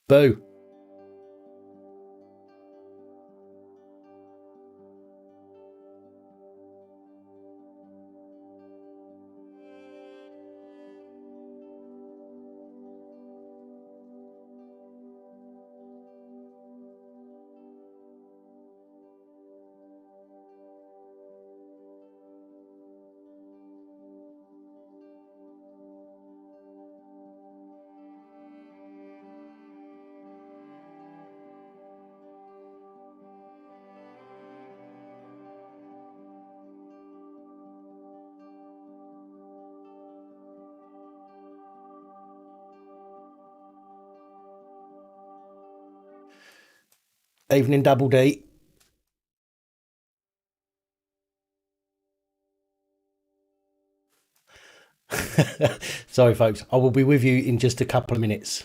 Boo. Evening, Double D. Sorry, folks. I will be with you in just a couple of minutes.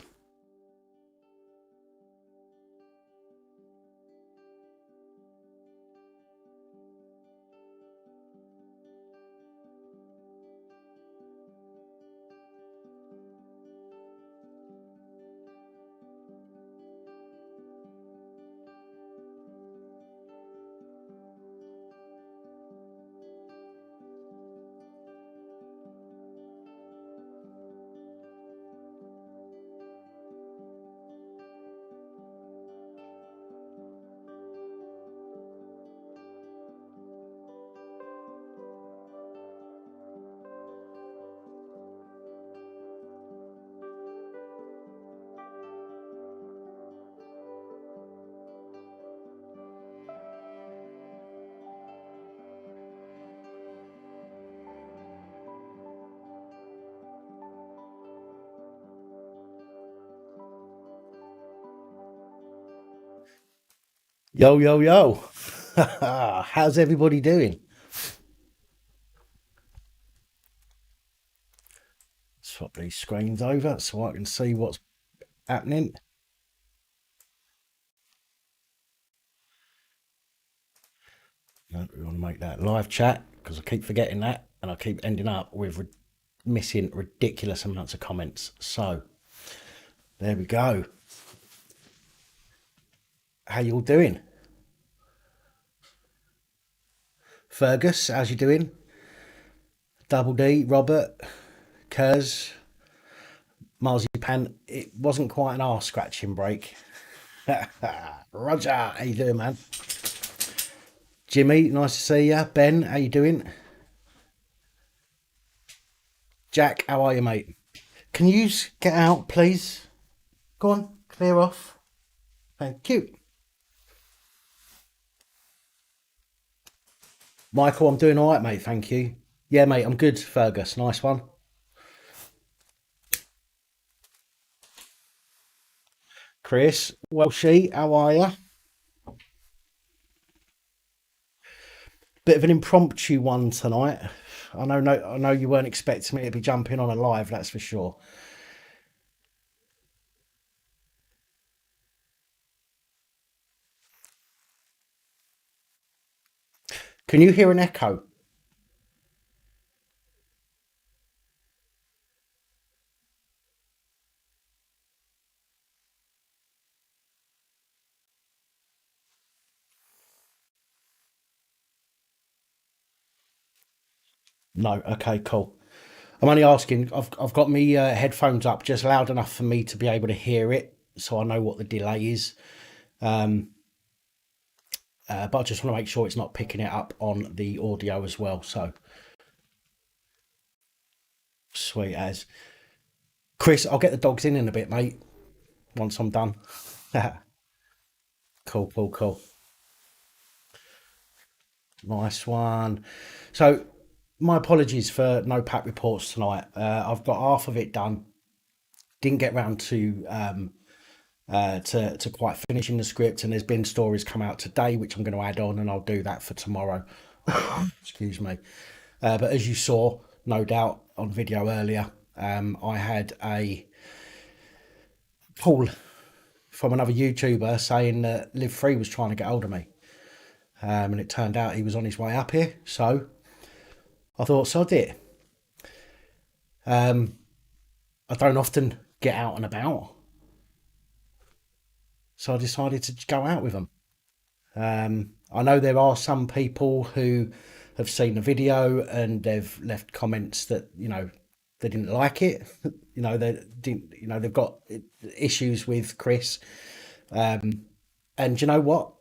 Yo, yo, yo. How's everybody doing? Swap these screens over so I can see what's happening. No, we want to make that live chat because I keep forgetting that and I keep ending up with missing ridiculous amounts of comments. So there we go. How you all doing? Fergus, how's you doing? Double D, Robert, Kers, Marzipan. It wasn't quite an arse scratching break. Roger, how you doing, man? Jimmy, nice to see you. Ben, how you doing? Jack, how are you, mate? Can you get out, please? Go on, clear off. Thank you. Michael, I'm doing all right, mate. Thank you. Yeah, mate, I'm good, Fergus. Nice one. Chris, Welshie, how are you? Bit of an impromptu one tonight. I know you weren't expecting me to be jumping on a live, that's for sure. Can you hear an echo? No. Okay, cool. I'm only asking. I've got me headphones up just loud enough for me to be able to hear it, so I know what the delay is. But I just want to make sure it's not picking it up on the audio as well. So sweet as. Chris, I'll get the dogs in a bit, mate. Once I'm done. Cool, cool, cool. Nice one. So, my apologies for no pack reports tonight. I've got half of it done. Didn't get round to quite finishing the script, and there's been stories come out today, which I'm going to add on, and I'll do that for tomorrow. Excuse me. But as you saw, no doubt on video earlier, I had a call from another YouTuber saying that Live Free was trying to get hold of me. And it turned out he was on his way up here. So I thought, sod it. I don't often get out and about. So I decided to go out with them. I know there are some people who have seen the video and they've left comments that, they didn't like it. They didn't, they've got issues with Chris. And you know what?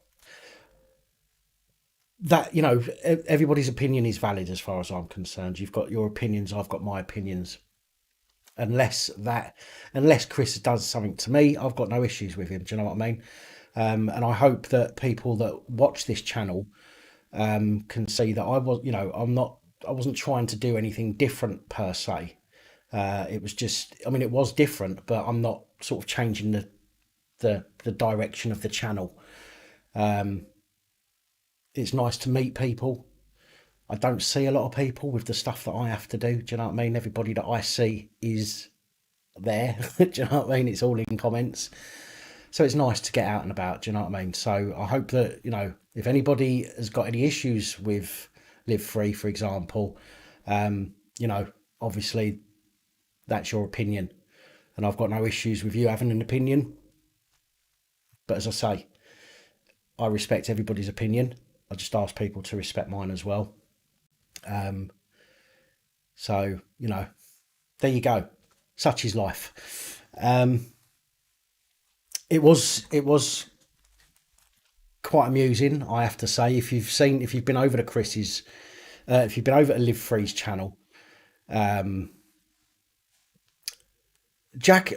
That, everybody's opinion is valid as far as I'm concerned. You've got your opinions, I've got my opinions. Unless Chris does something to me, I've got no issues with him. Do you know what I mean? And I hope that people that watch this channel can see that I wasn't trying to do anything different per se. It was just, I mean, it was different, but I'm not sort of changing the direction of the channel. It's nice to meet people. I don't see a lot of people with the stuff that I have to do. Do you know what I mean? Everybody that I see is there. Do you know what I mean? It's all in comments. So it's nice to get out and about. Do you know what I mean? So I hope that, if anybody has got any issues with Live Free, for example, obviously that's your opinion. And I've got no issues with you having an opinion. But as I say, I respect everybody's opinion. I just ask people to respect mine as well. So, there you go. Such is life. It was quite amusing, I have to say. If you've been over to Chris's, if you've been over to Live Free's channel, Jack,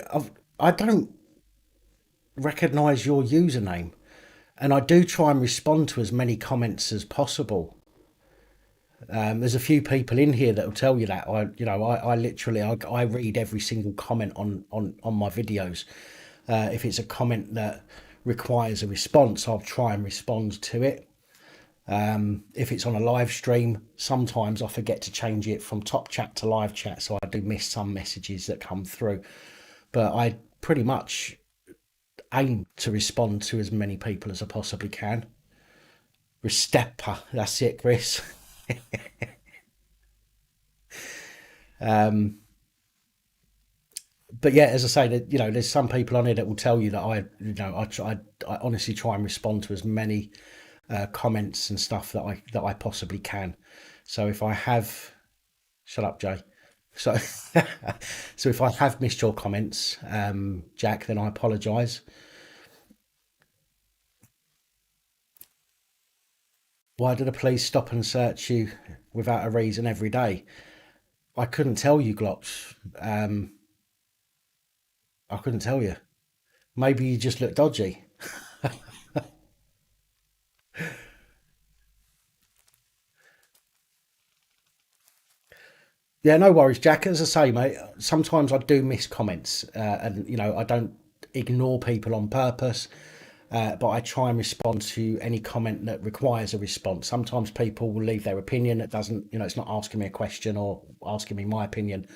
I don't recognise your username, and I do try and respond to as many comments as possible. There's a few people in here that will tell you that. I literally I read every single comment on my videos. If it's a comment that requires a response, I'll try and respond to it. If it's on a live stream, sometimes I forget to change it from top chat to live chat, so I do miss some messages that come through. But I pretty much aim to respond to as many people as I possibly can. Restepa, that's it, Chris. But yeah, as I say, that there's some people on here that will tell you that I honestly try and respond to as many comments and stuff that I possibly can. So if I have, shut up, Jay. So so if I have missed your comments, Jack, then I apologise. Why do the police stop and search you without a reason every day? I couldn't tell you, Glocks. I couldn't tell you. Maybe you just look dodgy. Yeah, no worries, Jack. As I say, mate, sometimes I do miss comments, and I don't ignore people on purpose, but I try and respond to any comment that requires a response. Sometimes people will leave their opinion that doesn't, it's not asking me a question or asking me my opinion.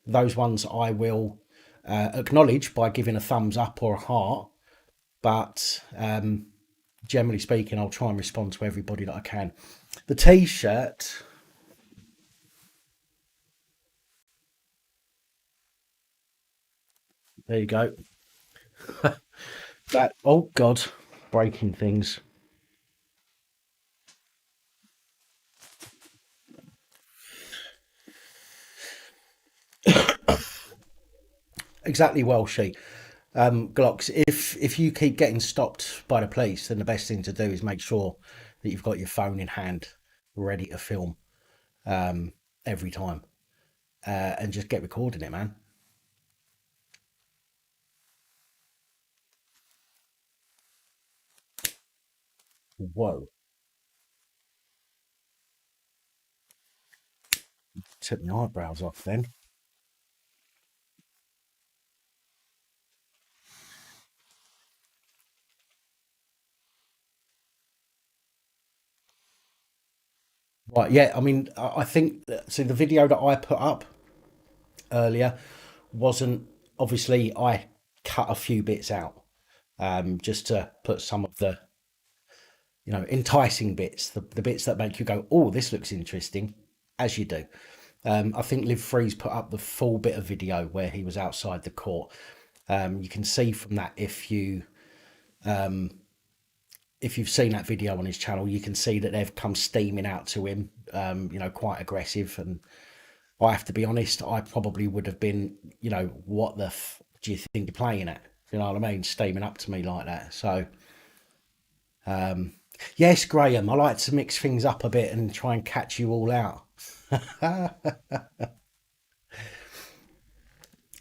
Those ones I will acknowledge by giving a thumbs up or a heart, but generally speaking, I'll try and respond to everybody that I can. The T-shirt. There you go. That, oh God, breaking things. Exactly, Welshie. Glocks, if you keep getting stopped by the police, then the best thing to do is make sure that you've got your phone in hand, ready to film every time, and just get recording it, man. Whoa, took my eyebrows off then. Right, yeah, I mean, I think see the video that I put up earlier wasn't, obviously I cut a few bits out just to put some of the enticing bits, the bits that make you go, oh, this looks interesting, as you do. I think Live Freeze put up the full bit of video where he was outside the court. You can see from that, if you if you've seen that video on his channel, you can see that they've come steaming out to him, quite aggressive. And I have to be honest, I probably would have been, what the do you think you're playing at? You know what I mean? Steaming up to me like that. So, yes, Graham, I like to mix things up a bit and try and catch you all out.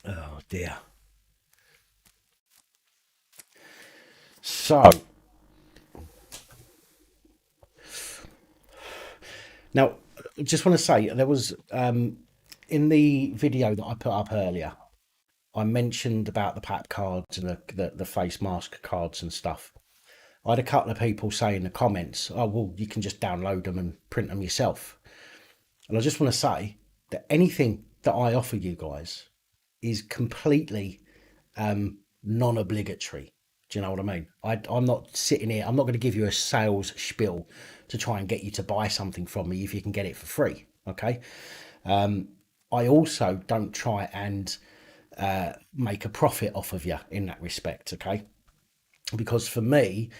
Oh, dear. So, now, I just want to say there was, in the video that I put up earlier, I mentioned about the PAP cards and the face mask cards and stuff. I had a couple of people say in the comments, oh, well, you can just download them and print them yourself. And I just want to say that anything that I offer you guys is completely non-obligatory. Do you know what I mean? I'm not sitting here, I'm not going to give you a sales spiel to try and get you to buy something from me if you can get it for free. Okay. I also don't try and make a profit off of you in that respect. Okay. Because for me,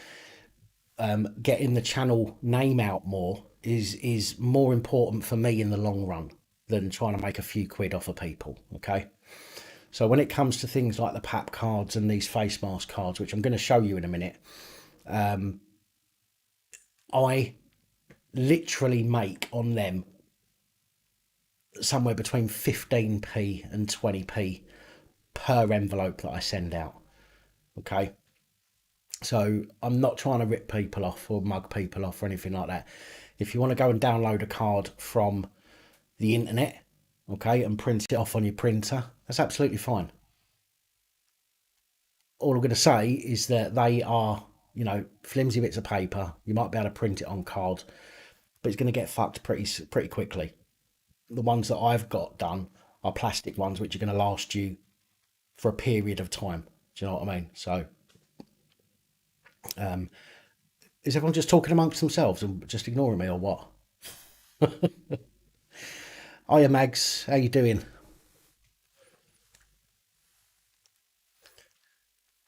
getting the channel name out more is more important for me in the long run than trying to make a few quid off of people. Okay. So when it comes to things like the PAP cards and these face mask cards, which I'm going to show you in a minute, I literally make on them somewhere between 15p and 20p per envelope that I send out. Okay. So I'm not trying to rip people off or mug people off or anything like that. If you want to go and download a card from the internet, okay, and print it off on your printer, that's absolutely fine. All I'm going to say is that they are, flimsy bits of paper. You might be able to print it on card, but it's going to get fucked pretty quickly. The ones that I've got done are plastic ones, which are going to last you for a period of time. Do you know what I mean? So, is everyone just talking amongst themselves and just ignoring me or what? Hiya, Mags. How you doing?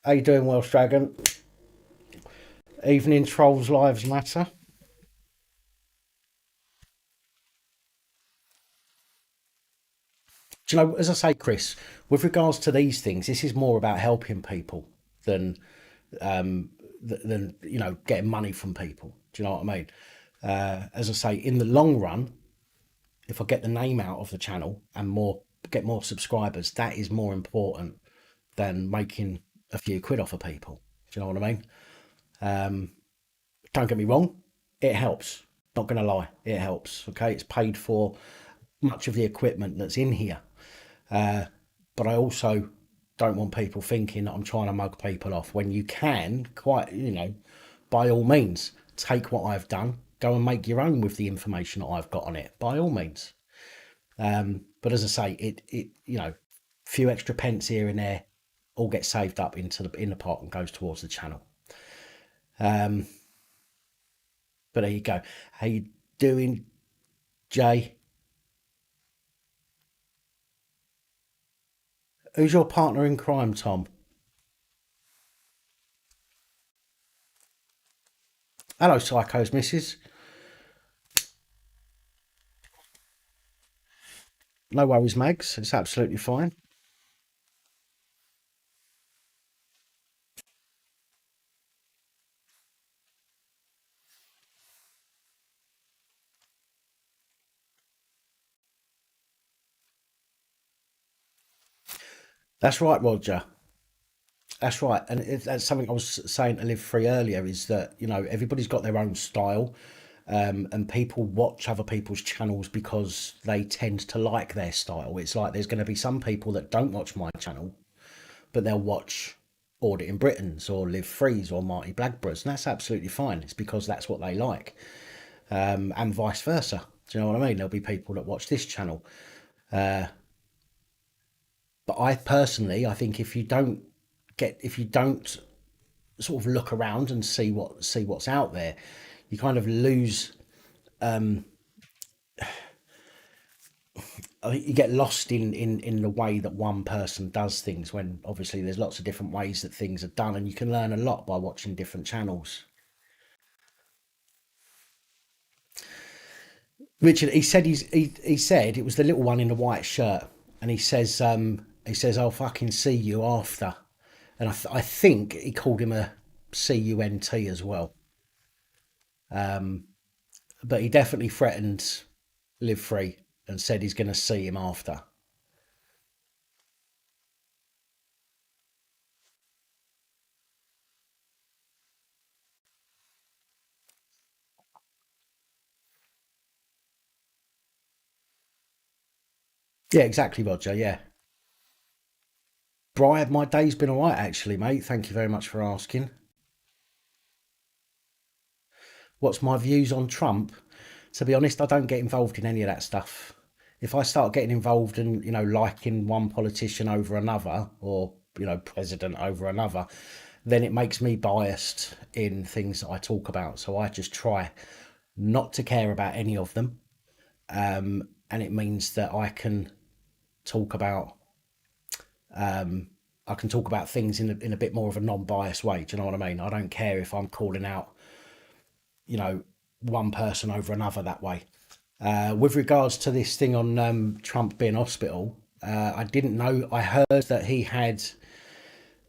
How you doing, Welsh Dragon? Evening Trolls Lives Matter. Do you know, as I say, Chris, with regards to these things, this is more about helping people than getting money from people. Do you know what I mean? As I say, in the long run, if I get the name out of the channel and get more subscribers, that is more important than making a few quid off of people. Do you know what I mean? Don't get me wrong, it helps. Not going to lie, it helps. Okay, it's paid for much of the equipment that's in here. But I also don't want people thinking that I'm trying to mug people off when you can by all means, take what I've done, go and make your own with the information that I've got on it, by all means. But as I say, it few extra pence here and there all get saved up in the pot and goes towards the channel. But there you go. How you doing, Jay? Who's your partner in crime, Tom? Hello, Psycho's missus. No worries, Mags. It's absolutely fine. That's right, Roger. That's right. And that's something I was saying to Live Free earlier is that, everybody's got their own style. And people watch other people's channels because they tend to like their style. It's like there's going to be some people that don't watch my channel, but they'll watch Audit in Britain's or Live Free's or Marty Blackborough's, and that's absolutely fine. It's because that's what they like, and vice versa. Do you know what I mean? There'll be people that watch this channel, but I personally, I think if you don't sort of look around and see what's out there, you kind of lose I think you get lost in the way that one person does things when obviously there's lots of different ways that things are done, and you can learn a lot by watching different channels. Richard, he said he said it was the little one in the white shirt, and he says I'll fucking see you after, and I think he called him a cunt as well, but he definitely threatened Live Free and said he's going to see him after. Yeah, exactly, Roger. Yeah, Brian, my day's been all right actually, mate. Thank you very much for asking. What's my views on Trump? To be honest, I don't get involved in any of that stuff. If I start getting involved in, liking one politician over another, or, president over another, then it makes me biased in things that I talk about. So I just try not to care about any of them. And it means that talk about I can talk about things in a bit more of a non-biased way. Do you know what I mean? I don't care if I'm calling out, you know, one person over another that way. With regards to this thing on Trump being hospital, I didn't know. I heard that he had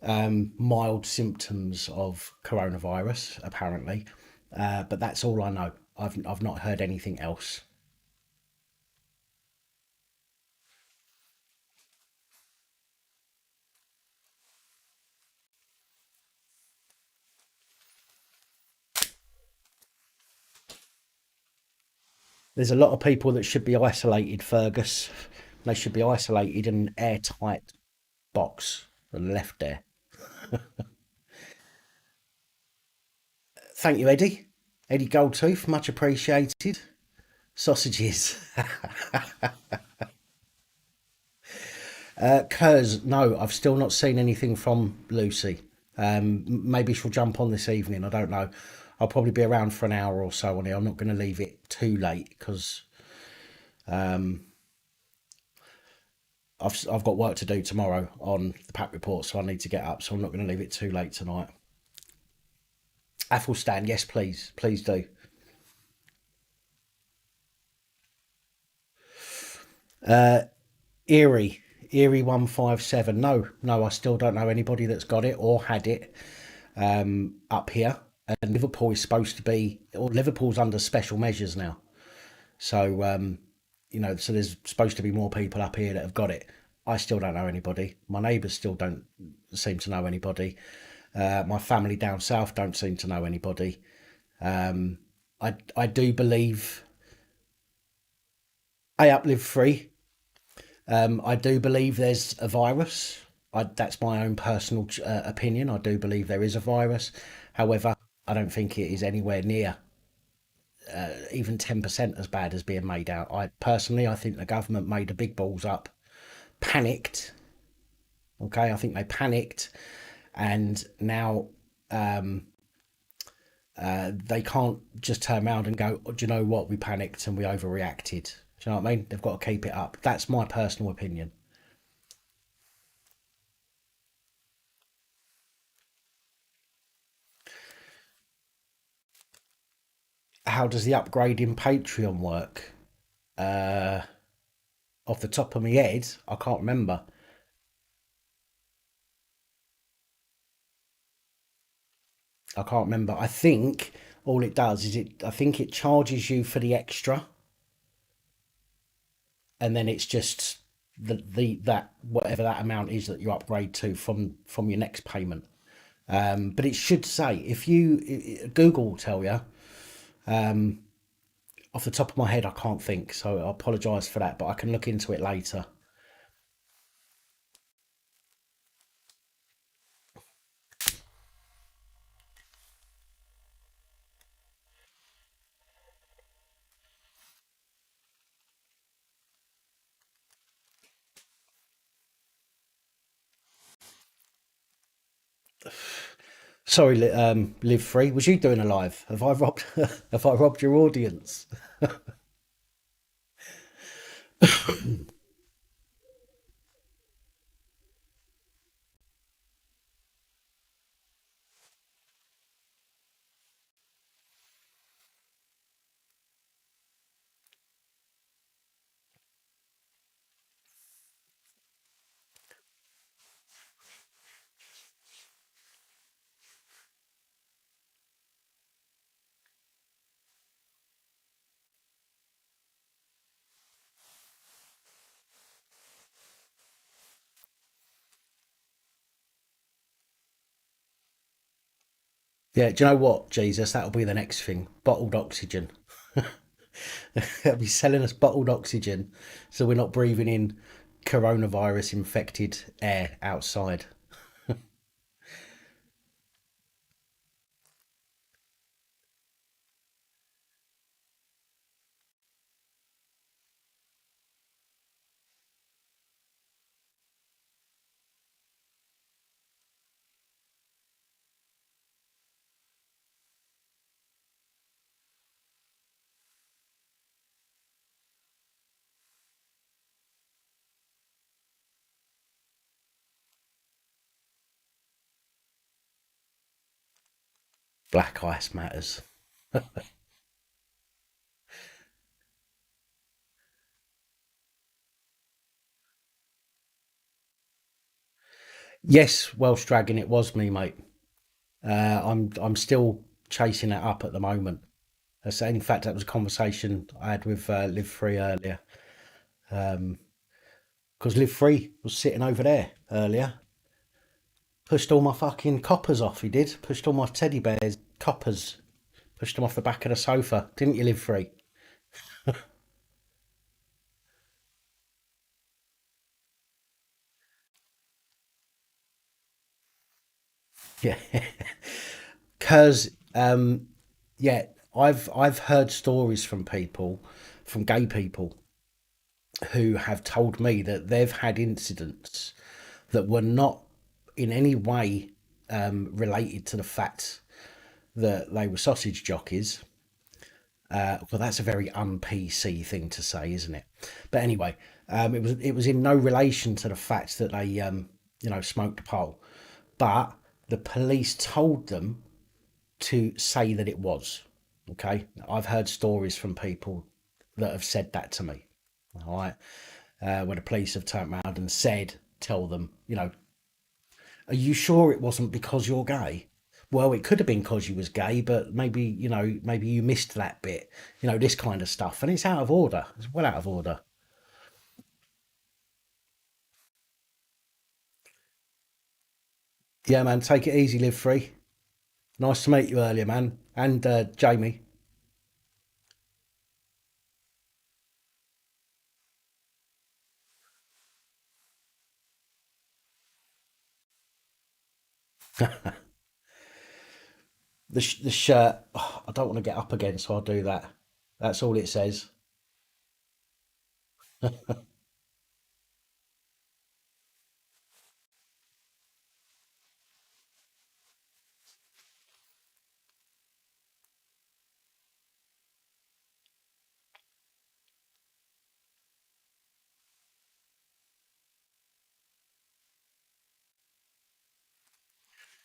mild symptoms of coronavirus, apparently, but that's all I know. I've not heard anything else. There's a lot of people that should be isolated, Fergus. They should be isolated in an airtight box and left there. Thank you, Eddie. Eddie Goldtooth, much appreciated. Sausages. Cuz, no, I've still not seen anything from Lucy. Maybe she'll jump on this evening. I don't know. I'll probably be around for an hour or so on here. I'm not going to leave it too late because I've got work to do tomorrow on the PAP report, so I need to get up. So I'm not going to leave it too late tonight. Athelstan, yes, please, please do. Erie, Erie 157. No, no, I still don't know anybody that's got it or had it up here. And Liverpool is supposed to be, or Liverpool's under special measures now. So, so there's supposed to be more people up here that have got it. I still don't know anybody. My neighbours still don't seem to know anybody. My family down south don't seem to know anybody. I do believe I uplive free. I do believe there's a virus. That's my own personal opinion. I do believe there is a virus. However, I don't think it is anywhere near even 10% as bad as being made out. I think the government made the big balls up, panicked. Okay, I think they panicked, and now they can't just turn around and go, "Oh, do you know what? We panicked and we overreacted." Do you know what I mean? They've got to keep it up. That's my personal opinion. How does the upgrade in Patreon work? Off the top of my head, I can't remember. I can't remember. I think all it does is I think it charges you for the extra, and then it's just the that whatever that amount is that you upgrade to from your next payment. But it should say if you Google will tell you. Off the top of my head, I can't think, so I apologise for that, but I can look into it later. Sorry, live free. Was you doing a live? Have I robbed? Have I robbed your audience? Yeah, do you know what, Jesus? That'll be the next thing. Bottled oxygen. They'll be selling us bottled oxygen so we're not breathing in coronavirus infected air outside. Black ice matters. Yes, Welsh Dragon, it was me, mate. I'm still chasing it up at the moment. In fact, that was a conversation I had with Live Free earlier. Because Live Free was sitting over there earlier. Pushed all my fucking coppers off, he did. Pushed all my teddy bears' coppers. Pushed them off the back of the sofa. Didn't you, Live Free? Yeah. Because, yeah, I've heard stories from people, from gay people, who have told me that they've had incidents that were not in any way related to the fact that they were sausage jockeys. Well, that's a very un-PC thing to say, isn't it? But anyway, it was in no relation to the fact that they smoked a pole, but the police told them to say that it was. Okay, I've heard stories from people that have said that to me. All right, where the police have turned around and said, tell them, are you sure it wasn't because you're gay? Well, it could have been because you was gay, but maybe, maybe you missed that bit, this kind of stuff. And it's out of order. It's well out of order. Yeah, man, take it easy, live free. Nice to meet you earlier, man. And Jamie. The shirt, oh, I don't want to get up again, so I'll do that. That's all it says.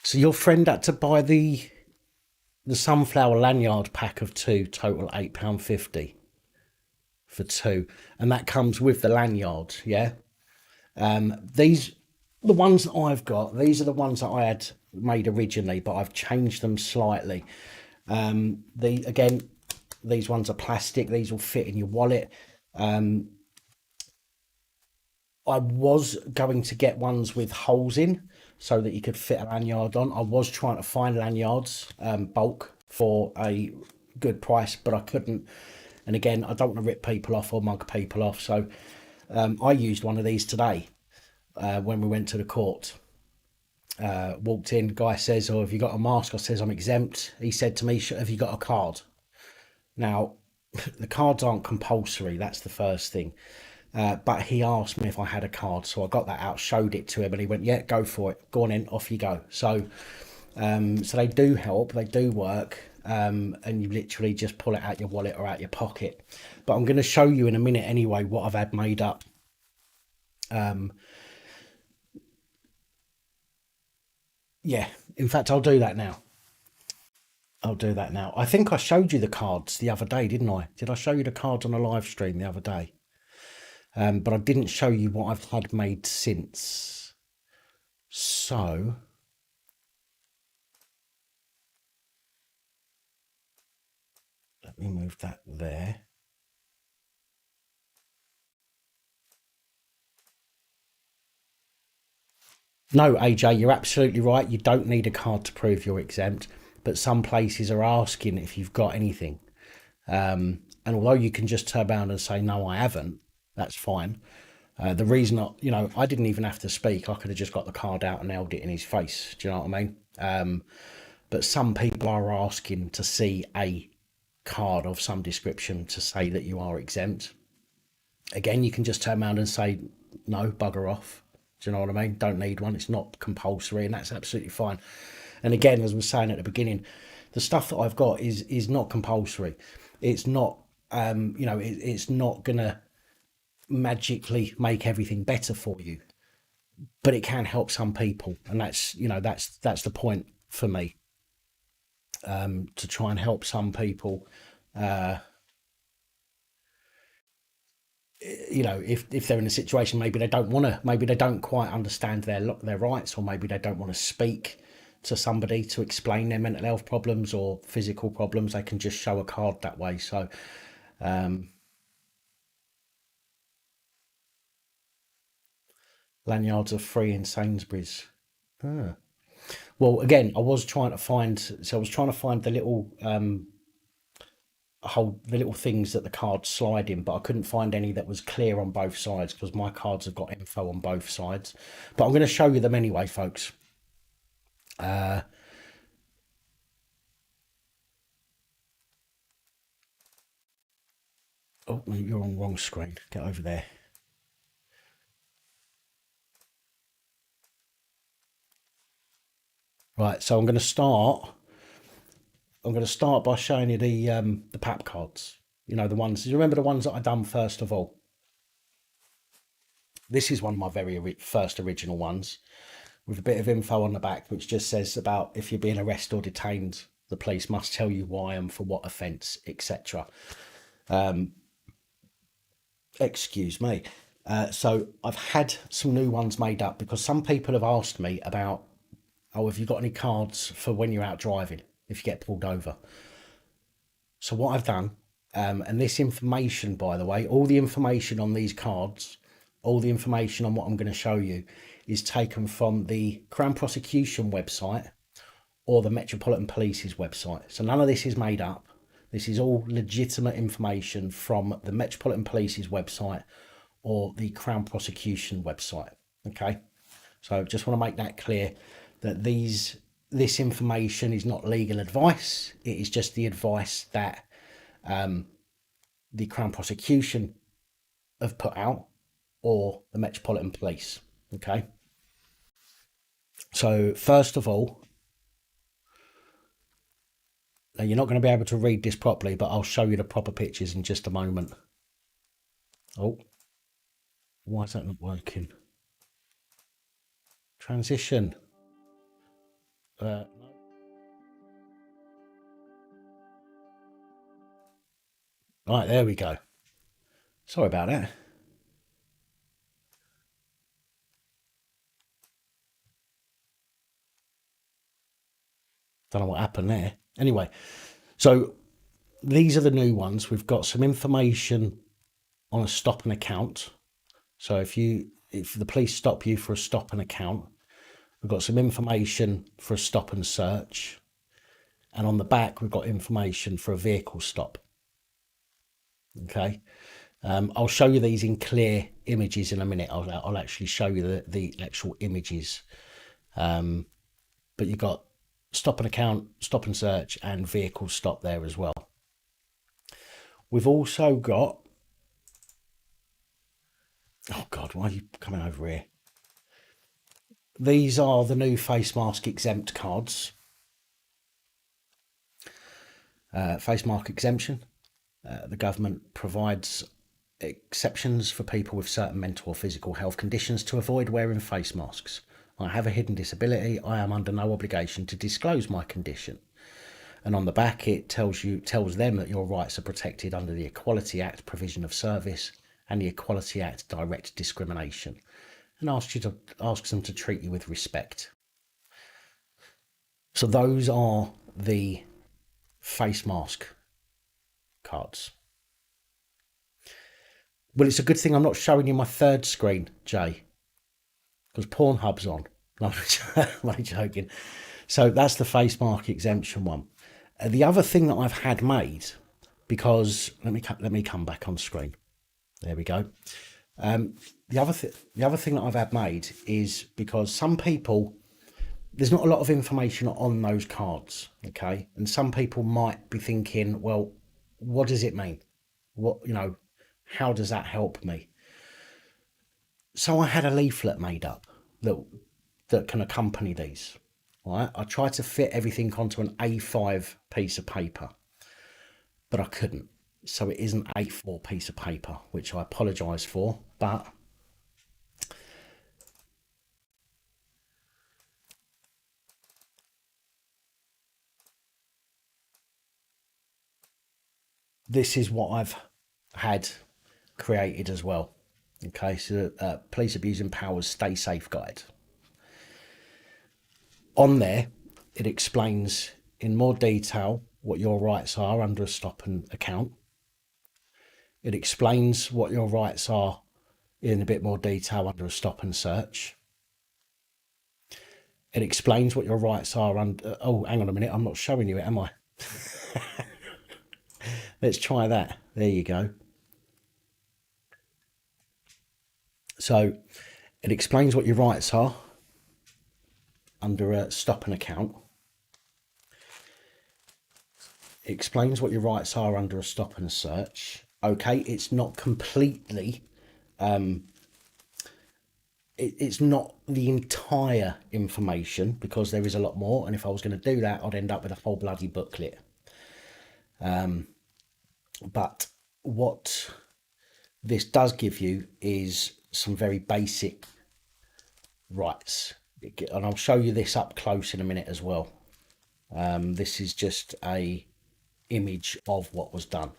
So your friend had to buy the sunflower lanyard pack of two, total £8.50 for two, and that comes with the lanyard. Yeah, these the ones that I've got. These are the ones that I had made originally, but I've changed them slightly. The again, these ones are plastic. These will fit in your wallet. I was going to get ones with holes in so that you could fit a lanyard on. I was trying to find lanyards bulk for a good price, but I couldn't. And again, I don't want to rip people off or mug people off. So I used one of these today when we went to the court. Walked in, guy says, "Oh, have you got a mask?" I says, "I'm exempt." He said to me, "Have you got a card?" Now, the cards aren't compulsory. That's the first thing. But he asked me if I had a card, so I got that out, showed it to him, and he went, "Yeah, go for it. Go on in, off you go." So they do help. They do work. and you literally just pull it out your wallet or out your pocket. But I'm going to show you in a minute anyway what I've had made up. Yeah, in fact, I'll do that now. I'll do that now. I think I showed you the cards the other day, didn't I? Did I show you the cards on a live stream the other day? But I didn't show you what I've had made since. So let me move that there. No, AJ, you're absolutely right. You don't need a card to prove you're exempt, but some places are asking if you've got anything. And although you can just turn around and say, no, I haven't, that's fine. The reason, I didn't even have to speak. I could have just got the card out and held it in his face. Do you know what I mean? But some people are asking to see a card of some description to say that you are exempt. Again, you can just turn around and say, no, bugger off. Do you know what I mean? Don't need one. It's not compulsory, and that's absolutely fine. And again, as I was saying at the beginning, the stuff that I've got is not compulsory. It's not, it's not going to magically make everything better for you, but it can help some people, and that's the point for me, to try and help some people. If they're in a situation, maybe they don't want to, maybe they don't quite understand their rights, or maybe they don't want to speak to somebody to explain their mental health problems or physical problems, they can just show a card that way. So lanyards are free in Sainsbury's. Well, again, I was trying to find the little the little things that the cards slide in, but I couldn't find any that was clear on both sides, because my cards have got info on both sides. But I'm going to show you them anyway, folks. Oh, you're on the wrong screen. Get over there. Right, so I'm going to start. I'm going to start by showing you the PAP cards. You know, the ones. You remember the ones that I done first of all? This is one of my very first original ones, with a bit of info on the back, which just says about if you're being arrested or detained, the police must tell you why and for what offence, etc. Excuse me. So I've had some new ones made up, because some people have asked me about, oh, have you got any cards for when you're out driving, if you get pulled over? So what I've done, and this information, by the way, all the information on these cards, all the information on what I'm going to show you, is taken from the Crown Prosecution website or the Metropolitan Police's website. So none of this is made up. This is all legitimate information from the Metropolitan Police's website or the Crown Prosecution website. Okay, so just want to make that clear, that this information is not legal advice. It is just the advice that the Crown Prosecution have put out, or the Metropolitan Police. Okay, so first of all, now you're not going to be able to read this properly, but I'll show you the proper pictures in just a moment. Oh, why is that not working? Transition. Right, there we go. Sorry about that. Don't know what happened there. Anyway, so these are the new ones. We've got some information on a stop and account. So if the police stop you for a stop and account, we've got some information for a stop and search. And on the back, we've got information for a vehicle stop. Okay. I'll show you these in clear images in a minute. I'll actually show you the actual images. But you've got stop and account, stop and search, and vehicle stop there as well. We've also got, oh God, why are you coming over here? These are the new Facemask exempt cards. Face mark exemption. The government provides exceptions for people with certain mental or physical health conditions to avoid wearing face masks. I have a hidden disability. I am under no obligation to disclose my condition. And on the back, it tells them that your rights are protected under the Equality Act provision of service and the Equality Act direct discrimination, and asks them to treat you with respect. So those are the face mask cards. Well, it's a good thing I'm not showing you my third screen, Jay, because Pornhub's on. No, I'm only joking. So that's the face mark exemption one. The other thing that I've had made, because let me come back on screen. There we go. The other thing that I've had made is because some people, there's not a lot of information on those cards, okay, and some people might be thinking, well, what does it mean? What, how does that help me? So I had a leaflet made up that can accompany these. Right, I tried to fit everything onto an A5 piece of paper, but I couldn't. So it is an A4 piece of paper, which I apologise for, but this is what I've had created as well. Okay, so police abusing powers stay safe guide. On there, it explains in more detail what your rights are under a stop and account. It explains what your rights are in a bit more detail under a stop and search. It explains what your rights are under... Oh, hang on a minute, I'm not showing you it, am I? Let's try that. There you go. So it explains what your rights are under a stop and account. It explains what your rights are under a stop and search. Okay, it's not completely... it's not the entire information, because there is a lot more, and if I was going to do that, I'd end up with a whole bloody booklet. But what this does give you is some very basic rights, and I'll show you this up close in a minute as well. This is just a image of what was done.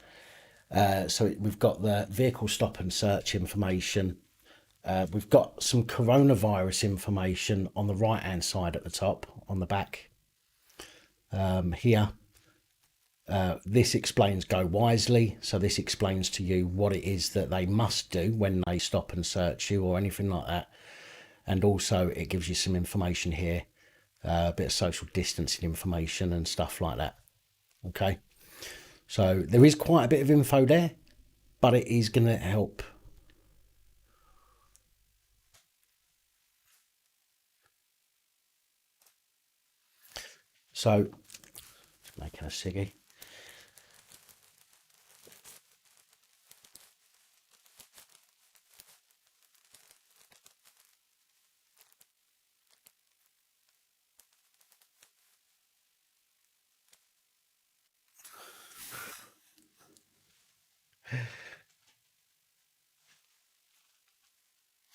So we've got the vehicle stop and search information. We've got some coronavirus information on the right hand side at the top, on the back here. This explains go wisely, so this explains to you what it is that they must do when they stop and search you or anything like that. And also it gives you some information here, a bit of social distancing information and stuff like that. Okay, so there is quite a bit of info there, but it is going to help. So just making a ciggy.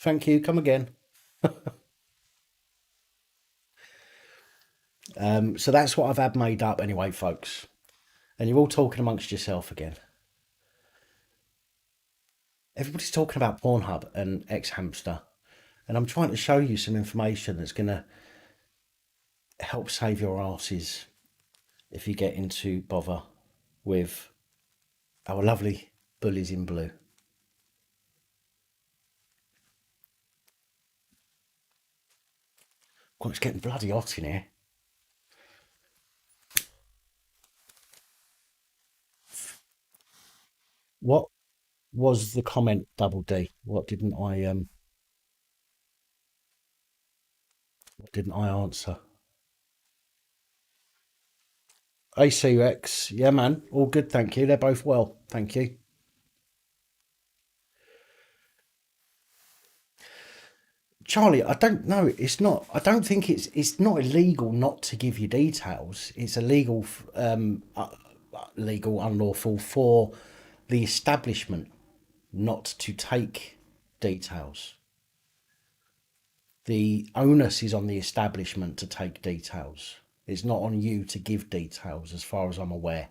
Thank you, come again. So that's what I've had made up anyway, folks. And you're all talking amongst yourself again. Everybody's talking about Pornhub and X-Hamster, and I'm trying to show you some information that's going to help save your asses if you get into bother with our lovely bullies in blue. God, it's getting bloody hot in here. What was the comment, Double D? What didn't I answer? ACUX, yeah man, all good, thank you. They're both well, thank you. Charlie, I don't know. It's not. I don't think it's not illegal not to give you details. It's illegal. legal, unlawful for the establishment not to take details. The onus is on the establishment to take details. It's not on you to give details, as far as I'm aware.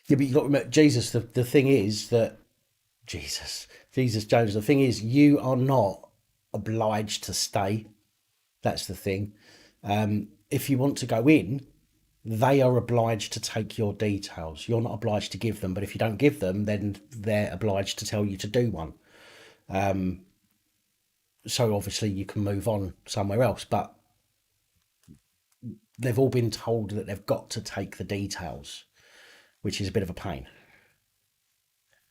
Yeah, but you got to remember, Jesus. The thing is that Jesus Jones. The thing is, you are not obliged to stay. That's the thing. If you want to go in, they are obliged to take your details. You're not obliged to give them, but if you don't give them, then they're obliged to tell you to do one. So obviously you can move on somewhere else, but they've all been told that they've got to take the details, which is a bit of a pain.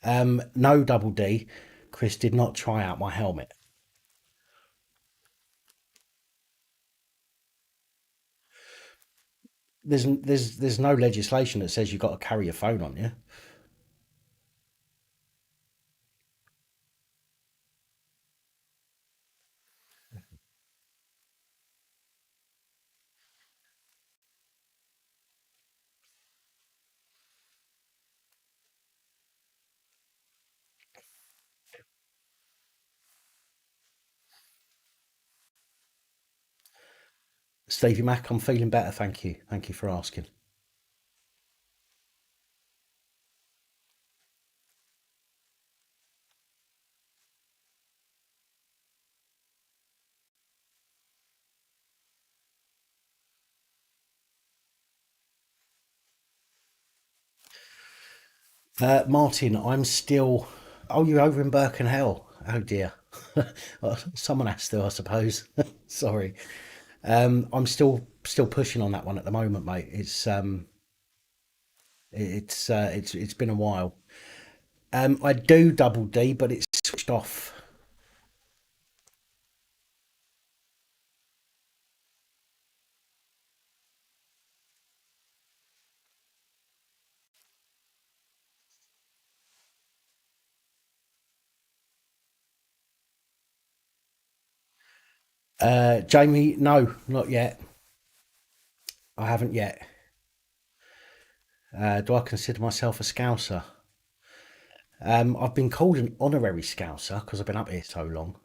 No, Double D, Chris did not try out my helmet. There's no legislation that says you've got to carry your phone on you. Stevie Mac, I'm feeling better, thank you. Thank you for asking. Martin, I'm still. Oh, you're over in Birkenhell. Oh dear. Well, someone has to, I suppose. Sorry. I'm still pushing on that one at the moment, mate. It's been a while. I do Double D, but it's switched off. Jamie, no, not yet. I haven't yet. Do I consider myself a Scouser? I've been called an honorary Scouser because I've been up here so long,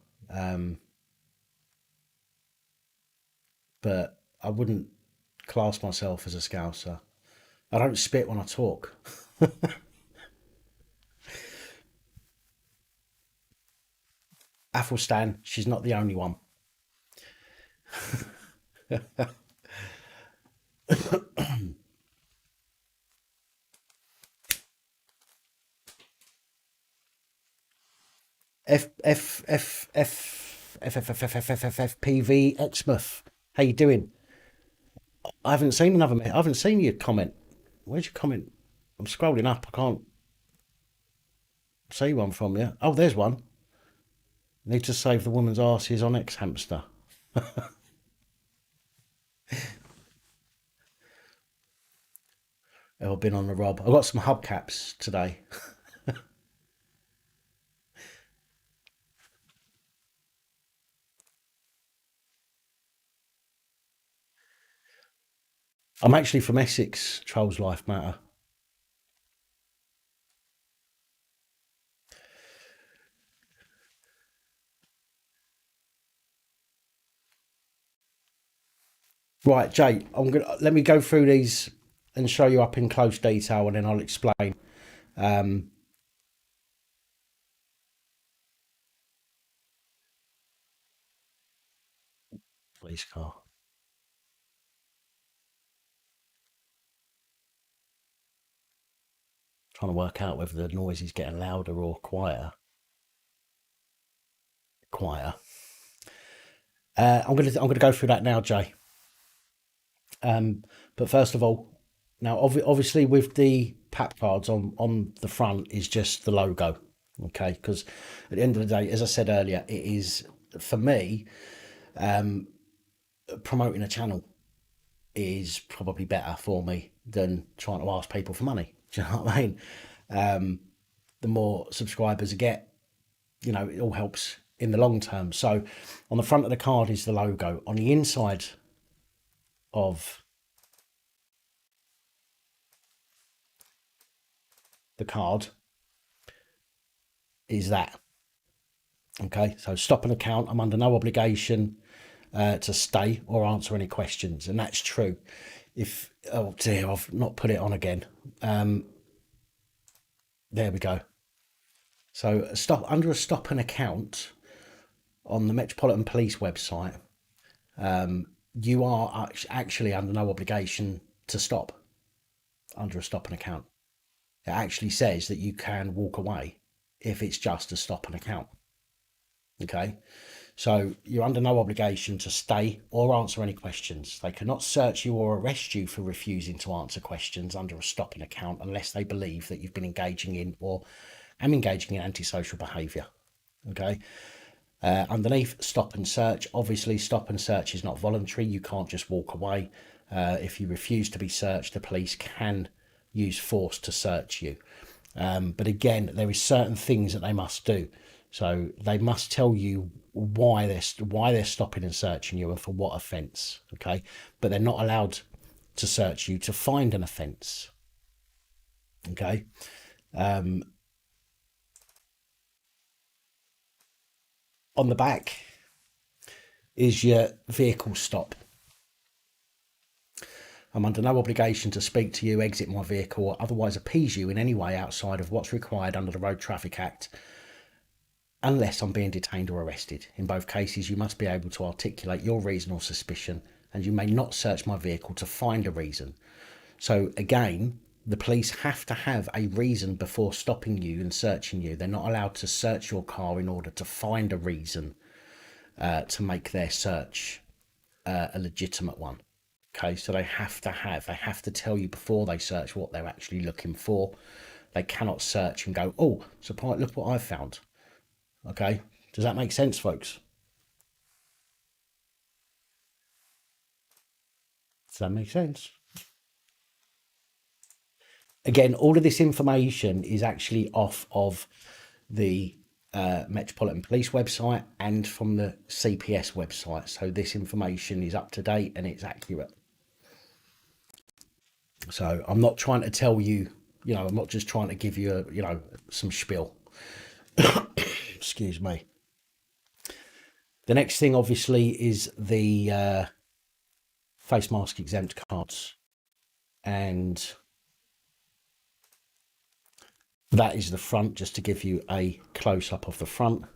but I wouldn't class myself as a Scouser. I don't spit when I talk. Athelstan, she's not the only one. F F F F F F F F F F F F P V Exmouth. How you doing? I haven't seen another. I haven't seen your comment. Where's your comment? I'm scrolling up. I can't see one from you. Oh, there's one. Need to save the woman's arses on X Hamster. I've been on the rob. I got some hubcaps today. I'm actually from Essex. Trolls Life Matter. Right, Jay. I'm gonna let me go through these and show you up in close detail, and then I'll explain. Um, Police car. Trying to work out whether the noise is getting louder or quieter. I'm gonna go through that now, Jay. But first of all, Now, obviously, with the PAP cards on the front is just the logo, okay? Because at the end of the day, as I said earlier, it is for me promoting a channel is probably better for me than trying to ask people for money. Do you know what I mean? The more subscribers I get, you know, it all helps in the long term. So on the front of the card is the logo. On the inside of the card is that. Okay, so stop an account. I'm under no obligation to stay or answer any questions, and that's true. If oh dear, I've not put it on again. There we go. So stop under a stop an account on the Metropolitan Police website. You are actually under no obligation to stop under a stop an account. It actually says that you can walk away if it's just a stop an account. Okay, so you're under no obligation to stay or answer any questions. They cannot search you or arrest you for refusing to answer questions under a stop an account unless they believe that you've been engaging in or am engaging in antisocial behaviour. Okay, underneath stop and search, obviously stop and search is not voluntary. You can't just walk away. If you refuse to be searched, the police can use force to search you. But again, there is certain things that they must do. So they must tell you why they're stopping and searching you and for what offence. Okay, but they're not allowed to search you to find an offence. Okay. On the back is your vehicle stop. I'm under no obligation to speak to you, exit my vehicle, or otherwise appease you in any way outside of what's required under the Road Traffic Act, unless I'm being detained or arrested. In both cases, you must be able to articulate your reason or suspicion, and you may not search my vehicle to find a reason. So again, the police have to have a reason before stopping you and searching you. They're not allowed to search your car in order to find a reason to make their search a legitimate one. Okay, so they have to tell you before they search what they're actually looking for. They cannot search and go, oh, surprise, look what I've found. Okay, does that make sense, folks? Does that make sense? Again, all of this information is actually off of the Metropolitan Police website and from the CPS website. So this information is up to date and it's accurate. So I'm not trying to tell you, you know, I'm not just trying to give you, some spiel. Excuse me. The next thing, obviously, is the Facemask exempt cards. And that is the front, just to give you a close-up of the front.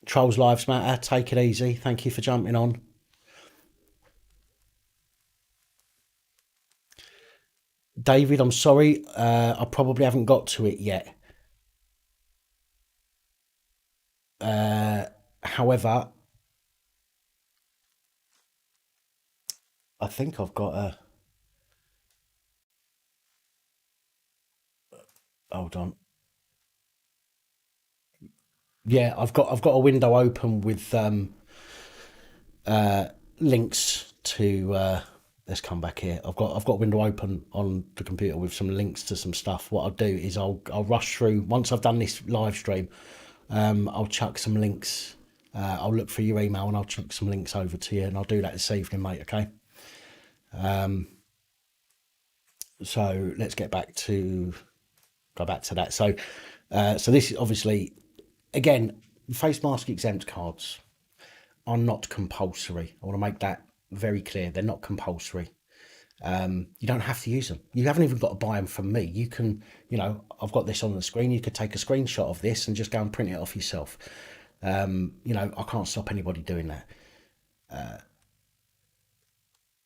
Trolls Lives Matter, take it easy. Thank you for jumping on. David, I'm sorry, I probably haven't got to it yet. However, I think I've got a... Hold on. Yeah, I've got a window open with links to let's come back here. I've got a window open on the computer with some links to some stuff. What I'll do is I'll rush through once I've done this live stream. I'll chuck some links. I'll look for your email and I'll chuck some links over to you, and I'll do that this evening, mate. Okay. So let's go back to that. So this is obviously, again, Facemask exempt cards are not compulsory. I want to make that very clear. They're not compulsory. You don't have to use them. You haven't even got to buy them from me. You can, I've got this on the screen. You could take a screenshot of this and just go and print it off yourself. I can't stop anybody doing that.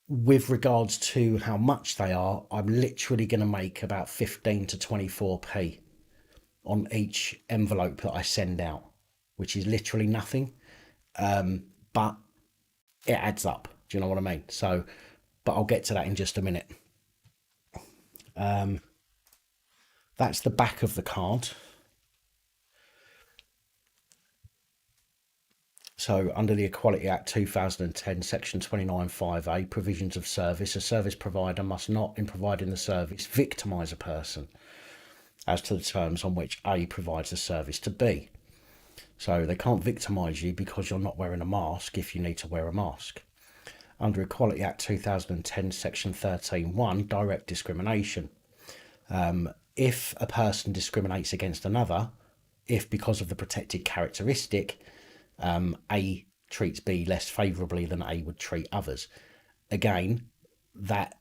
With regards to how much they are, I'm literally going to make about 15 to 24p on each envelope that I send out, which is literally nothing. But it adds up. Do you know what I mean? So, but I'll get to that in just a minute. That's the back of the card. So, under the Equality Act 2010, Section 29(5)(a), provisions of service, a service provider must not, in providing the service, victimise a person as to the terms on which A provides the service to B. So, they can't victimise you because you're not wearing a mask if you need to wear a mask. Under Equality Act 2010, Section 13(1), direct discrimination. If a person discriminates against another, if because of the protected characteristic, A treats B less favourably than A would treat others. Again, that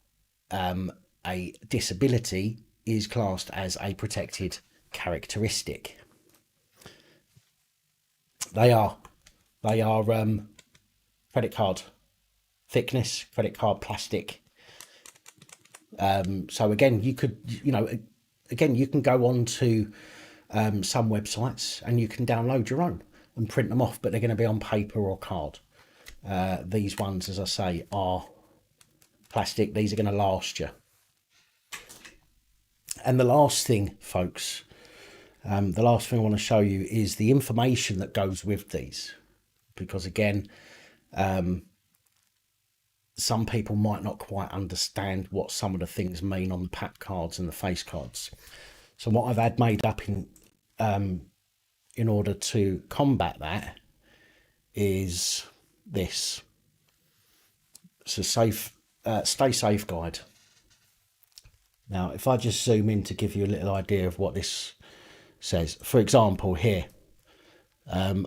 a disability is classed as a protected characteristic. They are credit card thickness, credit card plastic. So again, you could, you can go on to some websites and you can download your own and print them off, but they're going to be on paper or card. These ones, as I say, are plastic. These are going to last you. And the last thing, folks, the last thing I want to show you is the information that goes with these. Because again, some people might not quite understand what some of the things mean on the PAP cards and the face cards. So what I've had made up in order to combat that is this. It's a stay safe guide. Now, if I just zoom in to give you a little idea of what this says. For example, here,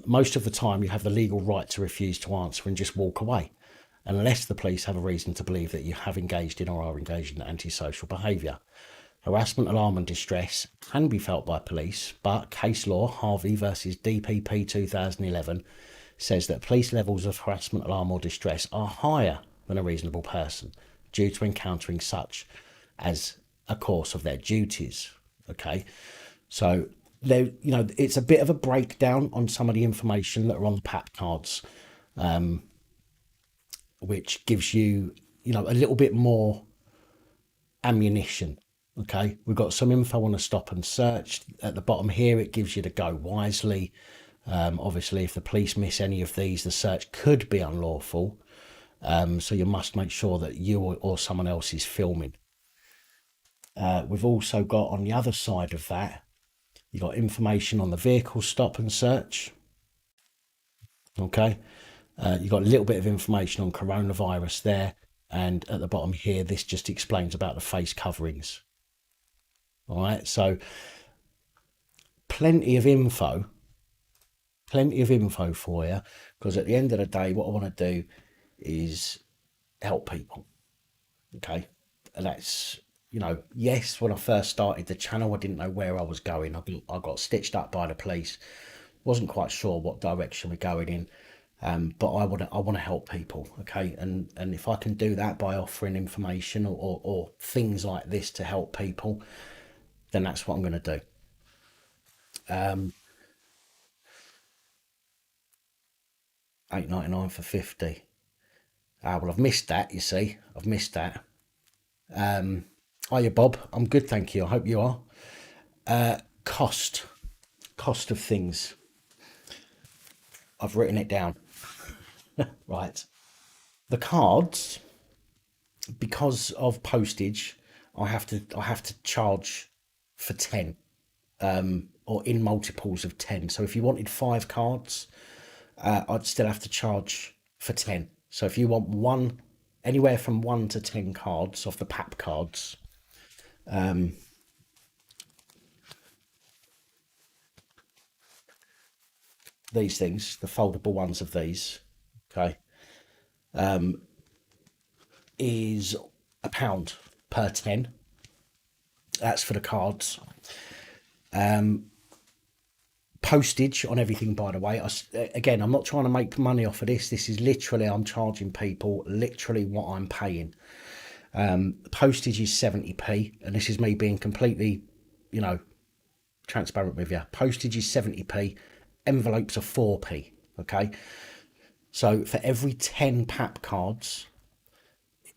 most of the time you have the legal right to refuse to answer and just walk away, unless the police have a reason to believe that you have engaged in or are engaged in antisocial behaviour. Harassment, alarm and distress can be felt by police, but case law, Harvey versus DPP 2011, says that police levels of harassment, alarm or distress are higher than a reasonable person due to encountering such as a course of their duties. Okay, so there, it's a bit of a breakdown on some of the information that are on the PAP cards, which gives you, a little bit more ammunition. Okay, we've got some info on a stop and search at the bottom here. It gives you to go wisely. Obviously, if the police miss any of these, the search could be unlawful. So you must make sure that you or someone else is filming. We've also got on the other side of that, you've got information on the vehicle stop and search. Okay, you've got a little bit of information on coronavirus there. And at the bottom here, this just explains about the face coverings. All right, so plenty of info for you, because at the end of the day, what I want to do is help people. Okay, and that's, yes, when I first started the channel, I didn't know where I was going. I got stitched up by the police, wasn't quite sure what direction we're going in, but I want to help people. Okay, and if I can do that by offering information or things like this to help people, then that's what I'm going to do. £8.99 for 50. Well, I've missed that. You see, I've missed that. Hiya, Bob. I'm good, thank you. I hope you are. Cost of things. I've written it down. Right. The cards, because of postage, I have to charge for 10, or in multiples of 10. So if you wanted 5 cards, I'd still have to charge for 10. So if you want anywhere from 1 to 10 cards off the PAP cards, these things, the foldable ones of these, okay, is £1 per 10. That's for the cards. Postage on everything, by the way. Again, I'm not trying to make money off of this. This is literally, I'm charging people literally what I'm paying. Postage is 70p, and this is me being completely, transparent with you. Postage is 70p. Envelopes are 4p. Okay, So for every 10 PAP cards,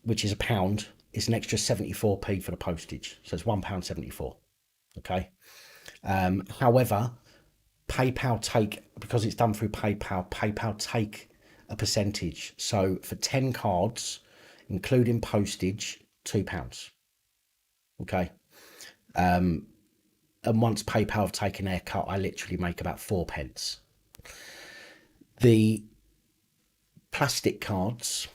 which is £1, it's an extra 74p for the postage. So it's £1.74. Okay. However, PayPal take, because it's done through PayPal take a percentage. So for 10 cards, including postage, £2. Okay. And once PayPal have taken their cut, I literally make about 4p. The plastic cards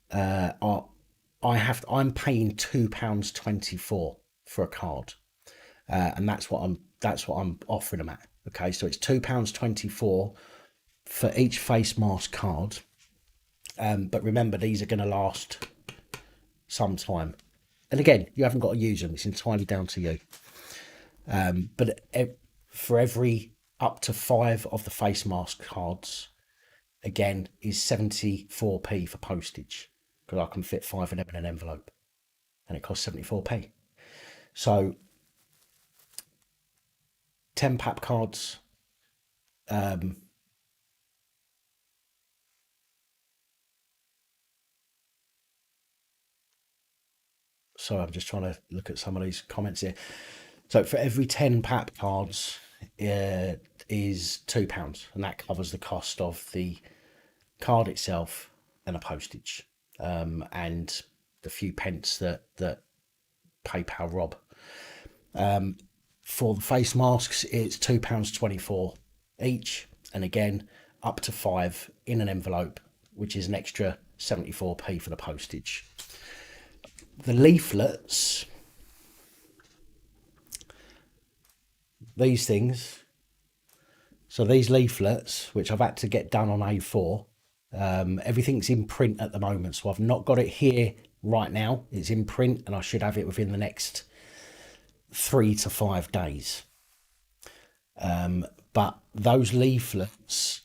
I'm paying £2.24 for a card, and that's what I'm offering them at. Okay, so it's £2.24 for each face mask card. But remember, these are going to last some time. And again, you haven't got to use them. It's entirely down to you. But for every up to 5 of the face mask cards, again, is 74p for postage, because I can fit 5 of them in an envelope, and it costs 74p. So 10 PAP cards. So I'm just trying to look at some of these comments here. So for every 10 PAP cards is £2, and that covers the cost of the card itself and a postage, and the few pence that PayPal rob. For the face masks, it's £2.24 each, and again, up to 5 in an envelope, which is an extra 74p for the postage. The leaflets, these things, so these leaflets, which I've had to get done on A4, everything's in print at the moment, so I've not got it here right now. It's in print, and I should have it within the next 3 to 5 days. But those leaflets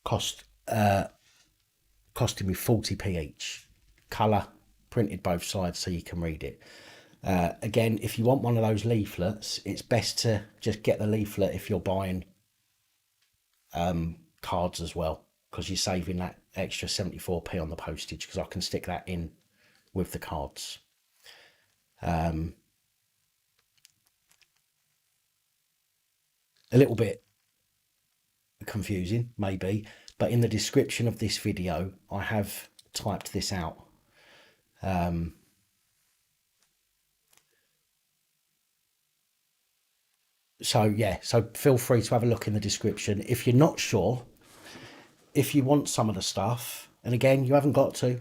costing me 40p each, colour, printed both sides so you can read it. Again, if you want one of those leaflets, it's best to just get the leaflet if you're buying cards as well, because you're saving that extra 74p on the postage, because I can stick that in with the cards. A little bit confusing maybe, but in the description of this video I have typed this out. So yeah, so feel free to have a look in the description if you're not sure, if you want some of the stuff, and again, you haven't got to,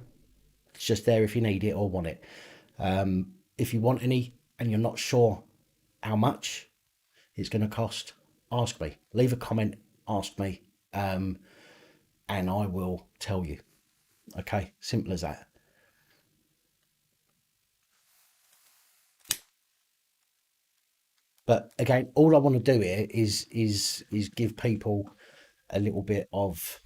it's just there if you need it or want it. If you want any and you're not sure how much it's going to cost, ask me, leave a comment, ask me, and I will tell you. Okay, simple as that. But again, all I want to do here is give people a little bit of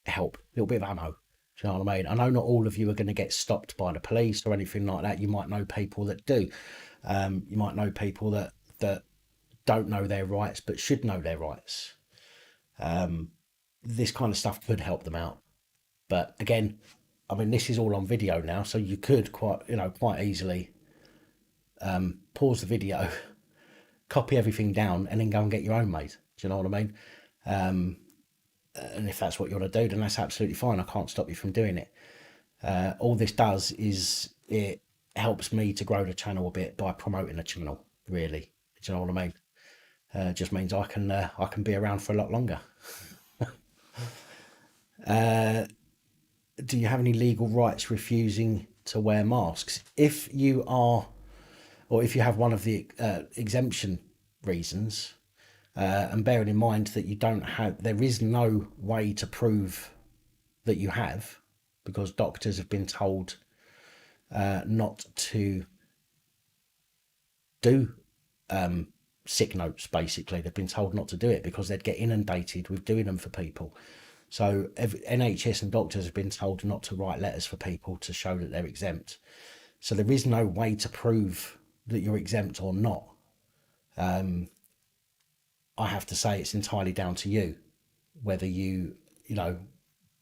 help, a little bit of ammo. Do you know what I mean? I know not all of you are going to get stopped by the police or anything like that. You might know people that do. You might know people that don't know their rights but should know their rights. This kind of stuff could help them out. But again, I mean, this is all on video now, so you could quite easily pause the video, copy everything down, and then go and get your own made. Do you know what I mean? And if that's what you want to do, then that's absolutely fine. I can't stop you from doing it. All this does is it helps me to grow the channel a bit by promoting the channel, really. Do you know what I mean? It just means I can be around for a lot longer. Do you have any legal rights refusing to wear masks? If you are, or if you have one of the exemption reasons, and bearing in mind that you don't have, there is no way to prove that you have, because doctors have been told not to do sick notes. Basically, they've been told not to do it because they'd get inundated with doing them for people. So NHS and doctors have been told not to write letters for people to show that they're exempt. So there is no way to prove that you're exempt or not. I have to say it's entirely down to you. whether you know,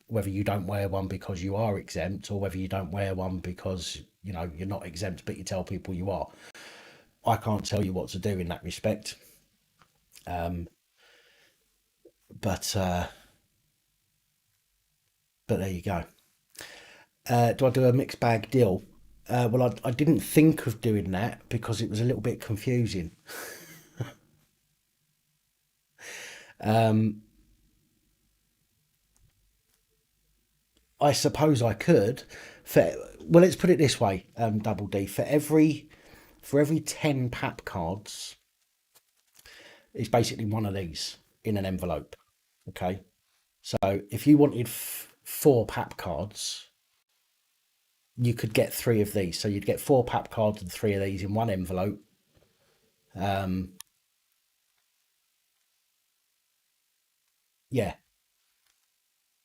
whether you don't wear one because you are exempt or whether you don't wear one because, you know, you're not exempt, but you tell people you are. I can't tell you what to do in that respect. But but there you go. Do I do a mixed bag deal? Well, I didn't think of doing that because it was a little bit confusing. I suppose I could. For well, let's put it this way, Double D. For every 10 PAP cards, it's basically one of these in an envelope. Okay, so if you wanted four PAP cards, you could get three of these. So you'd get four PAP cards and three of these in one envelope. Yeah.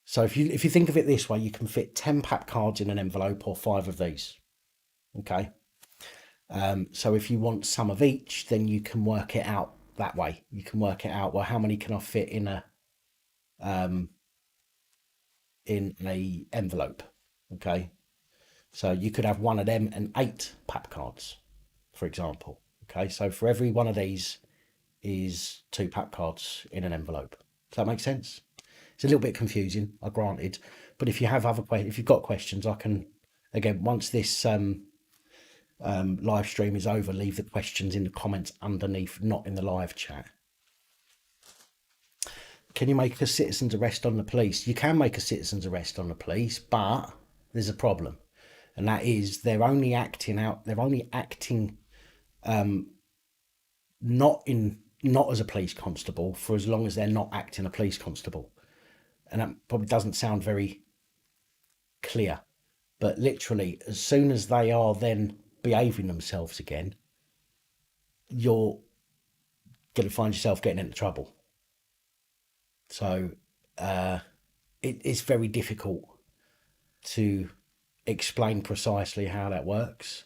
So if you think of it this way, you can fit 10 PAP cards in an envelope or five of these. Okay. So if you want some of each, then you can work it out that way. You can work it out. Well, how many can I fit in a envelope? Okay. So you could have one of them and eight PAP cards, for example. Okay. So for every one of these is two PAP cards in an envelope. Does that make sense? It's a little bit confusing, I granted, but if you have if you've got questions, I can again once this live stream is over, leave the questions in the comments underneath, not in the live chat. Can you make a citizen's arrest on the police? You can make a citizen's arrest on the police, but there's a problem, and that is they're only acting out. They're only acting not as a police constable for as long as they're not acting a police constable, and that probably doesn't sound very clear. But literally, as soon as they are then behaving themselves again, you're going to find yourself getting into trouble. So it's very difficult to explain precisely how that works.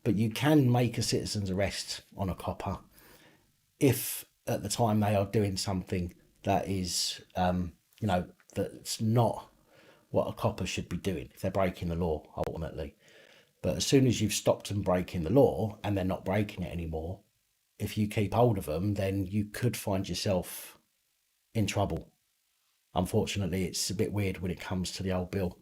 But you can make a citizen's arrest on a copper if at the time they are doing something that is, that's not what a copper should be doing if they're breaking the law ultimately. But as soon as you've stopped them breaking the law and they're not breaking it anymore, if you keep hold of them, then you could find yourself in trouble. Unfortunately, it's a bit weird when it comes to the old bill.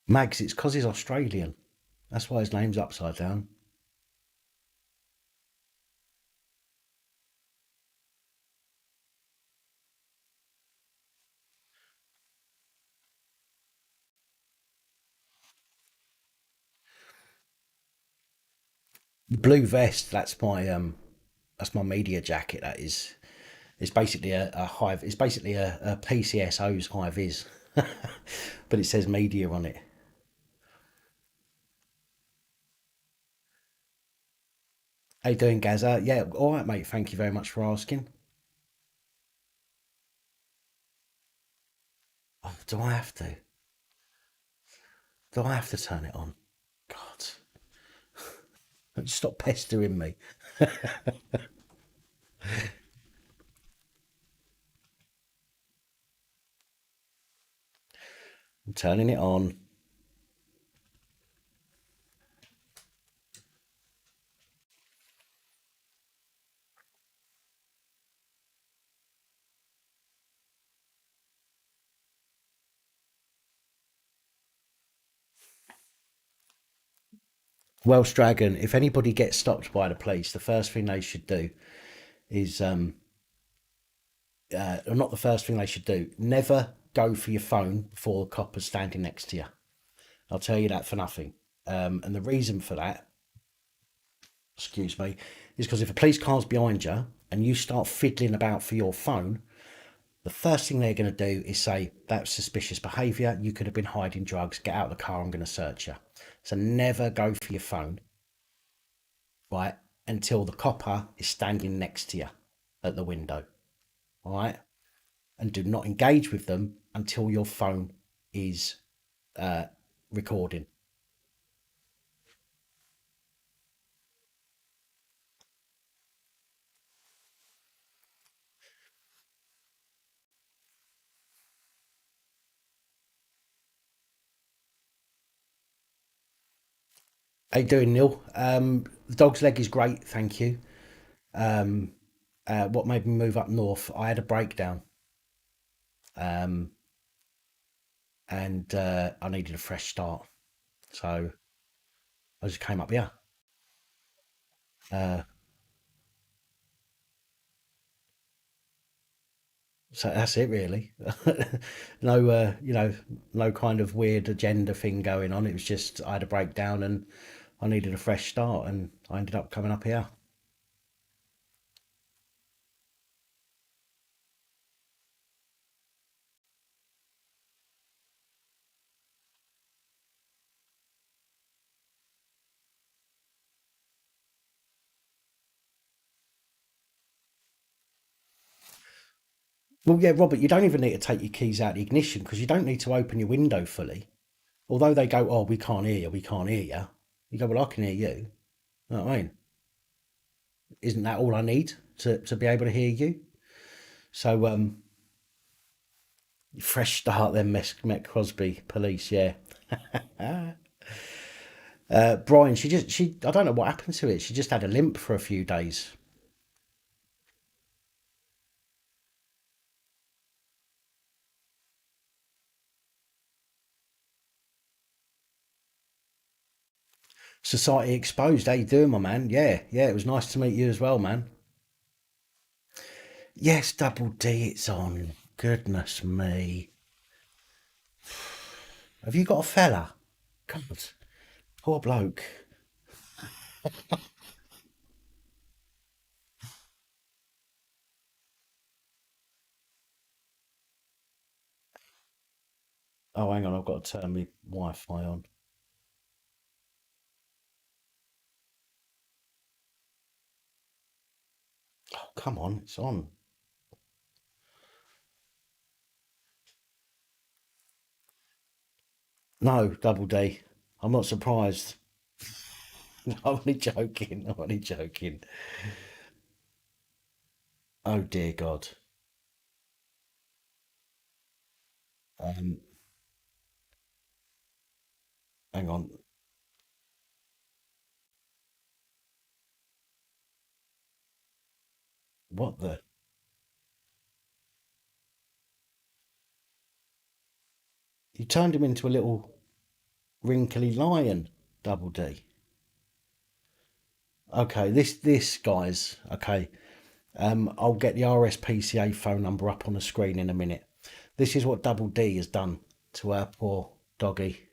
Mags, it's because he's Australian. That's why his name's upside down. Blue vest. That's my media jacket. That is. It's basically a hive. It's basically a PCSO's high vis, but it says media on it. How you doing, Gaza? Yeah, all right, mate. Thank you very much for asking. Oh, do I have to? Do I have to turn it on? God, stop pestering me. I'm turning it on. Welsh Dragon, if anybody gets stopped by the police, the first thing they should do is, or not the first thing they should do, never go for your phone before the copper's standing next to you. I'll tell you that for nothing. And the reason for that, excuse me, is because if a police car's behind you and you start fiddling about for your phone, the first thing they're going to do is say, that's suspicious behaviour, you could have been hiding drugs, get out of the car, I'm going to search you. So never go for your phone, right, until the copper is standing next to you at the window, all right? And do not engage with them until your phone is recording. How you doing, Neil? The dog's leg is great, thank you. What made me move up north? I had a breakdown, and I needed a fresh start, so I just came up here. Uh, so that's it, really. No, no kind of weird agenda thing going on. It was just I had a breakdown and I needed a fresh start, and I ended up coming up here. Well, yeah, Robert, you don't even need to take your keys out of the ignition because you don't need to open your window fully. Although they go, oh, we can't hear you, we can't hear you. You go, well, I can hear you. You know what I mean? Isn't that all I need to be able to hear you? So, fresh start then, Met Crosby, police, yeah. Brian, I don't know what happened to it. She just had a limp for a few days. Society Exposed, how you doing, my man? Yeah, yeah, it was nice to meet you as well, man. Yes, Double D, it's on. Goodness me. Have you got a fella? God, poor bloke. Oh, hang on, I've got to turn my Wi-Fi on. Oh, come on, it's on. No, Double D. I'm not surprised. I'm only joking. I'm only joking. Oh dear God. Um, hang on. What the? You turned him into a little wrinkly lion, Double D. Okay, this guys. Okay, I'll get the RSPCA phone number up on the screen in a minute. This is what Double D has done to our poor doggy.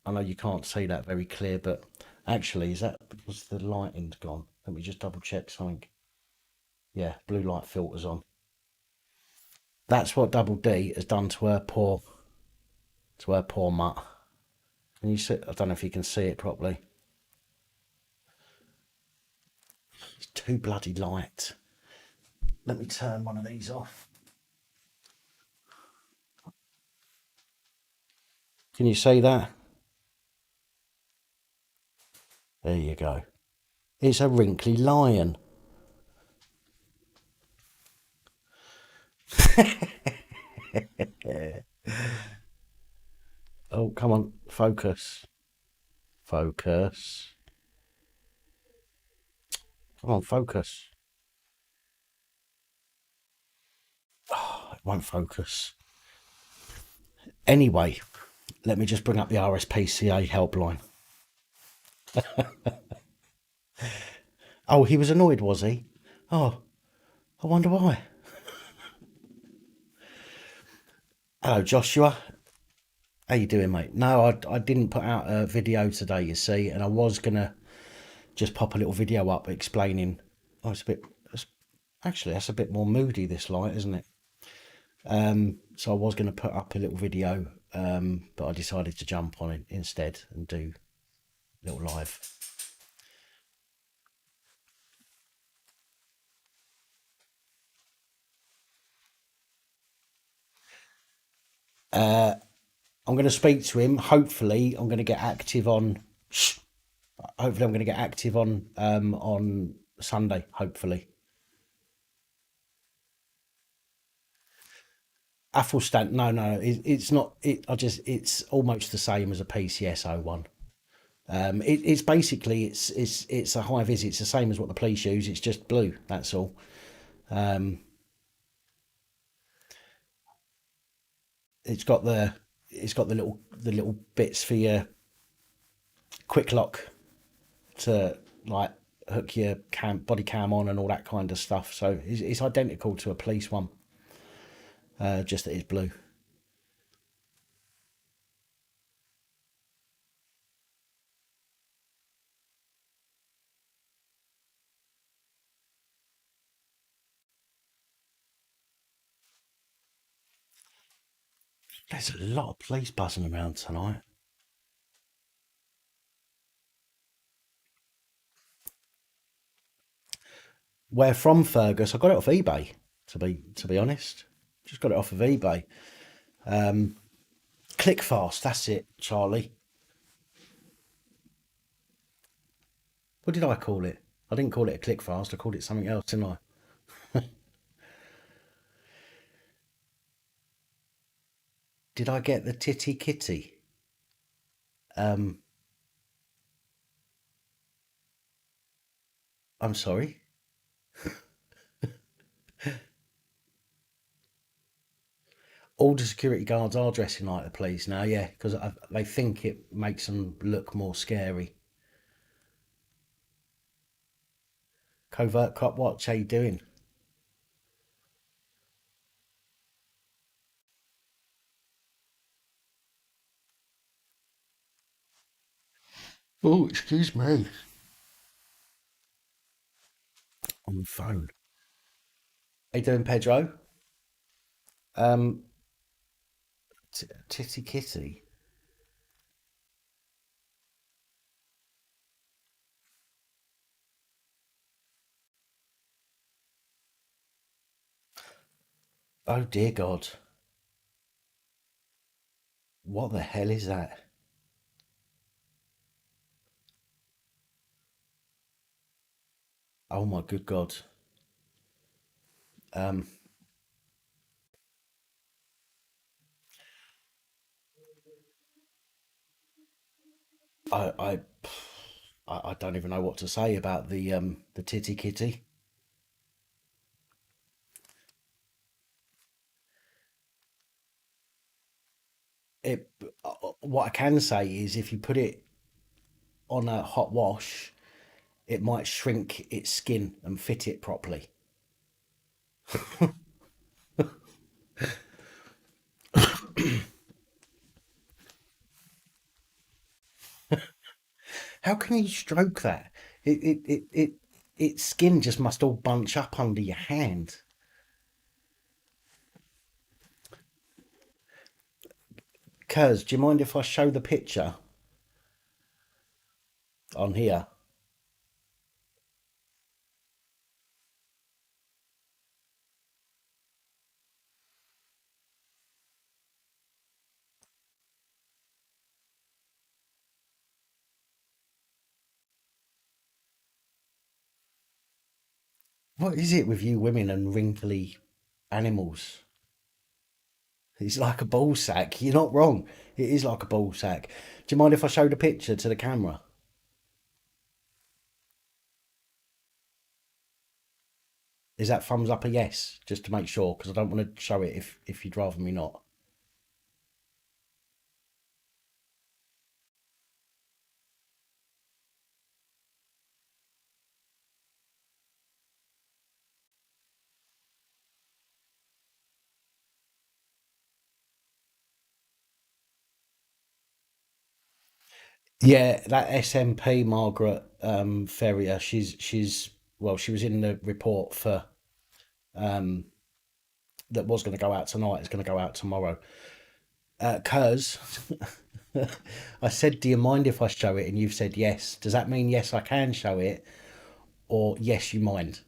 I know you can't see that very clear, but actually, is that because the lighting's gone? Let me just double check something. Yeah, blue light filters on. That's what Double D has done to her poor mutt. Can you see? I don't know if you can see it properly. It's too bloody light. Let me turn one of these off. Can you see that? There you go. It's a wrinkly lion. Oh, come on, focus. Focus. Come on, focus. Oh, it won't focus. Anyway, Let me just bring up the RSPCA helpline. Oh, he was annoyed, was he? Oh, I wonder why. Hello, Joshua. How you doing, mate? No, I didn't put out a video today, you see, and I was gonna just pop a little video up explaining. Oh, it's a bit. Actually, that's a bit more moody. This light, isn't it? So I was going to put up a little video, but I decided to jump on it instead and do a little live. I'm going to speak to him. Hopefully, I'm going to get active on. Hopefully, I'm going to get active on Sunday. Hopefully, Athelstan. No, no, it's not. It's almost the same as a PCS 01. It's basically it's a high vis. It's the same as what the police use. It's just blue. That's all. It's got the little bits for your quick lock to like hook your body cam on and all that kind of stuff. So it's identical to a police one, just that it's blue. There's a lot of police buzzing around tonight. Where from, Fergus? I got it off eBay. To be honest, just got it off of eBay. Click fast. That's it, Charlie. What did I call it? I didn't call it a click fast. I called it something else, didn't I? Did I get the titty kitty? I'm sorry. All the security guards are dressing like the police now, yeah, because they think it makes them look more scary. Covert cop watch, how you doing? Oh, excuse me. On the phone. How you doing, Pedro? Um, Titty kitty. Oh dear God. What the hell is that? Oh my good God. Um, I, I, I don't even know what to say about the titty kitty. It, what I can say is if you put it on a hot wash, it might shrink its skin and fit it properly. How can you stroke that? Its skin just must all bunch up under your hand. Cuz, do you mind if I show the picture on here? What is it with you women and wrinkly animals? It's like a ball sack. You're not wrong. It is like a ball sack. Do you mind if I show the picture to the camera? Is that thumbs up a yes? Just to make sure, because I don't want to show it if you'd rather me not. Yeah, that SMP Margaret Ferrier. She's well, she was in the report for that was going to go out tonight. It's going to go out tomorrow. Cause I said, "Do you mind if I show it?" And you've said yes. Does that mean yes, I can show it, or yes, you mind?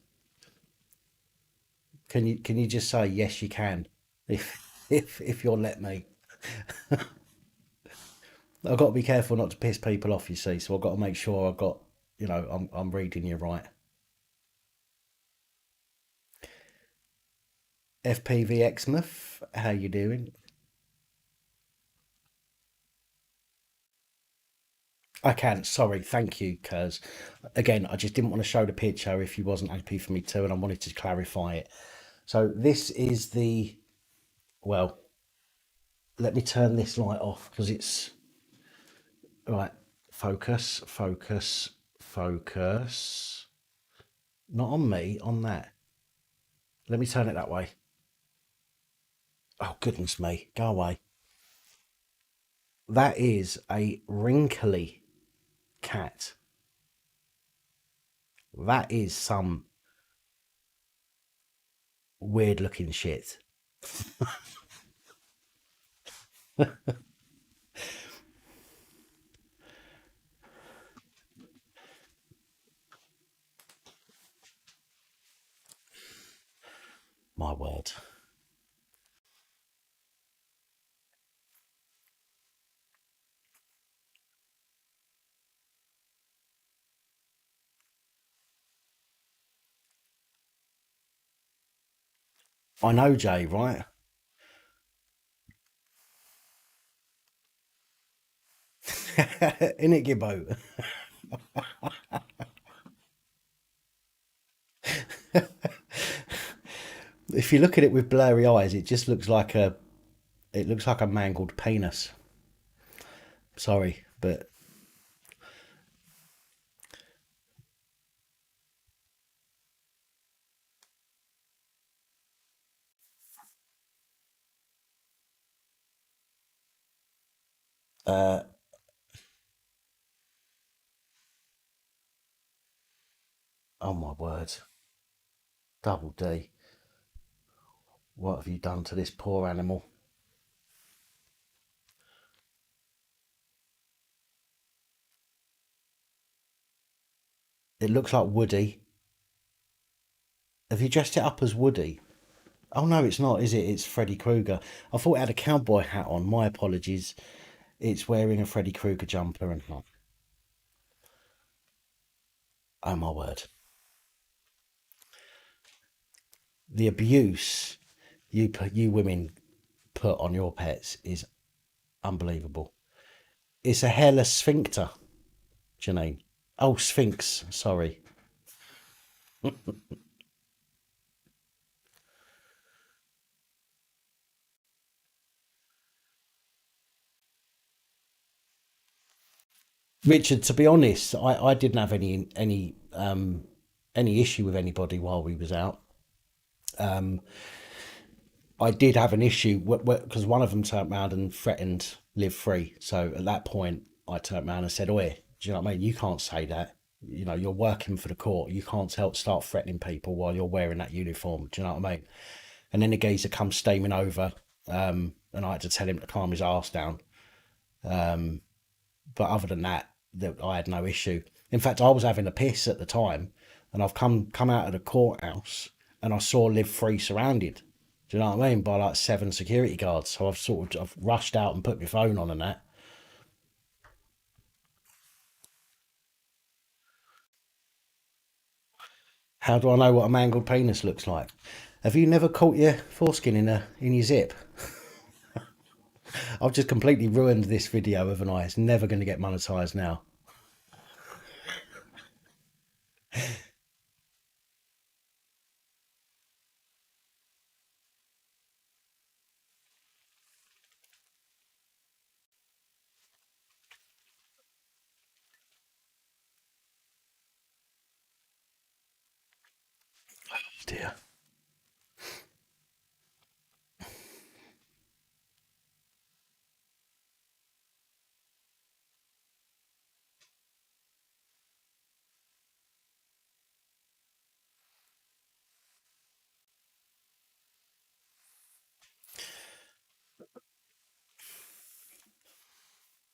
Can you just say yes, you can, if you'll let me? I've got to be careful not to piss people off. You see, so I've got to make sure I've got, I'm reading you right. FPV Exmouth, how you doing? I can. Sorry, thank you, Cuz. Again, I just didn't want to show the picture if you wasn't happy for me to, and I wanted to clarify it. So this is the well. Let me turn this light off because it's right. Focus, focus, focus. Not on me, on that. Let me turn it that way. Oh goodness me, go away. That is a wrinkly cat. That is some weird looking shit. My word. I know, Jay, right? In it, Gibbo. If you look at it with blurry eyes, it just looks like a mangled penis. Sorry, but oh my word, double D. What have you done to this poor animal? It looks like Woody. Have you dressed it up as Woody? Oh no, it's not, is it? It's Freddy Krueger. I thought it had a cowboy hat on. My apologies. It's wearing a Freddy Krueger jumper and not. Oh my word. The abuse you women put on your pets is unbelievable. It's a hairless sphincter, Janine. Oh, Sphinx. Sorry. Richard, to be honest, I didn't have any issue with anybody while we was out. I did have an issue because one of them turned around and threatened live free. So at that point, I turned around and said, "Oi, do you know what I mean? You can't say that. You know, you're working for the court. You can't help start threatening people while you're wearing that uniform. Do you know what I mean?" And then the geezer comes steaming over, and I had to tell him to calm his ass down. But other than that, I had no issue. In fact, I was having a piss at the time, and I've come out of the courthouse, and I saw Live Free surrounded. Do you know what I mean? By like 7 security guards. So I've rushed out and put my phone on and that. How do I know what a mangled penis looks like? Have you never caught your foreskin in your zip? I've just completely ruined this video, haven't I? It's never going to get monetized now. Dear.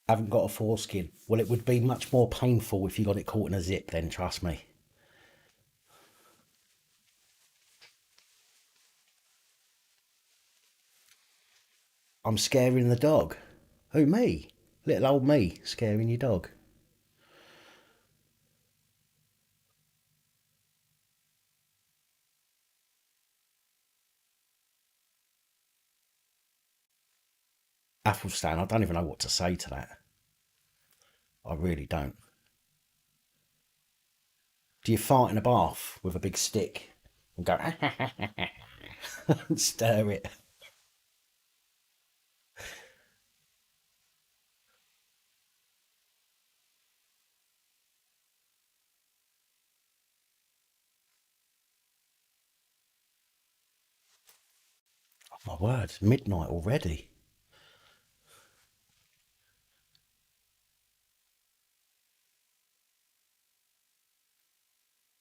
Haven't got a foreskin. Well, it would be much more painful if you got it caught in a zip then, trust me. I'm scaring the dog. Who, me? Little old me scaring your dog. Athelstan, I don't even know what to say to that. I really don't. Do you fart in a bath with a big stick and go and stir it? Oh, my word, midnight already.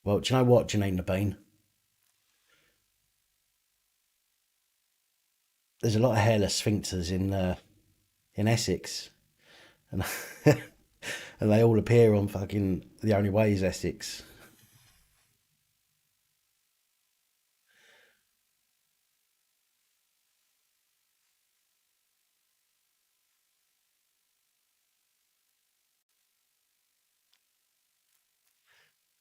Well, do you know what, Janine the Bean? There's a lot of hairless sphincters in Essex, and and they all appear on fucking The Only Way is Essex.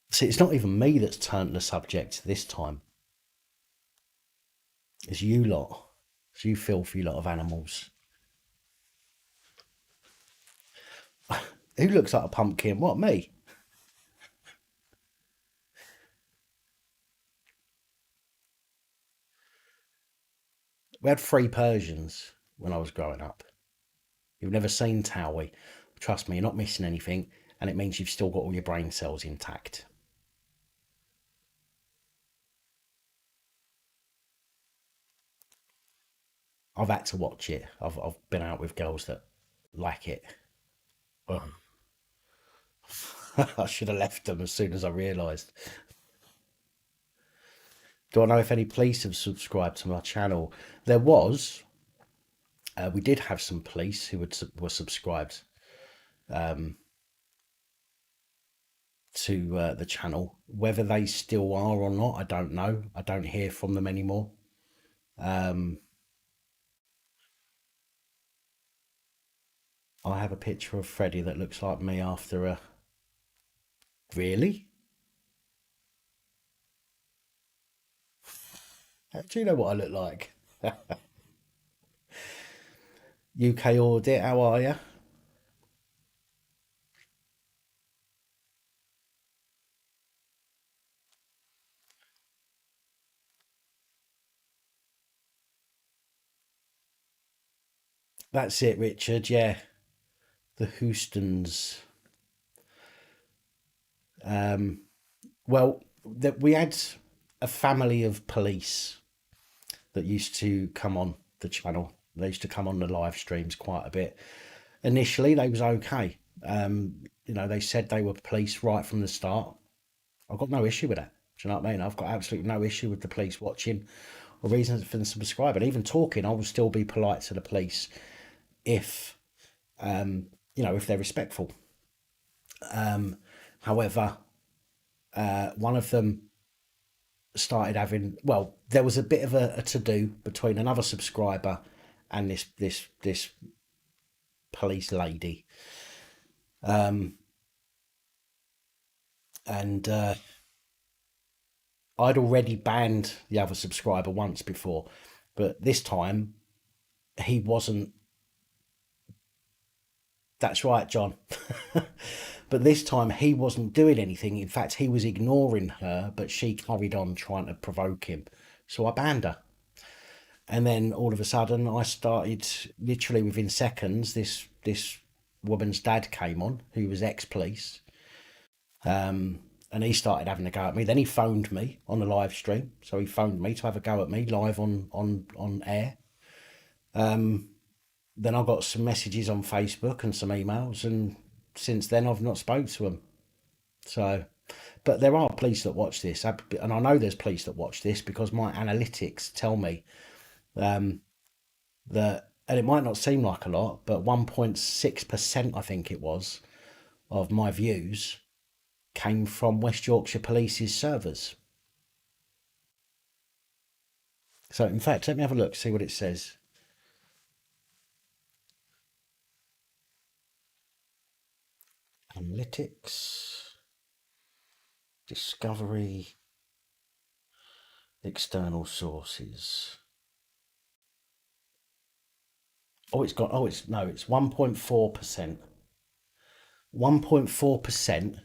See, it's not even me that's turned the subject this time. It's you lot. It's you filthy lot of animals. Who looks like a pumpkin? What, me? We had three Persians when I was growing up. You've never seen Towie. Trust me, you're not missing anything, and it means you've still got all your brain cells intact. I've had to watch it. I've been out with girls that like it. Ugh. I should have left them as soon as I realised. Do I know if any police have subscribed to my channel? There was. We did have some police who were subscribed to the channel. Whether they still are or not, I don't know. I don't hear from them anymore. I have a picture of Freddie that looks like me after a. Really? Do you know what I look like? UK audit, how are you? That's it, Richard. Yeah, the Houstons. Well, that we had a family of police that used to come on the channel. They used to come on the live streams quite a bit. Initially, they was okay. They said they were police right from the start. I've got no issue with that. Do you know what I mean? I've got absolutely no issue with the police watching or reasons for them to subscribe. And even talking, I will still be polite to the police if if they're respectful. However, one of them started having there was a bit of a to do between another subscriber and this police lady, and I'd already banned the other subscriber once before, but this time he wasn't. That's right, John. But this time he wasn't doing anything. In fact, he was ignoring her, but she carried on trying to provoke him. So I banned her. And then all of a sudden, I started literally within seconds. This woman's dad came on, who was ex-police, and he started having a go at me. Then he phoned me on the live stream. So he phoned me to have a go at me live on air. Then I got some messages on Facebook and some emails, and since then I've not spoke to him. So, but there are police that watch this, and I know there's police that watch this because my analytics tell me that and it might not seem like a lot, but 1.6%, I think it was, of my views came from West Yorkshire Police's servers. So, in fact, let me have a look, see what it says. Analytics, discovery, external sources. Oh, it's got, oh, it's, no, it's 1.4%. 1.4%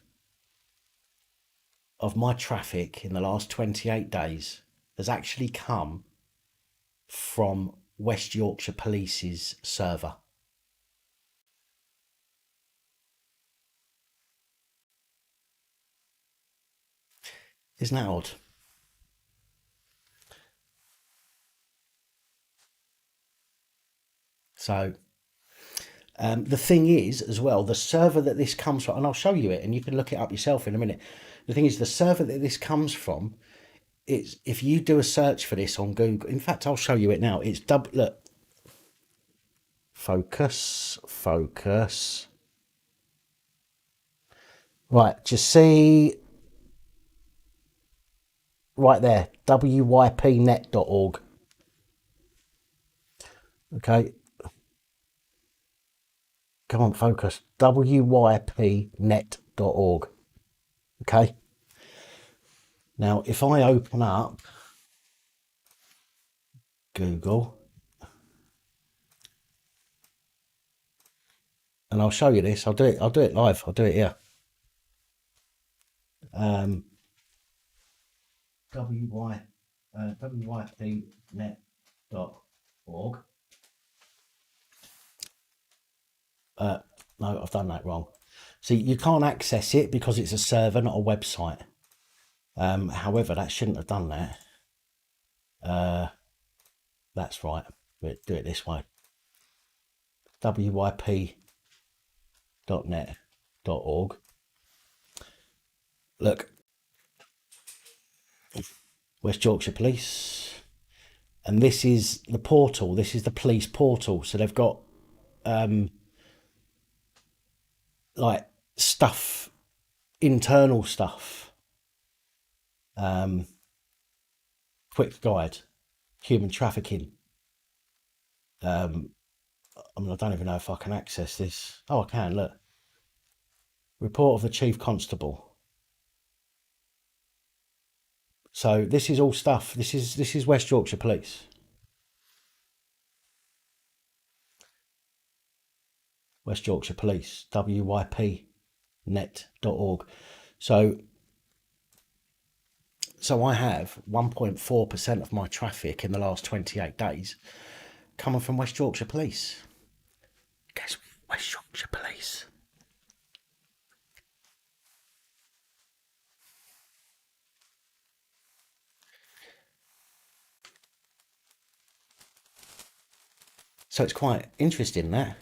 of my traffic in the last 28 days has actually come from West Yorkshire Police's server. Isn't that odd? So the thing is, as well, the server that this comes from, and I'll show you it, and you can look it up yourself in a minute. The thing is, the server that this comes from, it's if you do a search for this on Google. In fact, I'll show you it now. It's look, focus. Right, just see right there, wypnet.org. Okay, come on, focus. wypnet.org. Okay. Now, if I open up Google, and I'll show you this. I'll do it live. I'll do it here. wypnet.org. No, I've done that wrong. See, you can't access it because it's a server, not a website. However, that shouldn't have done that. That's right. We'll do it this way. wyp.net.org. Look, West Yorkshire Police, and this is the portal. This is the police portal. So they've got like stuff, internal stuff. Quick guide, human trafficking. I mean, I don't even know if I can access this. Oh, I can. Look, report of the chief constable. So this is all stuff. This is West Yorkshire Police. West Yorkshire Police, wypnet.org. So I have 1.4% of my traffic in the last 28 days coming from West Yorkshire Police. Guess West Yorkshire Police. So it's quite interesting that.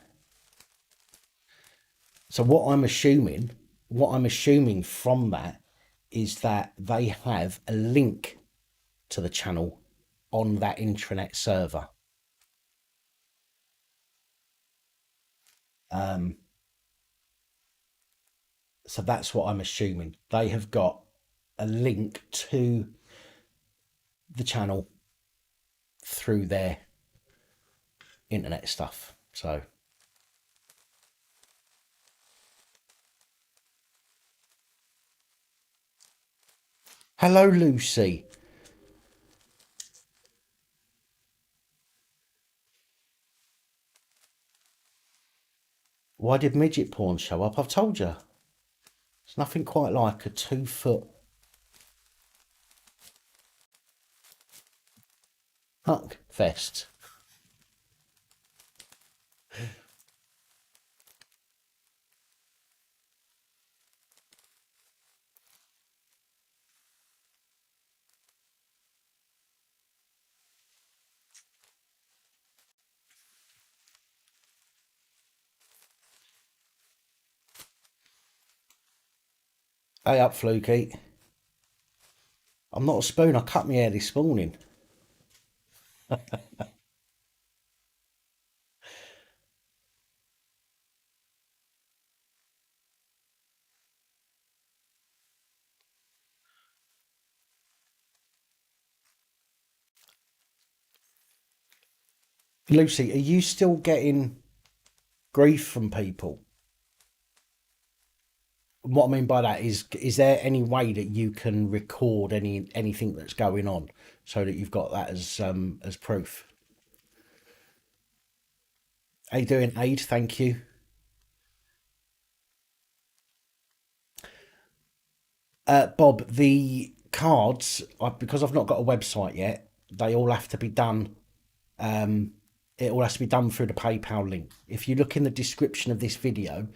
So what I'm assuming from that is that they have a link to the channel on that intranet server. So that's what I'm assuming. They have got a link to the channel through their internet stuff. So hello, Lucy. Why did midget porn show up? I've told you. It's nothing quite like a 2-foot huck fest. Hey up, Fluky. I'm not a spoon. I cut my hair this morning. Lucy, are you still getting grief from people? What I mean by that is there any way that you can record anything that's going on so that you've got that as proof? How you doing, Aid? Thank you. Bob, the cards, because I've not got a website yet, they all have to be done. It all has to be done through the PayPal link. If you look in the description of this video,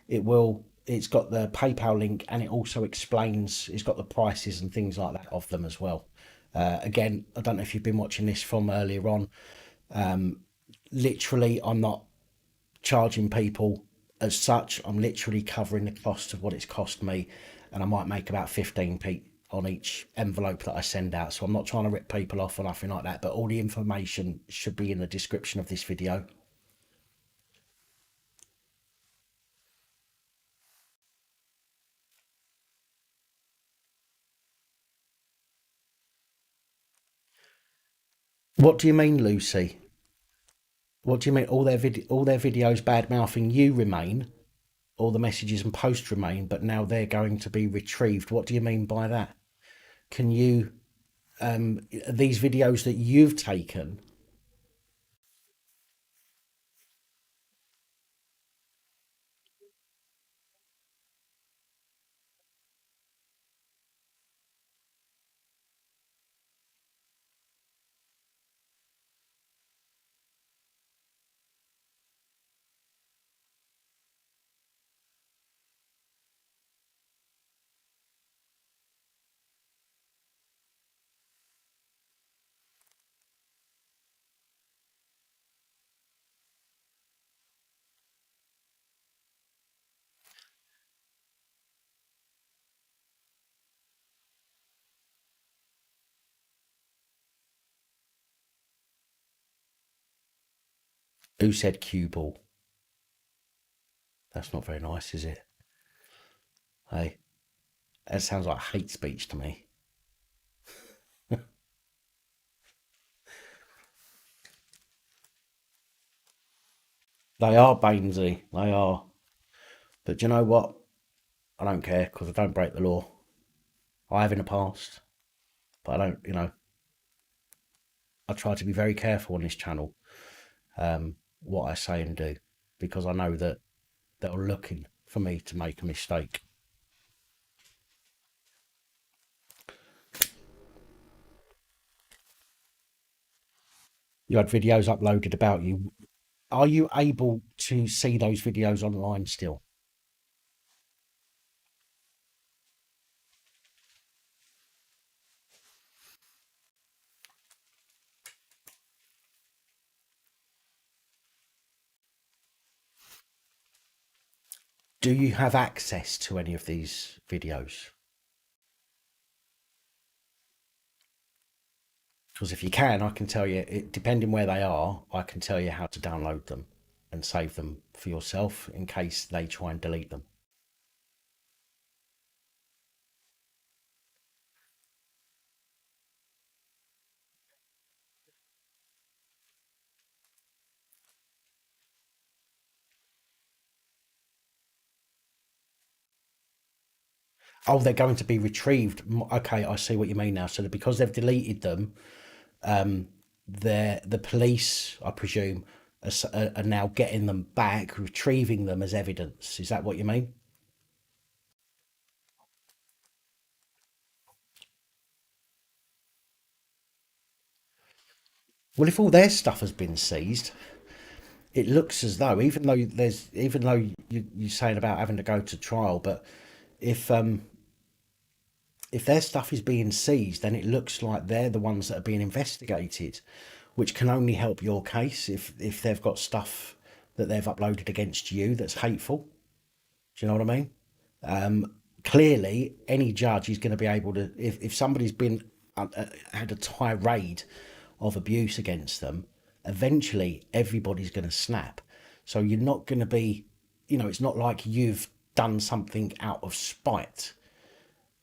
it's got the PayPal link, and it also explains, it's got the prices and things like that of them as well. Again, I don't know if you've been watching this from earlier on. Literally, I'm not charging people as such. I'm literally covering the cost of what it's cost me, and I might make about 15p on each envelope that I send out. So I'm not trying to rip people off or nothing like that, but all the information should be in the description of this video. What do you mean, Lucy? What do you mean? All their videos bad mouthing you remain, all the messages and posts remain, but now they're going to be retrieved. What do you mean by that? Can you these videos that you've taken? Who said cue ball? That's not very nice, is it? Hey, that sounds like hate speech to me. They are Bainesy, they are. But do you know what? I don't care because I don't break the law. I have in the past, but I don't. I try to be very careful on this channel, what I say and do, because I know that they're looking for me to make a mistake. You had videos uploaded about you. Are you able to see those videos online still? Do you have access to any of these videos? Because if you can, I can tell you, depending where they are, I can tell you how to download them and save them for yourself in case they try and delete them. Oh, they're going to be retrieved. Okay, I see what you mean now. So that because they've deleted them, the police, I presume, are now getting them back, retrieving them as evidence. Is that what you mean? Well, if all their stuff has been seized, it looks as though, even though you're saying about having to go to trial, but if um, if their stuff is being seized, then it looks like they're the ones that are being investigated, which can only help your case if they've got stuff that they've uploaded against you that's hateful. Do you know what I mean? Clearly, any judge is going to be able to, if somebody's been had a tirade of abuse against them, eventually everybody's going to snap. So you're not going to be, it's not like you've done something out of spite.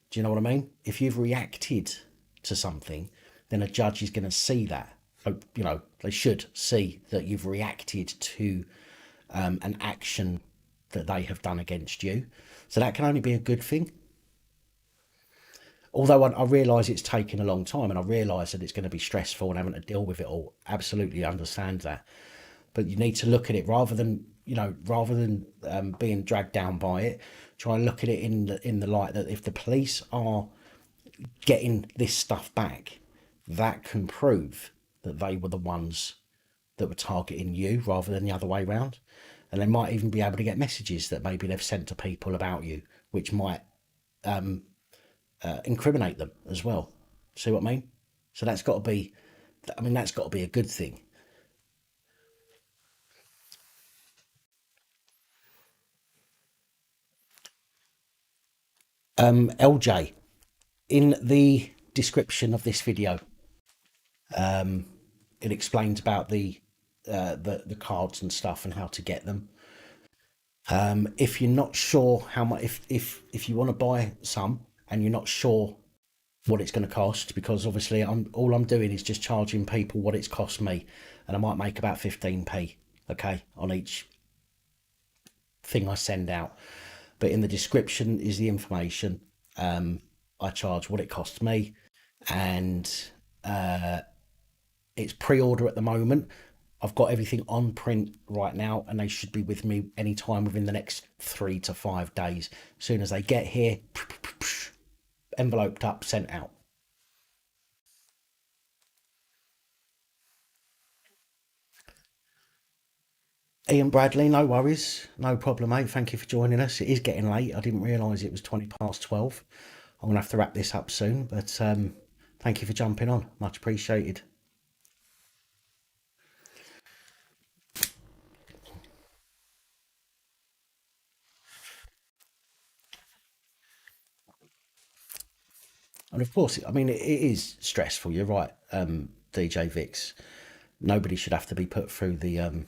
Do you know what I mean? If you've reacted to something, then a judge is going to see that you know, they should see that you've reacted to an action that they have done against you. So that can only be a good thing. Although I realise it's taken a long time, and I realise that it's going to be stressful and having to deal with it all. Absolutely understand that. But you need to look at it rather than, you know, rather than being dragged down by it. Try and look at it in the light that if the police are getting this stuff back, that can prove that they were the ones that were targeting you rather than the other way around. And they might even be able to get messages that maybe they've sent to people about you, which might incriminate them as well. See what I mean? So that's got to be, I mean, that's got to be a good thing. LJ, in the description of this video, it explains about the cards and stuff and how to get them. If you're not sure how much, if you want to buy some and you're not sure what it's going to cost, because obviously all I'm doing is just charging people what it's cost me, and I might make about 15p, okay, on each thing I send out. But in the description is the information. I charge what it costs me, and it's pre-order at the moment. I've got everything on print right now, and they should be with me anytime within the next 3 to 5 days. As soon as they get here, enveloped up, sent out. Ian Bradley, no worries, no problem, mate. Thank you for joining us. It is getting late. I didn't realise it was 20 past 12. I'm gonna have to wrap this up soon, but thank you for jumping on. Much appreciated. And of course, I mean, it is stressful. You're right, DJ Vix. Nobody should have to be put through the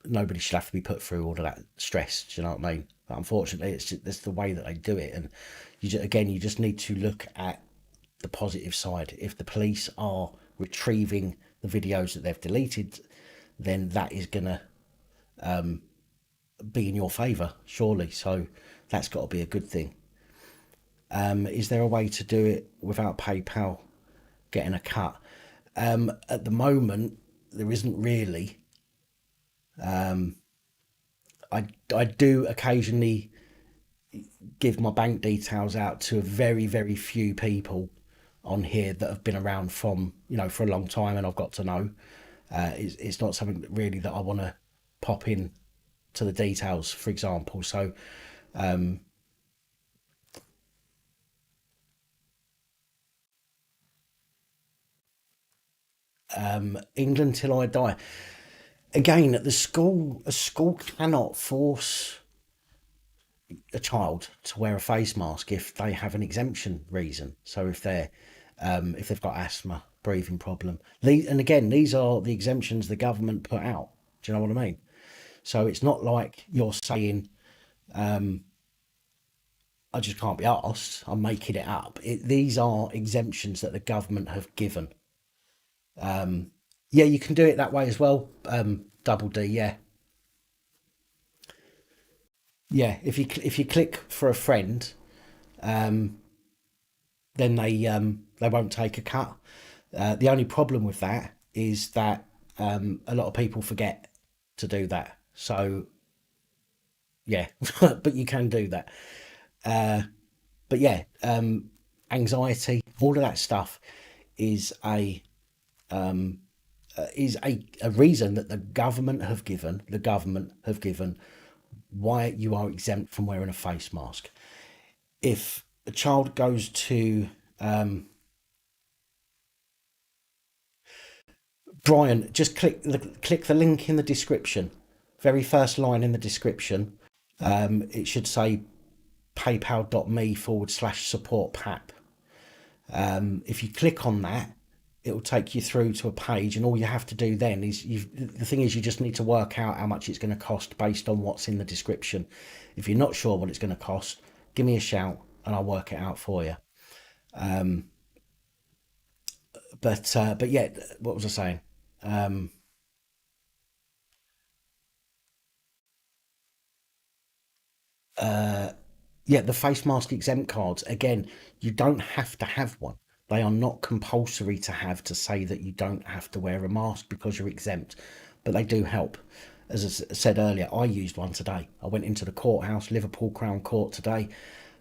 nobody should have to be put through all of that stress. Do you know what I mean? But unfortunately, it's just, that's the way that they do it. And again, you just need to look at the positive side. If the police are retrieving the videos that they've deleted, then that is gonna be in your favour, surely. So that's got to be a good thing. Is there a way to do it without PayPal getting a cut? At the moment, there isn't really. I do occasionally give my bank details out to a very, very few people on here that have been around from, you know, for a long time, and I've got to know. It's not something that really that I want to pop in to the details, for example. So England till I die. Again, at the school, a school cannot force a child to wear a face mask if they have an exemption reason. So if they've got asthma, breathing problem, and again, these are the exemptions the government put out. Do you know what I mean? So it's not like you're saying, I just can't be asked. I'm making it up. These are exemptions that the government have given. Yeah, you can do it that way as well. Double D, yeah, yeah. If you click for a friend, then they won't take a cut. The only problem with that is that a lot of people forget to do that. So yeah, but you can do that. But yeah, anxiety, all of that stuff is a reason that the government have given why you are exempt from wearing a face mask. If a child goes to Brian, just click the link in the description, very first line in the description. It should say paypal.me/support PAP. If you click on that, it will take you through to a page, and all you have to do then is the thing is you just need to work out how much it's going to cost based on what's in the description. If you're not sure what it's going to cost, give me a shout and I'll work it out for you. But yeah, what was I saying? Yeah, the face mask exempt cards. Again, you don't have to have one. They are not compulsory to have to say that you don't have to wear a mask because you're exempt, but they do help. As I said earlier, I used one today. I went into the courthouse, Liverpool Crown Court today.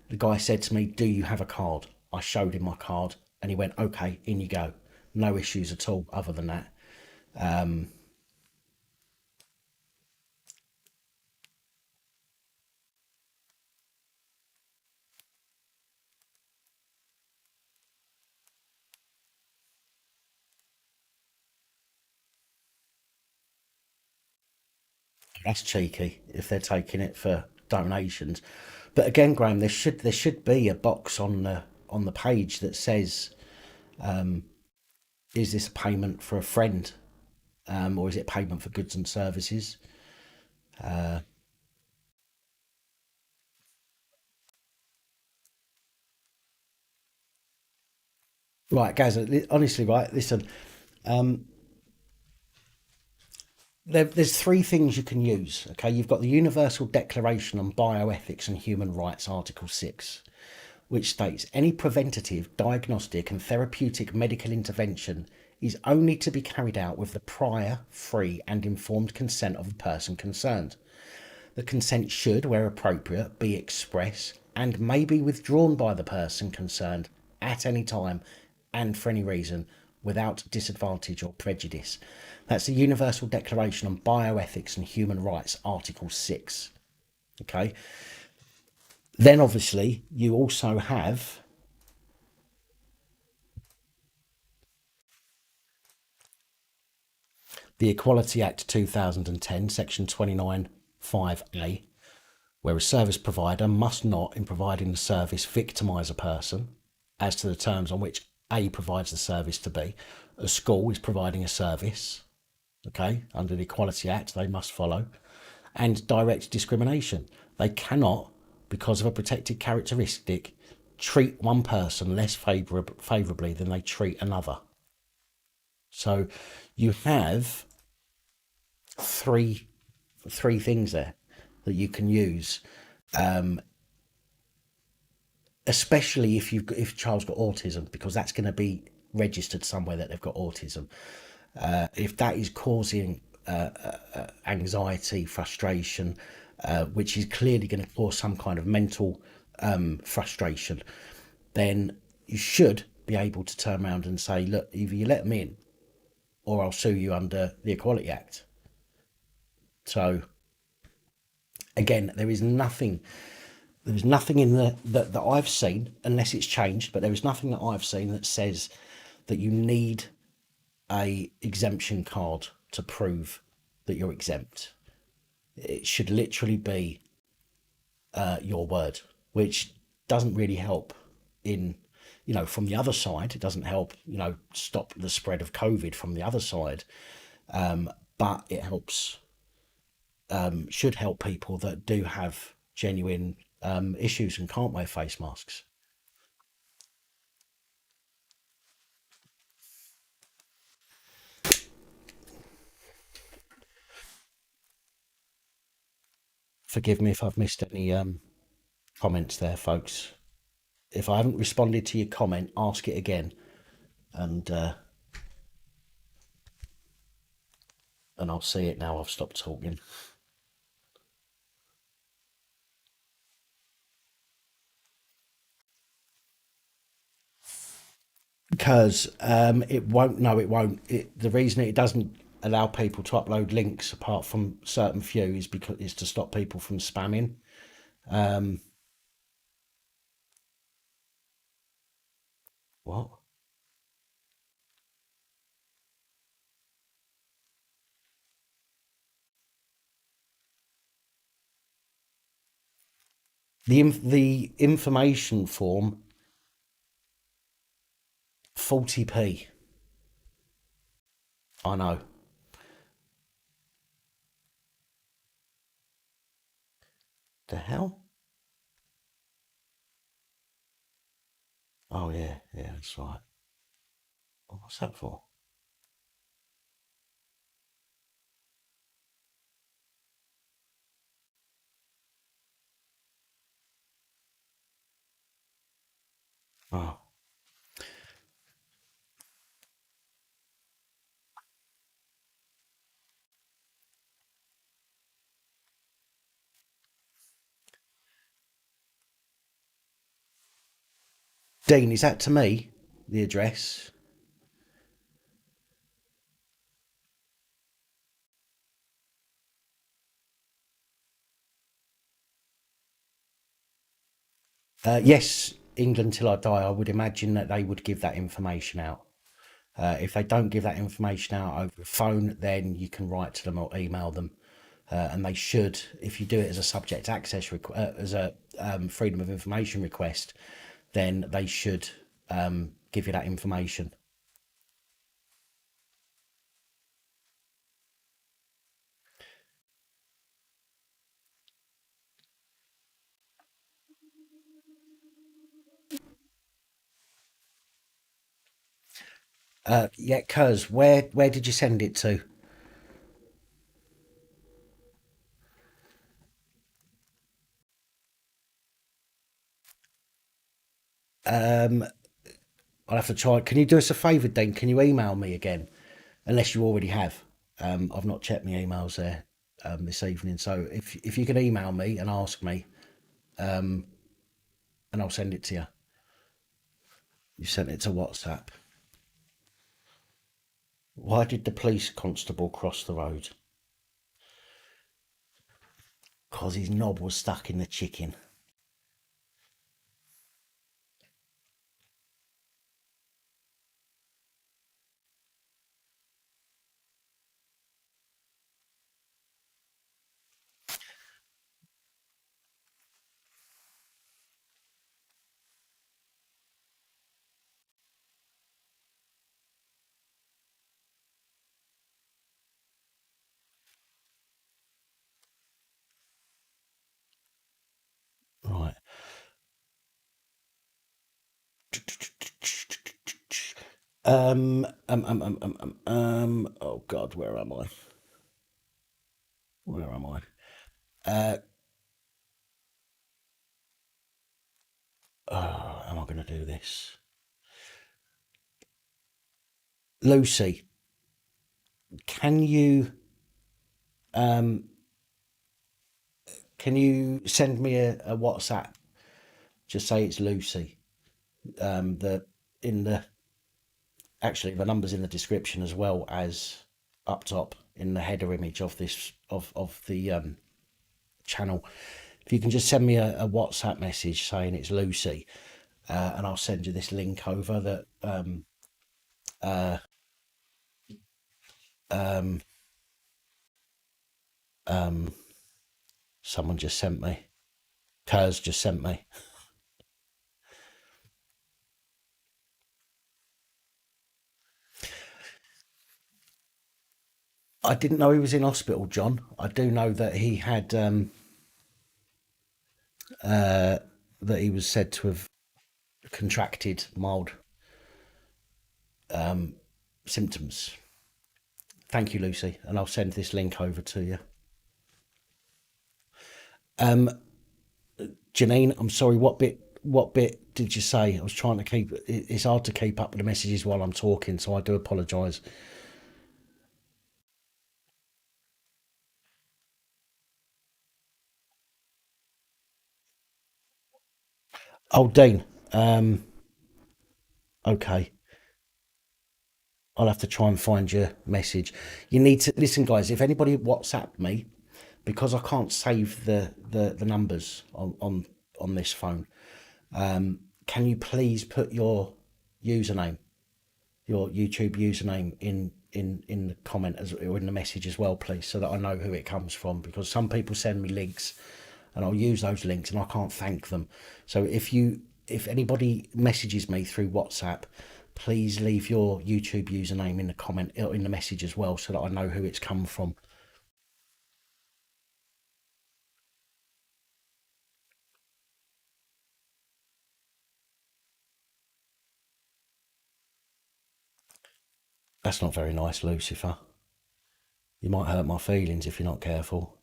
The guy said to me, "Do you have a card?" I showed him my card, and he went, "Okay, in you go." No issues at all, other than that. That's cheeky if they're taking it for donations. But again, Graham, there should be a box on the page that says, "Is this a payment for a friend, or is it payment for goods and services?" Right, guys. Honestly, right. Listen, there's three things you can use. Okay, you've got the Universal Declaration on Bioethics and Human Rights, Article 6, which states any preventative, diagnostic, and therapeutic medical intervention is only to be carried out with the prior, free, and informed consent of the person concerned. The consent should, where appropriate, be express and may be withdrawn by the person concerned at any time and for any reason without disadvantage or prejudice. That's the Universal Declaration on Bioethics and Human Rights, Article 6. Okay. Then obviously you also have the Equality Act 2010, Section 29 5A, where a service provider must not, in providing the service, victimise a person as to the terms on which A provides the service to B. A school is providing a service, okay, under the Equality Act, they must follow, and direct discrimination. They cannot, because of a protected characteristic, treat one person less favourably than they treat another. So you have three three things there that you can use, especially if a child's got autism, because that's going to be registered somewhere that they've got autism. If that is causing anxiety, frustration, which is clearly going to cause some kind of mental frustration, then you should be able to turn around and say, "Look, either you let them in, or I'll sue you under the Equality Act." So again, there is nothing in that I've seen, unless it's changed, but there is nothing that I've seen that says that you need a exemption card to prove that you're exempt. It should literally be your word, which doesn't really help in, from the other side. It doesn't help, stop the spread of COVID from the other side, but it helps, should help people that do have genuine issues and can't wear face masks. Forgive me if I've missed any comments there, folks. If I haven't responded to your comment, ask it again, and and I'll see it now. I've stopped talking. Because it won't. No, it won't. The reason it doesn't allow people to upload links apart from certain few is because it's to stop people from spamming. What? The information form, 40p. I know. The hell? Oh yeah, yeah, that's right. What's that for? Oh, Dean, is that to me? The address? Yes, England till I die. I would imagine that they would give that information out. If they don't give that information out over the phone, then you can write to them or email them, and they should. If you do it as a subject access as a freedom of information request, then they should give you that information. Yeah, cuz where did you send it to? I'll have to try. Can you do us a favour, then? Can you email me again? Unless you already have. I've not checked my emails there this evening. So if you can email me and ask me, and I'll send it to you. You sent it to WhatsApp. Why did the police constable cross the road? Because his knob was stuck in the chicken. Right. Oh God, where am I? Where am I? Uh, how am I going to do this? Lucy, can you can you send me a WhatsApp? Just say it's Lucy. The in the actually the numbers in the description as well as up top in the header image of this of the channel. If you can just send me a WhatsApp message saying it's Lucy, and I'll send you this link over that someone just sent me. Kaz just sent me. I didn't know he was in hospital, John. I do know that he had that he was said to have contracted mild symptoms. Thank you, Lucy, and I'll send this link over to you. Janine, I'm sorry. What bit did you say? I was trying to keep. It's hard to keep up with the messages while I'm talking, so I do apologise. Oh, Dean. Okay, I'll have to try and find your message. You need to listen, guys. If anybody WhatsApp me, because I can't save the numbers on this phone, can you please put your username, your YouTube username in the comment as or in the message as well, please, so that I know who it comes from. Because some people send me links, and I'll use those links, and I can't thank them. So if anybody messages me through WhatsApp, please leave your YouTube username in the comment or in the message as well, so that I know who it's come from. That's not very nice, Lucifer. You might hurt my feelings if you're not careful.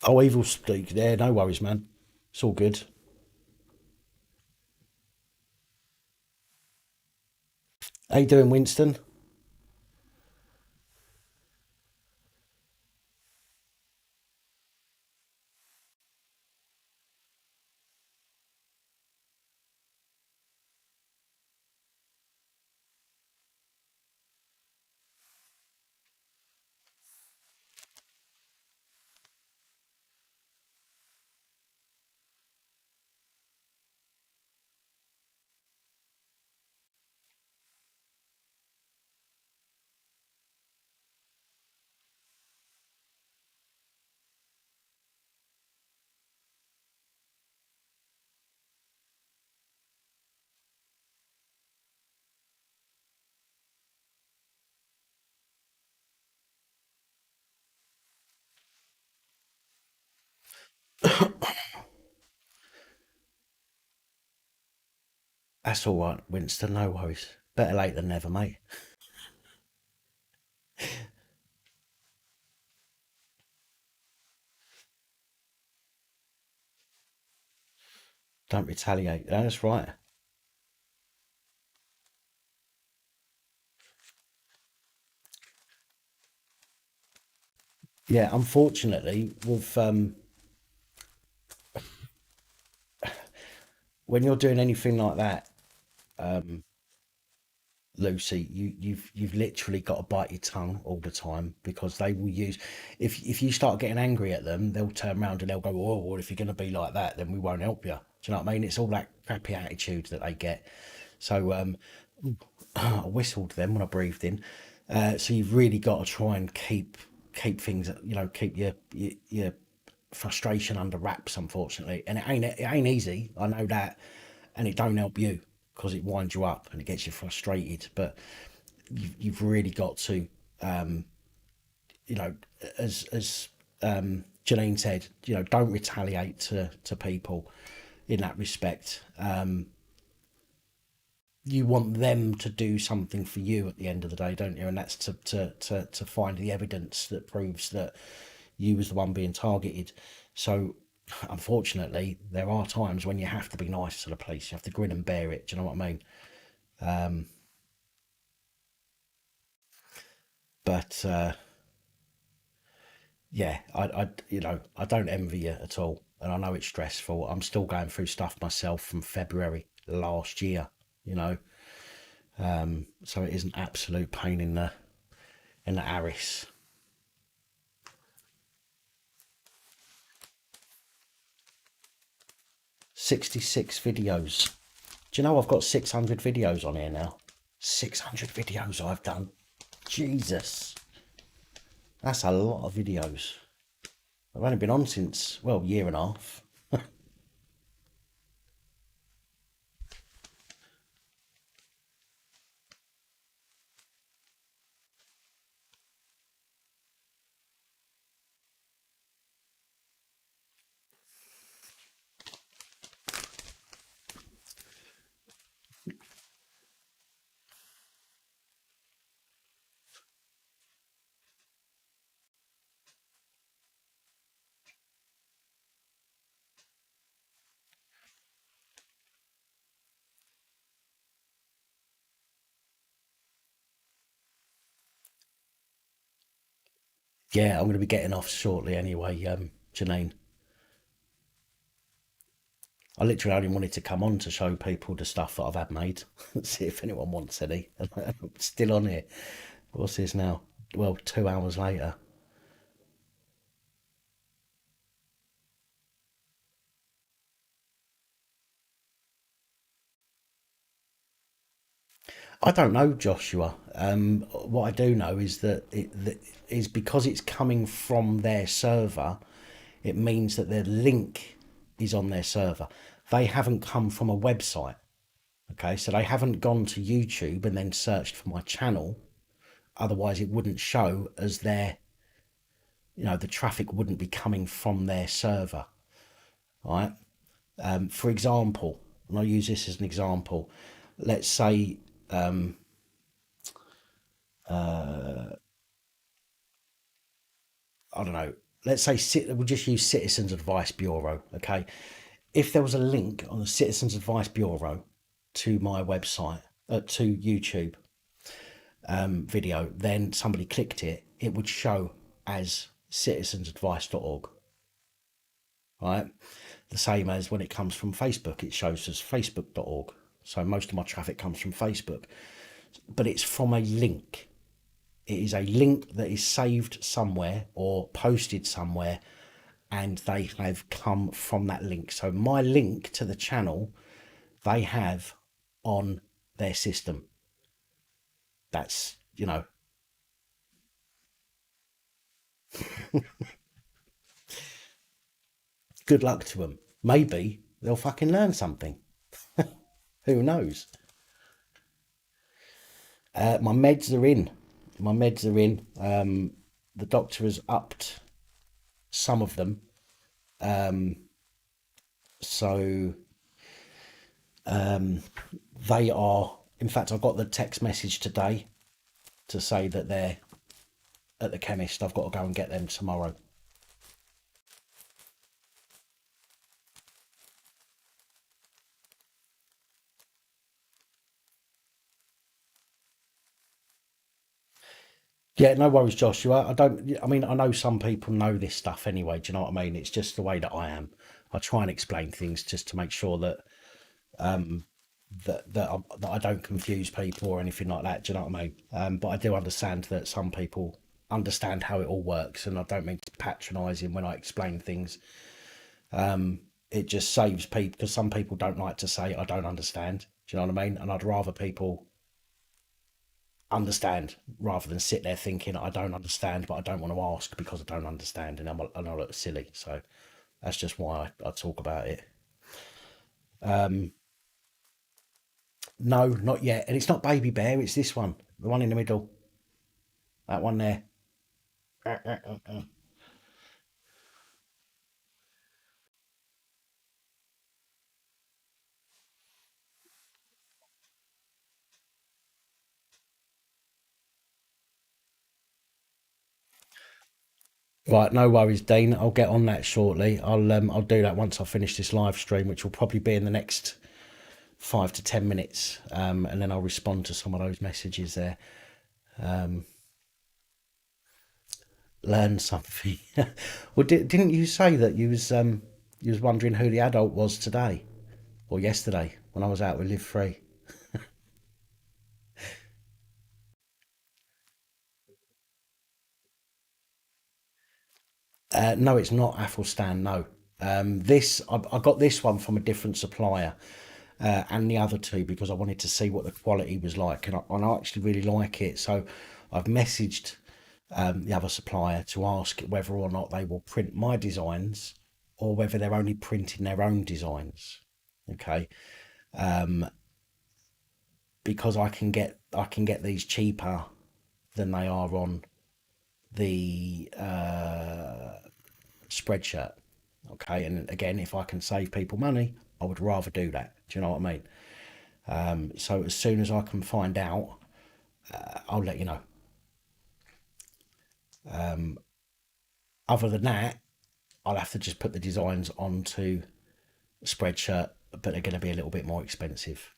Oh, evil speak there. No worries, man. It's all good. How you doing, Winston? That's all right, Winston. No worries. Better late than never, mate. Don't retaliate. That's right. Yeah, unfortunately, with when you're doing anything like that, Lucy, you've literally got to bite your tongue all the time because they will use. If you start getting angry at them, they'll turn around and they'll go, "Oh, well, if you're going to be like that, then we won't help you." Do you know what I mean? It's all that crappy attitude that they get. So I whistled then when I breathed in. So you've really got to try and keep things, keep your frustration under wraps, unfortunately. And it ain't easy. I know that, and it don't help you because it winds you up and it gets you frustrated. But you've really got to, you know, as Janine said, don't retaliate to people in that respect. You want them to do something for you at the end of the day, don't you? And that's to find the evidence that proves that you was the one being targeted. So unfortunately, there are times when you have to be nice to the police. You have to grin and bear it. Do you know what I mean? But yeah, I don't envy you at all, and I know it's stressful. I'm still going through stuff myself from February last year. You know, so it is an absolute pain in the arse. 66 videos. Do you know I've got 600 videos on here now? 600 videos I've done. Jesus, that's a lot of videos. I've only been on since, well, year and a half. Yeah, I'm going to be getting off shortly anyway, Janine. I literally only wanted to come on to show people the stuff that I've had made. See if anyone wants any. I'm still on here. What's this now? Well, 2 hours later. I don't know, Joshua. What I do know is that is because it's coming from their server, it means that their link is on their server. They haven't come from a website. Okay, so they haven't gone to YouTube and then searched for my channel. Otherwise, it wouldn't show as their the traffic wouldn't be coming from their server, right? For example, and I'll use this as an example. Let's say I don't know. Let's say we'll just use Citizens Advice Bureau. Okay, if there was a link on the Citizens Advice Bureau to my website, to YouTube video, then somebody clicked it, it would show as citizensadvice.org, right? The same as when it comes from Facebook, it shows as facebook.org. So most of my traffic comes from Facebook, but it's from a link. It is a link that is saved somewhere or posted somewhere, and they have come from that link. So my link to the channel, they have on their system. That's, good luck to them. Maybe they'll fucking learn something. Who knows? My meds are in. My meds are in. The doctor has upped some of them. So they are, in fact, I got the text message today to say that they're at the chemist. I've got to go and get them tomorrow. Yeah, no worries, Joshua. I mean, I know some people know this stuff anyway. Do you know what I mean? It's just the way that I am. I try and explain things just to make sure that that I don't confuse people or anything like that. Do you know what I mean? But I do understand that some people understand how it all works, and I don't mean to patronise him when I explain things. It just saves people, because some people don't like to say I don't understand. Do you know what I mean? And I'd rather people understand rather than sit there thinking I don't understand, but I don't want to ask because I don't understand, and I look silly. So that's just why I talk about it. No, not yet. And it's not Baby Bear, it's this one, the one in the middle, that one there. Right, no worries, Dean. I'll get on that shortly. I'll do that once I finish this live stream, which will probably be in the next 5 to 10 minutes, and then I'll respond to some of those messages there. Learn something. Well, didn't you say that you was wondering who the adult was today or yesterday when I was out with Live Free? No, it's not Athelstan. No, I got this one from a different supplier, and the other two because I wanted to see what the quality was like, and I actually really like it. So I've messaged the other supplier to ask whether or not they will print my designs or whether they're only printing their own designs. Okay, because I can get these cheaper than they are on the spreadshirt. Okay, and again, if I can save people money, I would rather do that. Do you know what I mean? So as soon as I can find out, I'll let you know. Other than that, I'll have to just put the designs onto spreadshirt, but they're going to be a little bit more expensive.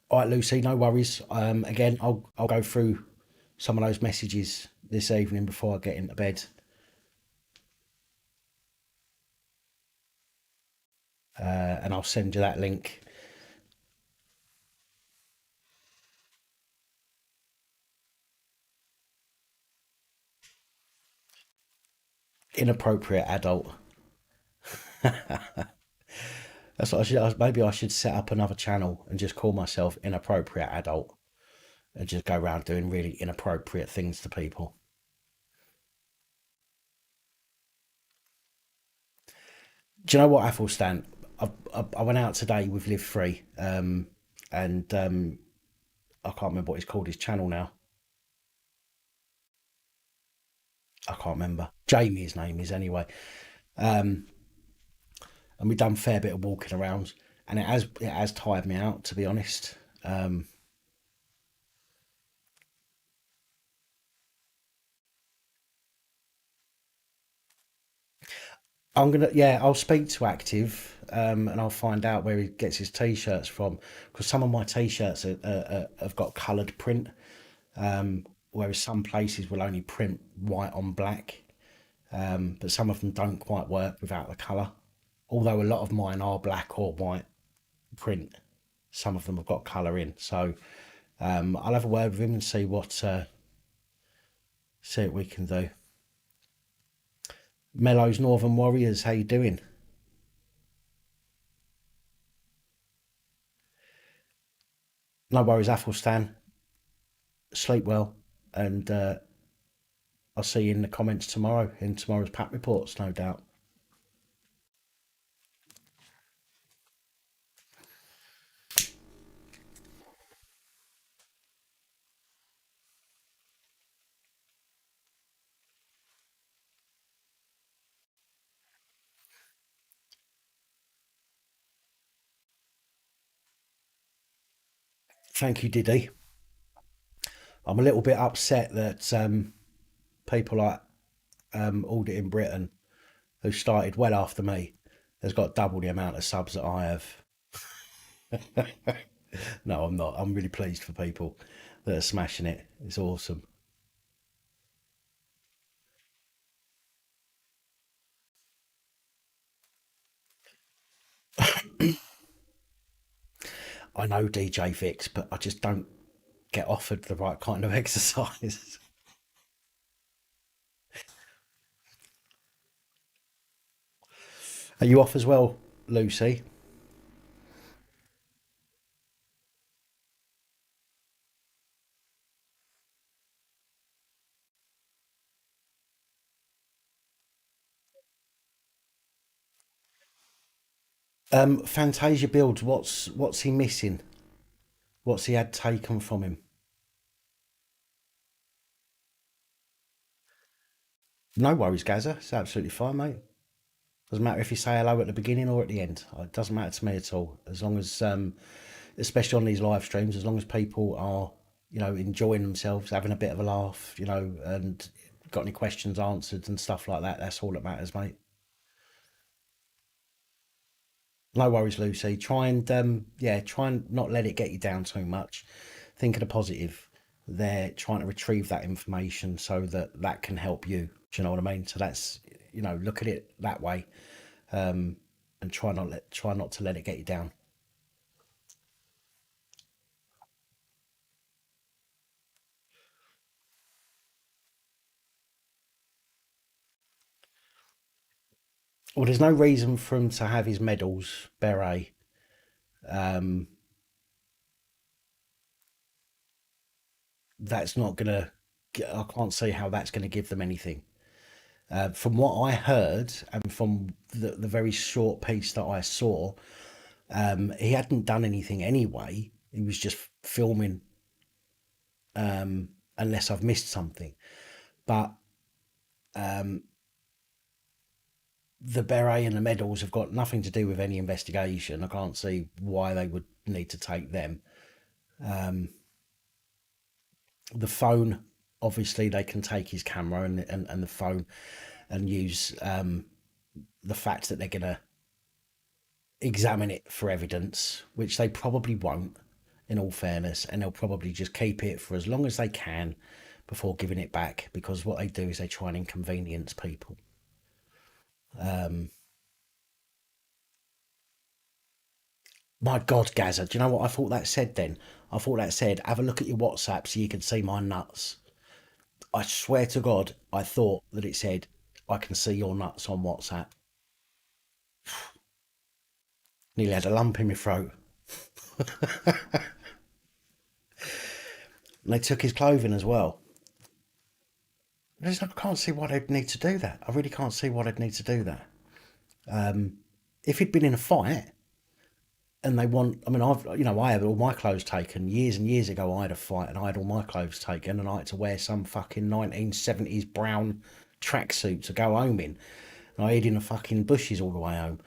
All right, Lucy, no worries. Again, I'll go through some of those messages this evening before I get into bed, and I'll send you that link. Inappropriate adult. That's what I should. Maybe I should set up another channel and just call myself Inappropriate Adult and just go around doing really inappropriate things to people. Do you know what, Athelstan? I went out today with Live Free, and I can't remember what he's called his channel now. I can't remember. Jamie, his name is anyway. And we've done a fair bit of walking around, and it has tired me out, to be honest. I'll speak to Active, and I'll find out where he gets his t-shirts from, because some of my t-shirts have got coloured print, whereas some places will only print white on black, but some of them don't quite work without the colour. Although a lot of mine are black or white print, some of them have got colour in. So I'll have a word with him and see what we can do. Mellows Northern Warriors, how you doing? No worries, Athelstan. Sleep well, and I'll see you in the comments tomorrow in tomorrow's PAP reports, no doubt. Thank you, Diddy. I'm a little bit upset that people like Audit in Britain, who started well after me, has got double the amount of subs that I have. No, I'm not. I'm really pleased for people that are smashing it. It's awesome. I know DJ Fix, but I just don't get offered the right kind of exercise. Are you off as well, Lucy? Fantasia builds. What's he missing? What's he had taken from him? No worries, Gaza. It's absolutely fine, mate. Doesn't matter if you say hello at the beginning or at the end. It doesn't matter to me at all. As long as, especially on these live streams, as long as people are, enjoying themselves, having a bit of a laugh, and got any questions answered and stuff like that, that's all that matters, mate. No worries, Lucy. Try and not let it get you down too much. Think of the positive. They're trying to retrieve that information so that that can help you. Do you know what I mean? So that's, look at it that way, and try not to let it get you down. Well, there's no reason for him to have his medals, beret. Um, that's not gonna. I can't see how that's going to give them anything. From what I heard, and from the very short piece that I saw, he hadn't done anything anyway. He was just filming, unless I've missed something. But the beret and the medals have got nothing to do with any investigation. I can't see why they would need to take them. The phone, obviously, they can take his camera and the phone and use the fact that they're going to examine it for evidence, which they probably won't, in all fairness, and they'll probably just keep it for as long as they can before giving it back, because what they do is they try and inconvenience people. My God, Gaza, do you know what I thought that said then? I thought that said, have a look at your WhatsApp so you can see my nuts. I swear to God, I thought that it said, I can see your nuts on WhatsApp. Nearly had a lump in my throat. And they took his clothing as well. I can't see why they'd need to do that. I really can't see why they'd need to do that. If he'd been in a fight and they want, I mean, I had all my clothes taken years and years ago. I had a fight and I had all my clothes taken and I had to wear some fucking 1970s brown tracksuit to go home in. And I hid in the fucking bushes all the way home.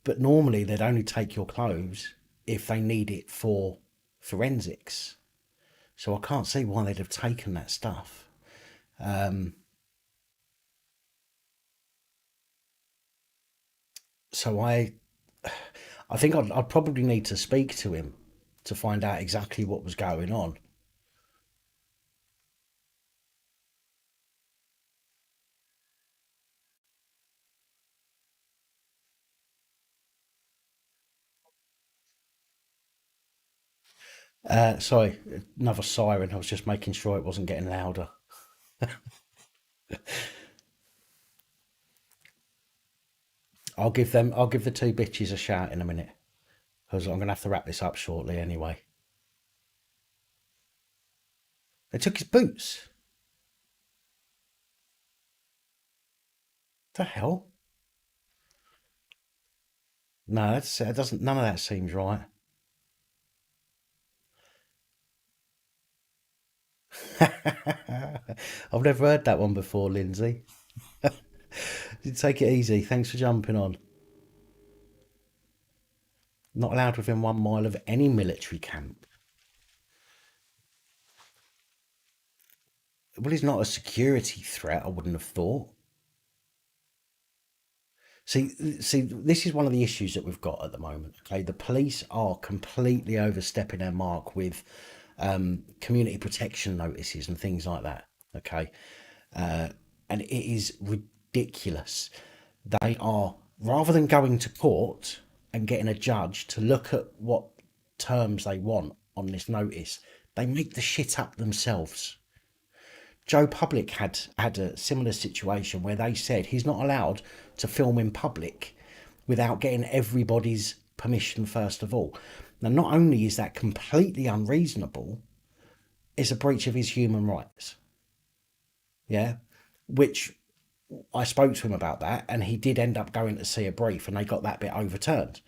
But normally they'd only take your clothes if they need it for forensics. So I can't see why they'd have taken that stuff. So I think I'd probably need to speak to him to find out exactly what was going on. Sorry, another siren. I was just making sure it wasn't getting louder. I'll give the two bitches a shout in a minute because I'm going to have to wrap this up shortly anyway. They took his boots. The hell? No, that doesn't. None of that seems right. I've never heard that one before, Lindsay. Take it easy. Thanks for jumping on. Not allowed within 1 mile of any military camp. Well, he's not a security threat, I wouldn't have thought. See, this is one of the issues that we've got at the moment. Okay, the police are completely overstepping their mark with community protection notices and things like that. Okay, and it is ridiculous. They are, rather than going to court and getting a judge to look at what terms they want on this notice, they make the shit up themselves. Joe Public had a similar situation where they said he's not allowed to film in public without getting everybody's permission first of all. Now, not only is that completely unreasonable, it's a breach of his human rights. Yeah, which I spoke to him about that, and he did end up going to see a brief, and they got that bit overturned.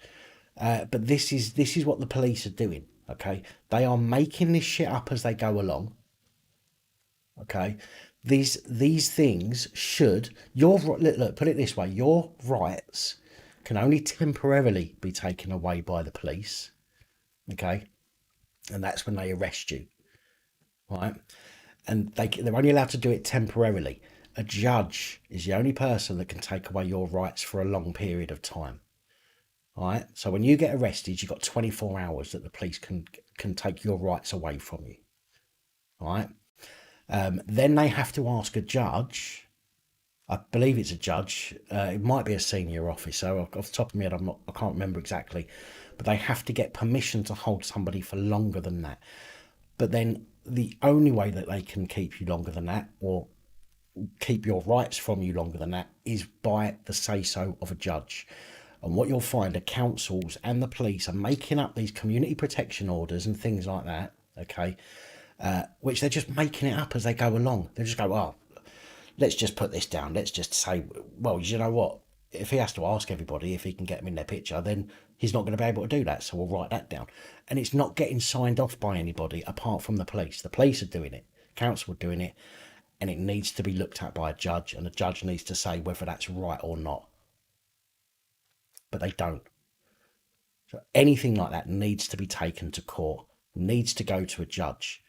But this is what the police are doing. Okay, they are making this shit up as they go along. Okay, these things should look, put it this way: your rights can only temporarily be taken away by the police. Okay, and that's when they arrest you, right? And they're only allowed to do it temporarily. A judge is the only person that can take away your rights for a long period of time. All right. So when you get arrested, you've got 24 hours that the police can take your rights away from you. All right. Then they have to ask a judge. I believe it's a judge. It might be a senior officer. Off the top of my head, I can't remember exactly. But they have to get permission to hold somebody for longer than that. But then the only way that they can keep you longer than that, or keep your rights from you longer than that, is by the say so of a judge. And what you'll find are councils and the police are making up these community protection orders and things like that. Okay, which they're just making it up as they go along. They just go, oh, let's just put this down. Let's just say, well, you know what? If he has to ask everybody if he can get them in their picture, then he's not going to be able to do that. So we'll write that down. And it's not getting signed off by anybody apart from the police. The police are doing it, council are doing it, and it needs to be looked at by a judge, and the judge needs to say whether that's right or not. But they don't. So anything like that needs to be taken to court, needs to go to a judge.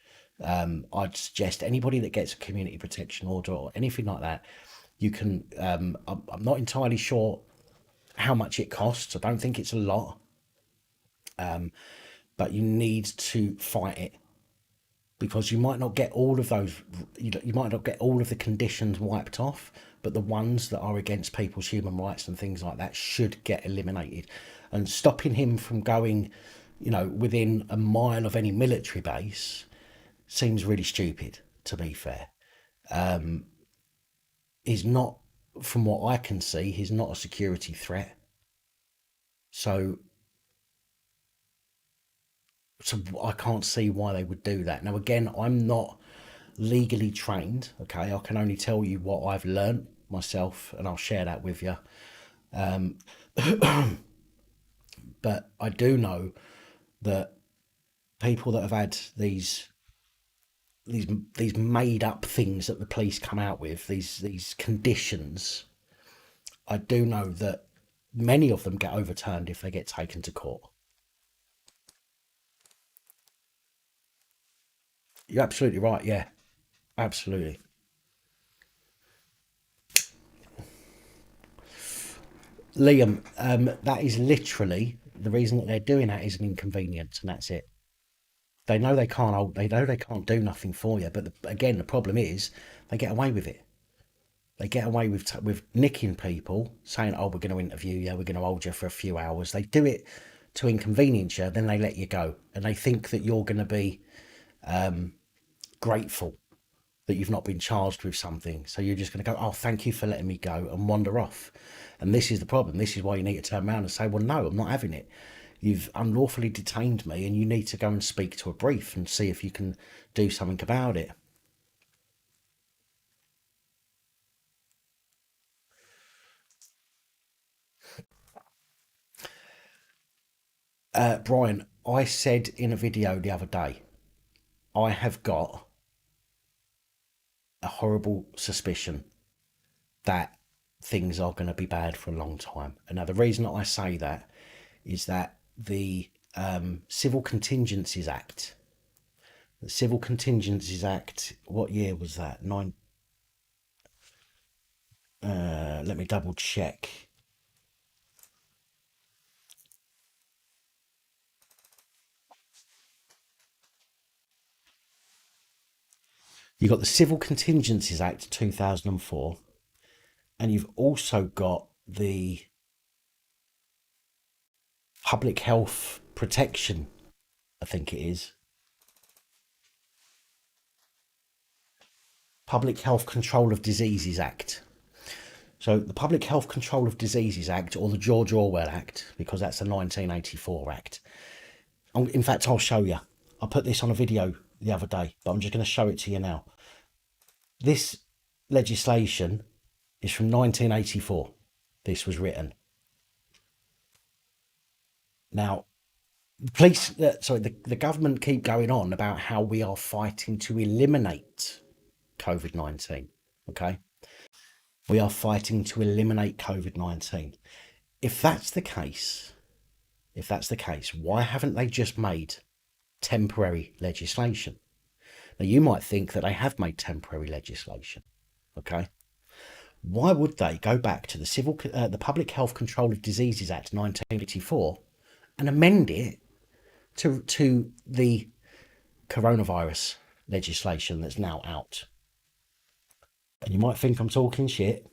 I'd suggest anybody that gets a community protection order or anything like that, you can. I'm not entirely sure how much it costs. I don't think it's a lot, but you need to fight it because you might not get all of those. You might not get all of the conditions wiped off, but the ones that are against people's human rights and things like that should get eliminated. And stopping him from going, within 1 mile of any military base seems really stupid, to be fair. He's not, from what I can see, he's not a security threat. So, so I can't see why they would do that. Now, again, I'm not legally trained. Okay, I can only tell you what I've learnt myself, and I'll share that with you. But I do know that people that have had these made up things that the police come out with, these conditions, I do know that many of them get overturned if they get taken to court. You're absolutely right. Yeah, absolutely. Liam, that is literally the reason that they're doing that is an inconvenience, and that's it. They know they can't. They know they can't do nothing for you. But again, the problem is they get away with it. They get away with nicking people, saying, "Oh, we're going to interview you. We're going to hold you for a few hours." They do it to inconvenience you. Then they let you go, and they think that you're going to be grateful that you've not been charged with something. So you're just going to go, "Oh, thank you for letting me go," and wander off. And this is the problem. This is why you need to turn around and say, "Well, no, I'm not having it. You've unlawfully detained me, and you need to go and speak to a brief and see if you can do something about it." Brian, I said in a video the other day, I have got a horrible suspicion that things are going to be bad for a long time. And now the reason that I say that is that the Civil Contingencies Act, what year was that? Let me double check. You got the Civil Contingencies Act 2004, and you've also got the Public Health Protection, I think it is, Public Health Control of Diseases Act. So the Public Health Control of Diseases Act, or the George Orwell Act, because that's a 1984 act. In fact, I'll show you. I put this on a video the other day, but I'm just going to show it to you now. This legislation is from 1984. This was written. Now, the government keep going on about how we are fighting to eliminate COVID-19. Okay, we are fighting to eliminate COVID-19. If that's the case, why haven't they just made temporary legislation? Now, you might think that they have made temporary legislation. Okay, why would they go back to the Public Health Control of Diseases Act 1984 and amend it to the coronavirus legislation that's now out? And you might think I'm talking shit.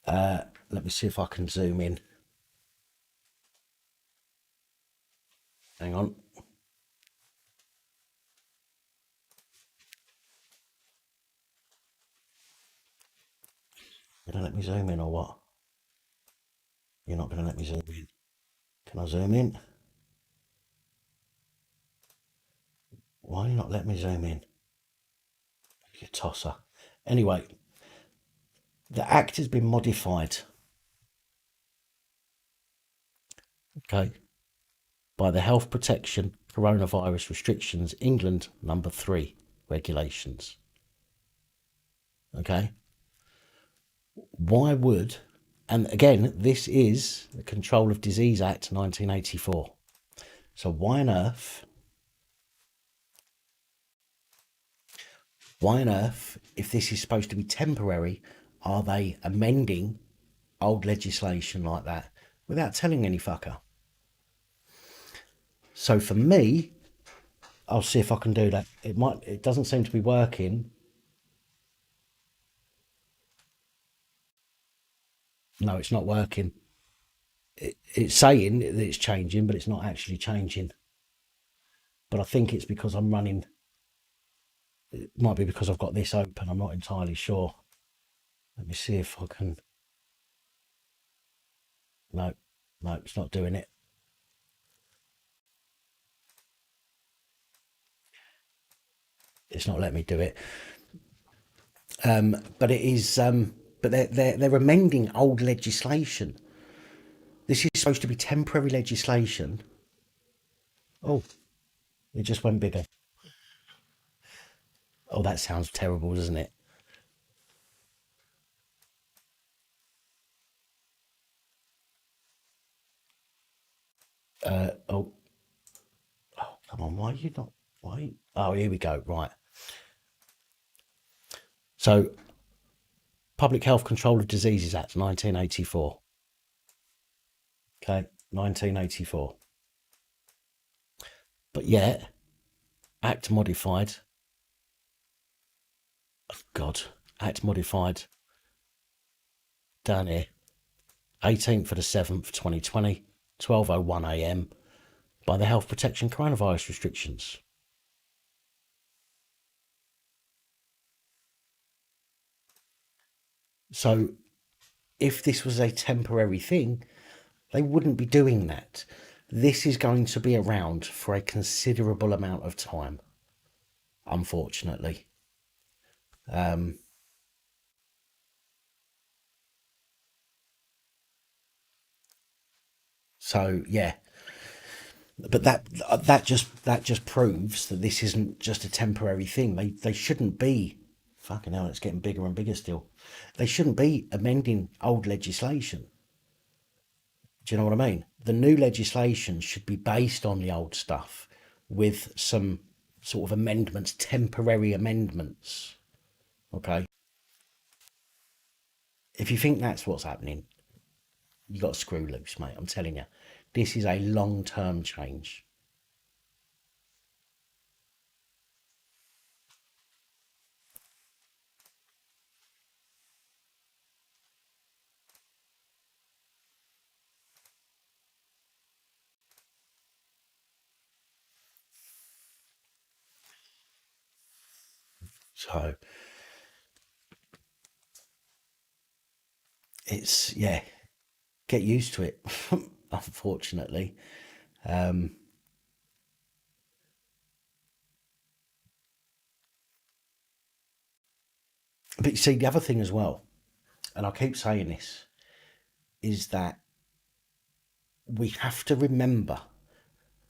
Let me see if I can zoom in. Hang on. You gonna let me zoom in or what? You're not gonna let me zoom in. Can I zoom in? Why are you not letting me zoom in? You tosser. Anyway, the act has been modified. Okay. By the Health Protection Coronavirus Restrictions England number 3 regulations. Okay. Why would, and again, this is the Control of Disease Act 1984. So why on earth, if this is supposed to be temporary, are they amending old legislation like that without telling any fucker? So for me, I'll see if I can do that. It doesn't seem to be working. No, it's not working. It's saying that it's changing, but it's not actually changing. But I think it's because I'm running. It might be because I've got this open. I'm not entirely sure. Let me see if I can. No, no, it's not doing it. It's not letting me do it. But it is. But they're amending old legislation. This is supposed to be temporary legislation. Oh, it just went bigger. Oh, that sounds terrible, doesn't it? Oh, come on. Why are you not? Why? Oh, here we go. Right. So, Public Health Control of Diseases Act, 1984. Okay, 1984. But yet, Act modified. God, Act modified down here, 18th of the 7th, 2020, 12:01 a.m. by the Health Protection Coronavirus Restrictions. So, if this was a temporary thing, they wouldn't be doing that. This is going to be around for a considerable amount of time, unfortunately. So yeah, but that just proves that this isn't just a temporary thing. They shouldn't be. Fucking hell, it's getting bigger and bigger still. They shouldn't be amending old legislation. Do you know what I mean? The new legislation should be based on the old stuff with some sort of amendments, temporary amendments. Okay. If you think that's what's happening, you got to screw loose, mate. I'm telling you, this is a long-term change. So it's yeah, get used to it. Unfortunately, but you see the other thing as well, and I keep saying this, is that we have to remember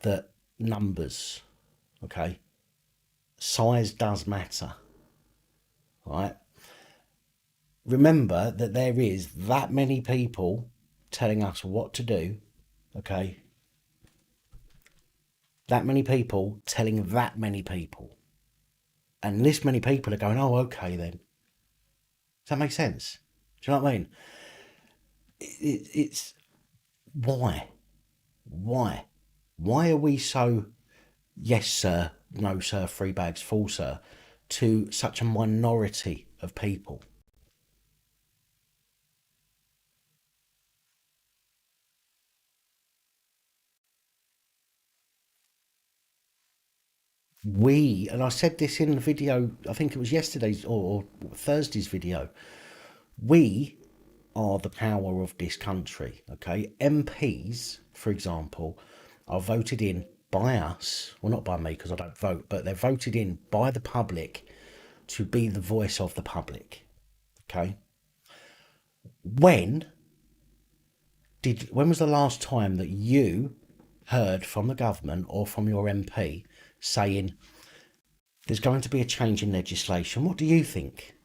that numbers, okay, size does matter, right? Remember that there is that many people telling us what to do, okay? That many people telling that many people. And this many people are going, oh, okay then. Does that make sense? Do you know what I mean? It's why? Why? Why are we so, yes, sir, no, sir, three bags full, sir, to such a minority of people? We, and I said this in the video, I think it was yesterday's or Thursday's video, we are the power of this country, okay? MPs, for example, are voted in by us, well, not by me because I don't vote, but they're voted in by the public to be the voice of the public, okay? When when was the last time that you heard from the government or from your MP saying there's going to be a change in legislation? What do you think?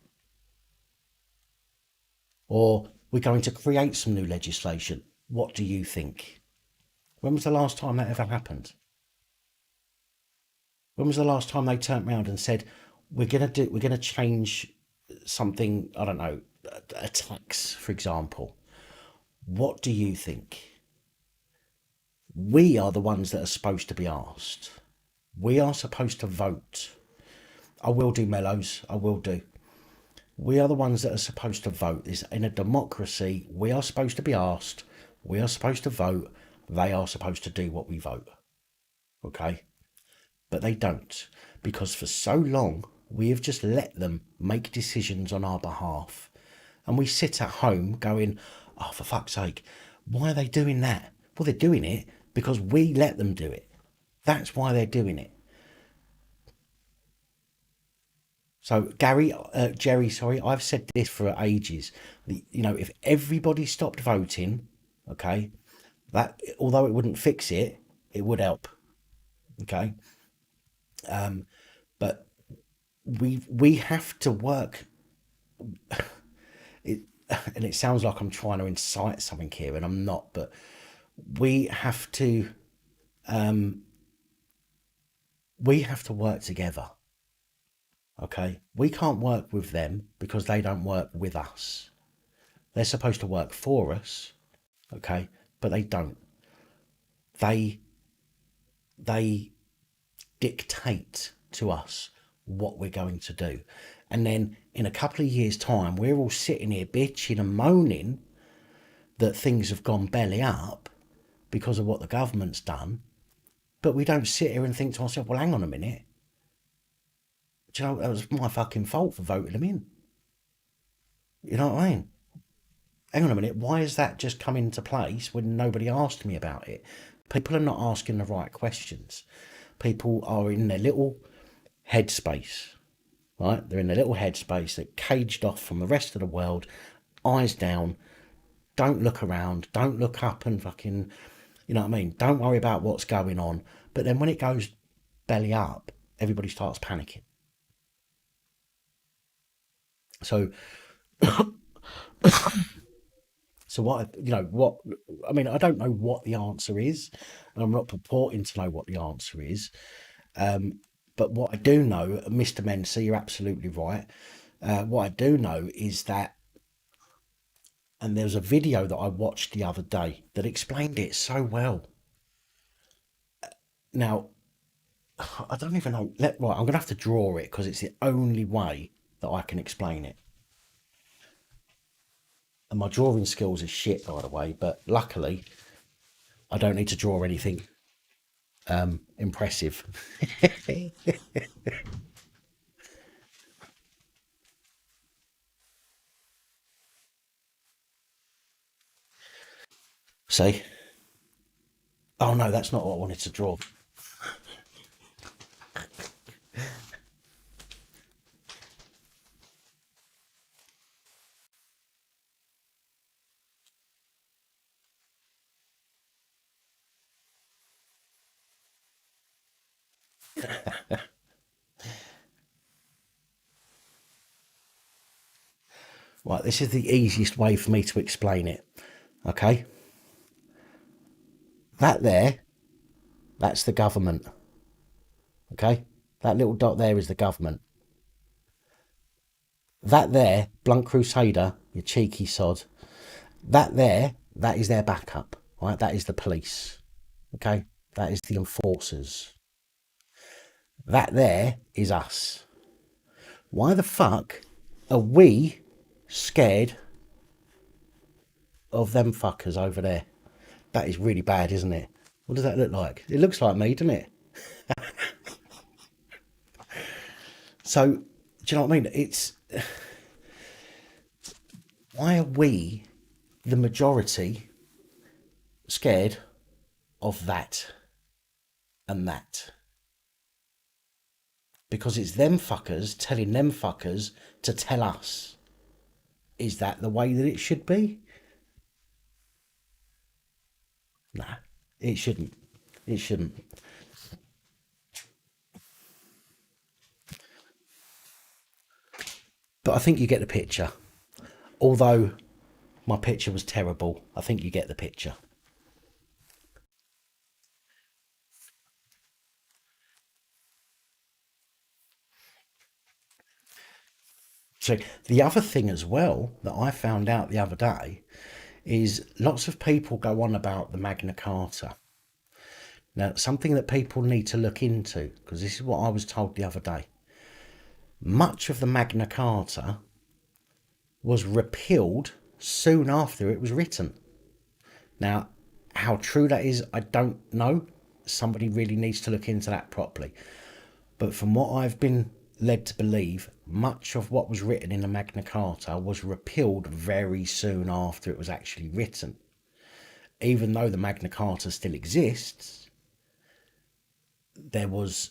Or we're going to create some new legislation. What do you think? When was the last time that ever happened? When was the last time they turned around and said, we're gonna change something, I don't know, a tax, for example. What do you think? We are the ones that are supposed to be asked. We are supposed to vote. I will do, Mellows. I will do. We are the ones that are supposed to vote. In a democracy, we are supposed to be asked. We are supposed to vote. They are supposed to do what we vote. Okay? But they don't. Because for so long, we have just let them make decisions on our behalf. And we sit at home going, oh, for fuck's sake, why are they doing that? Well, they're doing it because we let them do it. That's why they're doing it. So, Jerry, sorry, I've said this for ages. If everybody stopped voting, okay, That, although it wouldn't fix it, it would help. Okay, but we have to work. It, and it sounds like I'm trying to incite something here, and I'm not. But we have to we have to work together. Okay, we can't work with them because they don't work with us. They're supposed to work for us. Okay, but they don't. They they dictate to us what we're going to do. And then in a couple of years' time, we're all sitting here bitching and moaning that things have gone belly up because of what the government's done. But we don't sit here and think to ourselves, well, hang on a minute. Do you know, that was my fucking fault for voting them in. You know what I mean? Hang on a minute. Why has that just come into place when nobody asked me about it? People are not asking the right questions. People are in their little headspace, right? They're in their little headspace. They're caged off from the rest of the world, eyes down. Don't look around. Don't look up and fucking, you know what I mean? Don't worry about what's going on. But then when it goes belly up, everybody starts panicking. So, so what, you know, what, I mean, I don't know what the answer is, and I'm not purporting to know what the answer is. But what I do know, Mr. Mensa, you're absolutely right. What I do know is that, and there's a video that I watched the other day that explained it so well. Now, I don't even know. Right, I'm going to have to draw it because it's the only way that I can explain it. And my drawing skills are shit, by the way, but luckily I don't need to draw anything impressive. See? Oh no, that's not what I wanted to draw. Right, this is the easiest way for me to explain it. Okay? That there, that's the government. Okay? That little dot there is the government. That there, Blunt Crusader, you cheeky sod, that there, that is their backup. Right? That is the police. Okay? That is the enforcers. That there is us. Why the fuck are we scared of them fuckers over there? That is really bad, isn't it? What does that look like? It looks like me, doesn't it? So, do you know what I mean? It's why are we, the majority, scared of that and that? Because it's them fuckers telling them fuckers to tell us. Is that the way that it should be? Nah, it shouldn't. It shouldn't. But I think you get the picture. Although my picture was terrible, I think you get the picture. So the other thing as well that I found out the other day is lots of people go on about the Magna Carta. Now, something that people need to look into, because this is what I was told the other day. Much of the Magna Carta was repealed soon after it was written. Now, how true that is, I don't know. Somebody really needs to look into that properly. But from what I've been led to believe, much of what was written in the Magna Carta was repealed very soon after it was actually written. Even though the Magna Carta still exists, there was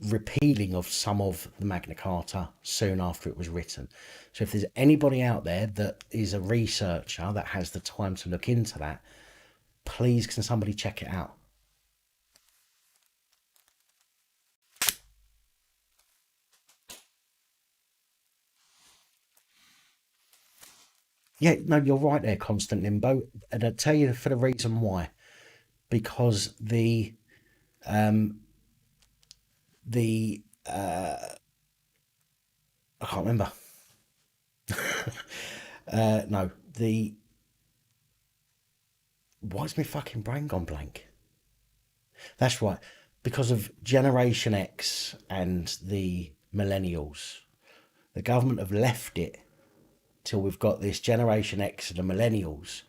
repealing of some of the Magna Carta soon after it was written. So if there's anybody out there that is a researcher that has the time to look into that, please can somebody check it out. Yeah, no, you're right there, constant limbo. And I'll tell you for the reason why. Because the I can't remember. No, the why's my fucking brain gone blank? That's right. Because of Generation X and the millennials, the government have left it till we've got this Generation X and the millennials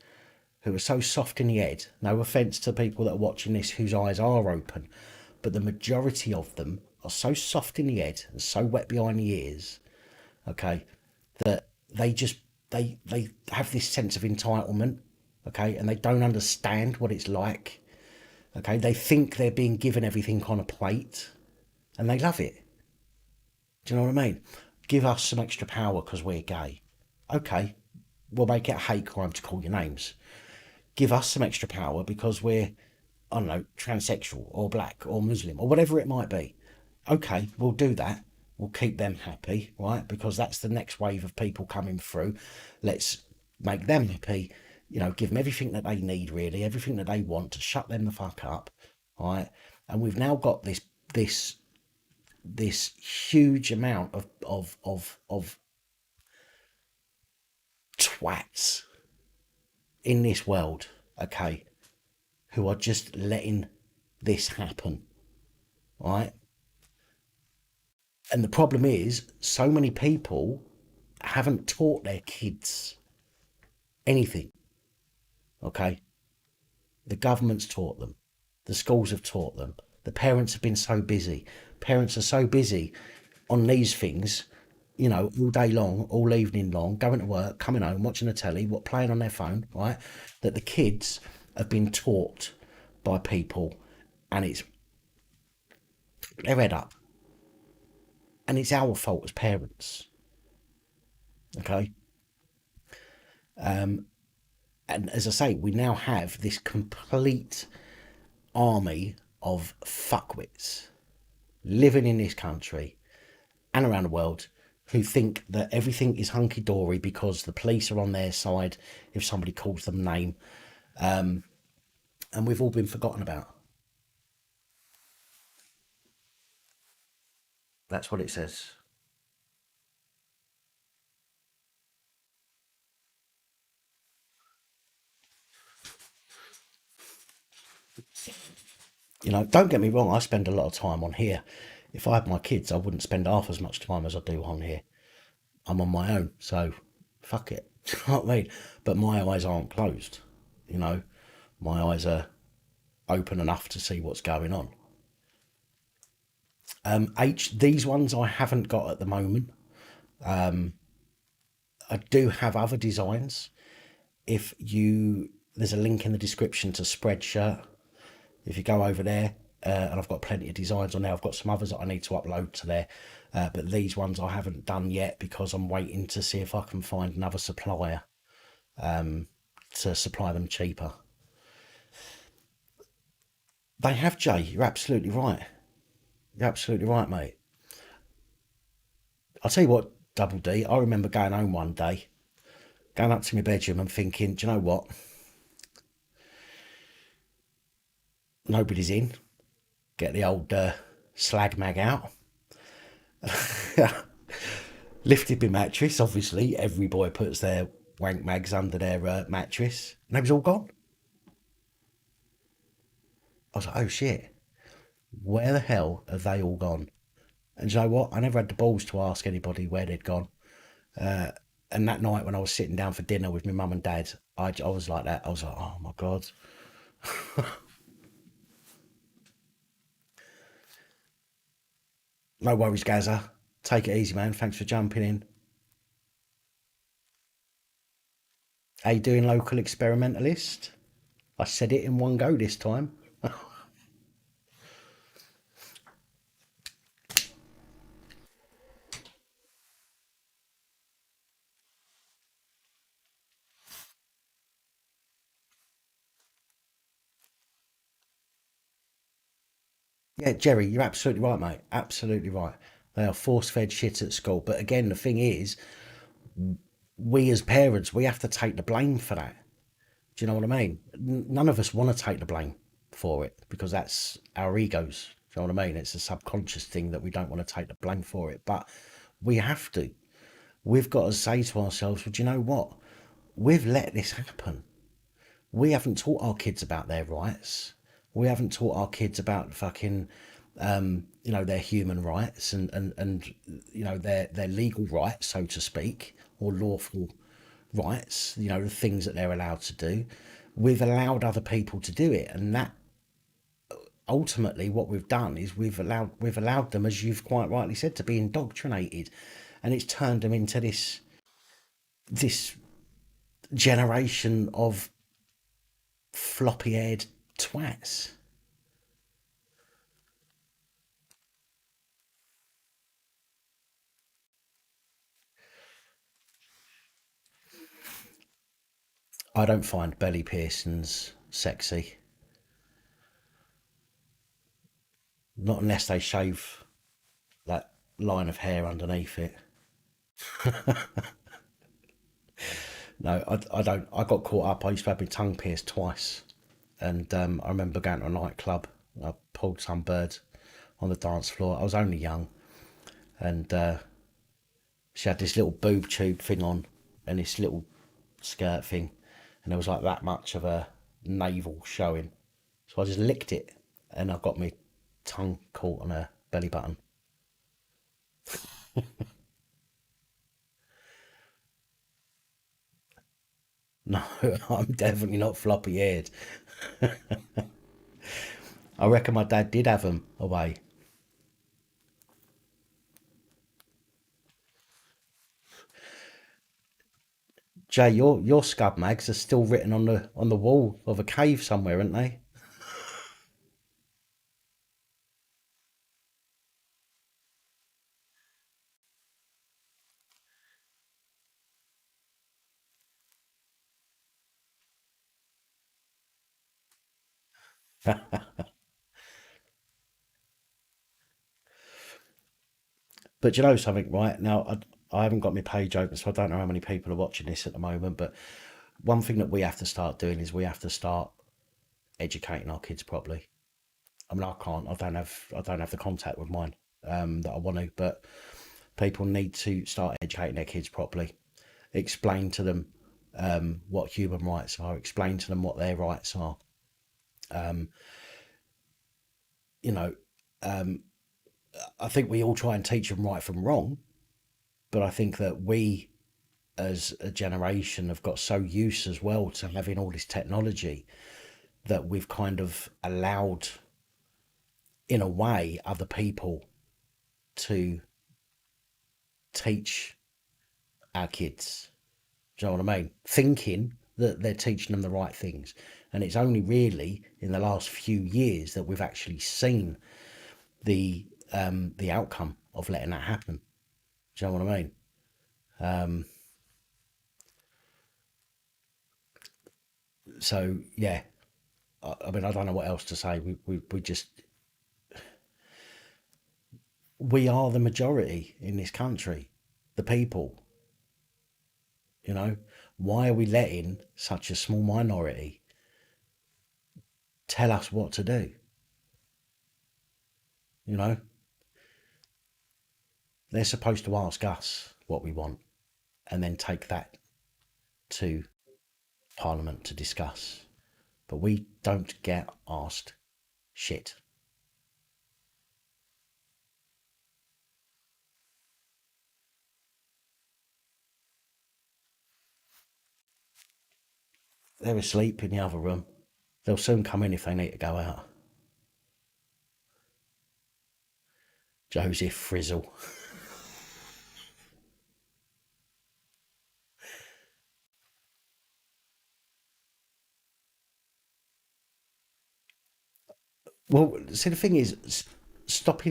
who are so soft in the head. No offence to people that are watching this whose eyes are open, but the majority of them are so soft in the head and so wet behind the ears, okay, that they just they have this sense of entitlement, okay, and they don't understand what it's like. Okay, they think they're being given everything on a plate, and they love it. Do you know what I mean? Give us some extra power because we're gay. Okay, we'll make it a hate crime to call your names. Give us some extra power because we're, I don't know, transsexual or black or Muslim or whatever it might be. Okay, we'll do that. We'll keep them happy, right? Because that's the next wave of people coming through. Let's make them happy, give them everything that they need, really, everything that they want to shut them the fuck up, right? And we've now got this this huge amount of twats in this world, okay, who are just letting this happen, right? And the problem is, so many people haven't taught their kids anything, okay? The government's taught them, the schools have taught them, the parents have been so busy. Parents are so busy on these things, all day long, all evening long, going to work, coming home, watching the telly, playing on their phone, right? That the kids have been taught by people, and it's their head up, and it's our fault as parents. Okay, and as I say, we now have this complete army of fuckwits living in this country and around the world who think that everything is hunky dory because the police are on their side if somebody calls them name, and we've all been forgotten about. That's what it says. Don't get me wrong, I spend a lot of time on here. If I had my kids, I wouldn't spend half as much time as I do on here. I'm on my own, so fuck it. Do you know what I mean? But my eyes aren't closed. You know, my eyes are open enough to see what's going on. These ones I haven't got at the moment. I do have other designs. If you, there's a link in the description to Spreadshirt. If you go over there, and I've got plenty of designs on there. I've got some others that I need to upload to there, but these ones I haven't done yet because I'm waiting to see if I can find another supplier to supply them cheaper. They have, Jay. You're absolutely right. You're absolutely right, mate. I'll tell you what, Double D. I remember going home one day, going up to my bedroom and thinking, do you know what? Nobody's in. Get the old slag mag out. Lifted my mattress. Obviously, every boy puts their wank mags under their mattress. And they was all gone. I was like, oh shit, where the hell have they all gone? And you know what? I never had the balls to ask anybody where they'd gone. And that night when I was sitting down for dinner with my mum and dad, I was like that. I was like, oh my God. No worries, Gaza. Take it easy, man. Thanks for jumping in. How you doing, local experimentalist? I said it in one go this time. Yeah, Jerry, you're absolutely right, mate. Absolutely right. They are force-fed shit at school. But again, the thing is, we as parents, we have to take the blame for that. Do you know what I mean? None of us want to take the blame for it because that's our egos. Do you know what I mean? It's a subconscious thing that we don't want to take the blame for it. But we have to. We've got to say to ourselves, well, do you know what? We've let this happen. We haven't taught our kids about their rights. We haven't taught our kids about fucking, their human rights and their legal rights, so to speak, or lawful rights. The things that they're allowed to do. We've allowed other people to do it, and that ultimately what we've done is we've allowed them, as you've quite rightly said, to be indoctrinated, and it's turned them into this generation of floppy-haired twats. I don't find belly piercings sexy, not unless they shave that line of hair underneath it. No, I don't. I got caught up. I used to have my tongue pierced twice, and I remember going to a nightclub. I pulled some bird on the dance floor. I was only young, and she had this little boob tube thing on, and this little skirt thing, and there was like that much of a navel showing. So I just licked it, and I got my tongue caught on her belly button. No, I'm definitely not floppy haired. I reckon my dad did have them away. Jay, your scub mags are still written on the wall of a cave somewhere, aren't they? But you know something, right? Now, I haven't got my page open, so I don't know how many people are watching this at the moment. But one thing that we have to start doing is we have to start educating our kids properly. I mean, I can't. I don't have the contact with mine that I want to. But people need to start educating their kids properly. Explain to them what human rights are. Explain to them what their rights are. You know, I think we all try and teach them right from wrong. But I think that we, as a generation, have got so used as well to having all this technology that we've kind of allowed, in a way, other people to teach our kids. Do you know what I mean? Thinking that they're teaching them the right things. And it's only really in the last few years that we've actually seen the outcome of letting that happen. Do you know what I mean? So yeah, I mean, I don't know what else to say. We just, we are the majority in this country, the people. You know, why are we letting such a small minority tell us what to do? You know, they're supposed to ask us what we want and then take that to Parliament to discuss. But we don't get asked shit. They're asleep in the other room. They'll soon come in if they need to go out. Joseph Frizzle. Well, see, the thing is, stop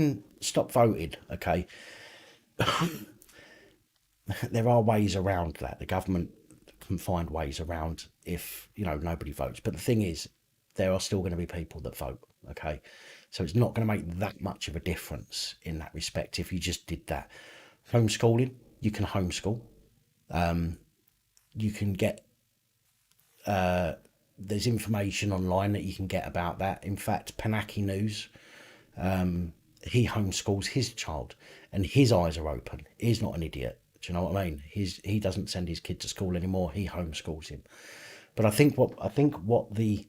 voting. Okay, there are ways around that. The government can find ways around if nobody votes. But the thing is, there are still going to be people that vote. Okay, so it's not going to make that much of a difference in that respect if you just did that. Homeschooling, you can homeschool. You can get there's information online that you can get about that. In fact, Panaki News, he homeschools his child, and his eyes are open. He's not an idiot. Do you know what I mean? He doesn't send his kid to school anymore. He homeschools him. But I think what the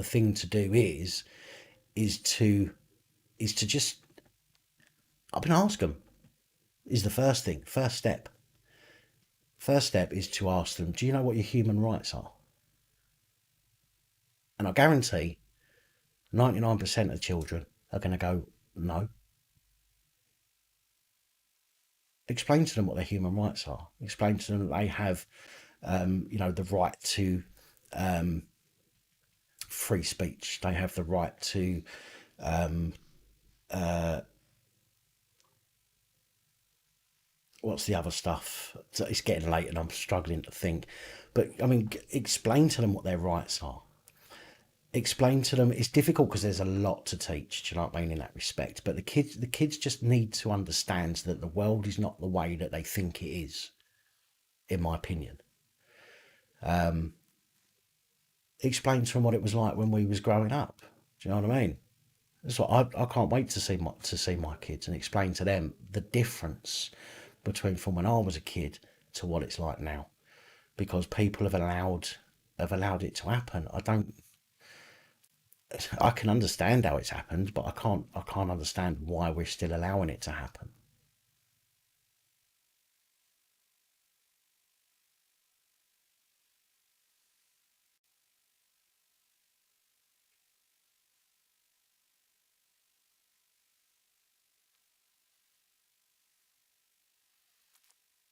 thing to do is to just I've been ask them is the first thing. First step is to ask them, do you know what your human rights are? And I guarantee 99% of children are going to go, no. Explain to them what their human rights are. Explain to them that they have, the right to free speech. They have the right to, what's the other stuff? It's getting late and I'm struggling to think. But I mean, explain to them what their rights are. Explain to them. It's difficult because there's a lot to teach. Do you know what I mean in that respect? But the kids just need to understand that the world is not the way that they think it is. In my opinion, explain to them what it was like when we was growing up. Do you know what I mean? That's what I can't wait to see my kids and explain to them the difference between from when I was a kid to what it's like now, because people have allowed it to happen. I can understand how it's happened, but I can't understand why we're still allowing it to happen.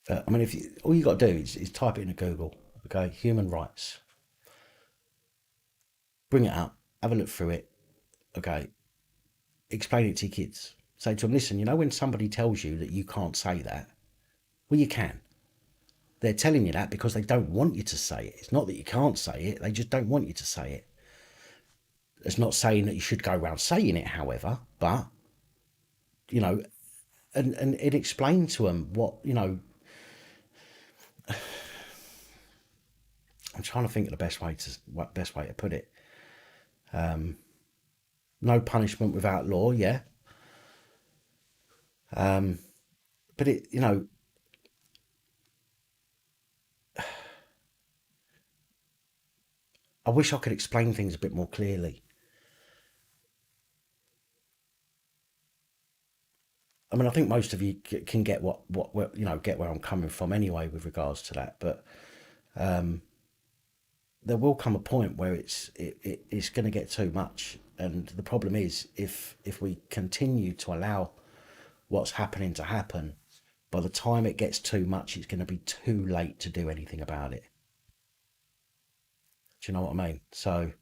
I mean, if you, all you got to do is type it into Google, okay, human rights, bring it up, have a look through it, okay, explain it to your kids. Say to them, listen, when somebody tells you that you can't say that, well, you can. They're telling you that because they don't want you to say it. It's not that you can't say it, they just don't want you to say it. It's not saying that you should go around saying it, however, but, you know, and it explained to them I'm trying to think of the best way to put it. No punishment without law, yeah. But I wish I could explain things a bit more clearly. I mean, I think most of you can get get where I'm coming from anyway with regards to that. But there will come a point where it's going to get too much, and the problem is if we continue to allow what's happening to happen, by the time it gets too much, it's going to be too late to do anything about it. Do you know what I mean? So,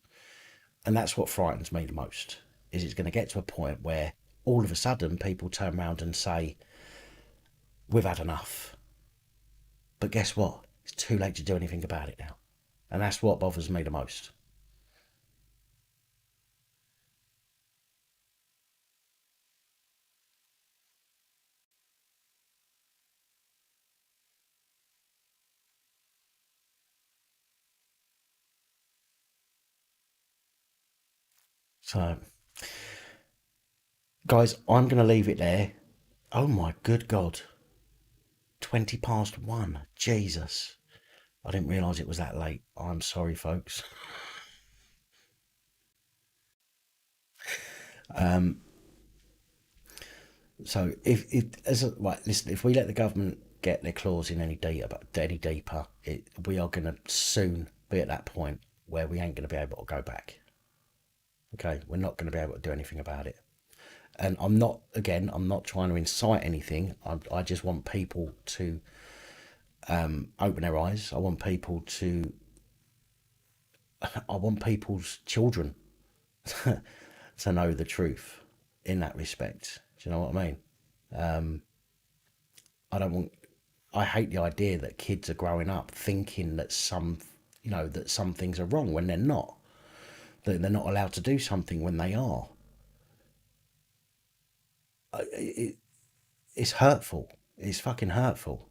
and that's what frightens me the most, is it's going to get to a point where all of a sudden people turn around and say, we've had enough. But guess what? It's too late to do anything about it now. And that's what bothers me the most. So, guys, I'm going to leave it there. Oh my good God. 20 past one. Jesus. I didn't realise it was that late. I'm sorry, folks. So right, listen, if we let the government get their claws in any deeper, we are going to soon be at that point where we ain't going to be able to go back. Okay, we're not going to be able to do anything about it. And I'm not trying to incite anything. I just want people to open their eyes. I want people's children to know the truth in that respect. Do you know what I mean? I don't want. I hate the idea that kids are growing up thinking that some things are wrong when they're not. that they're not allowed to do something when they are. It's hurtful. It's fucking hurtful.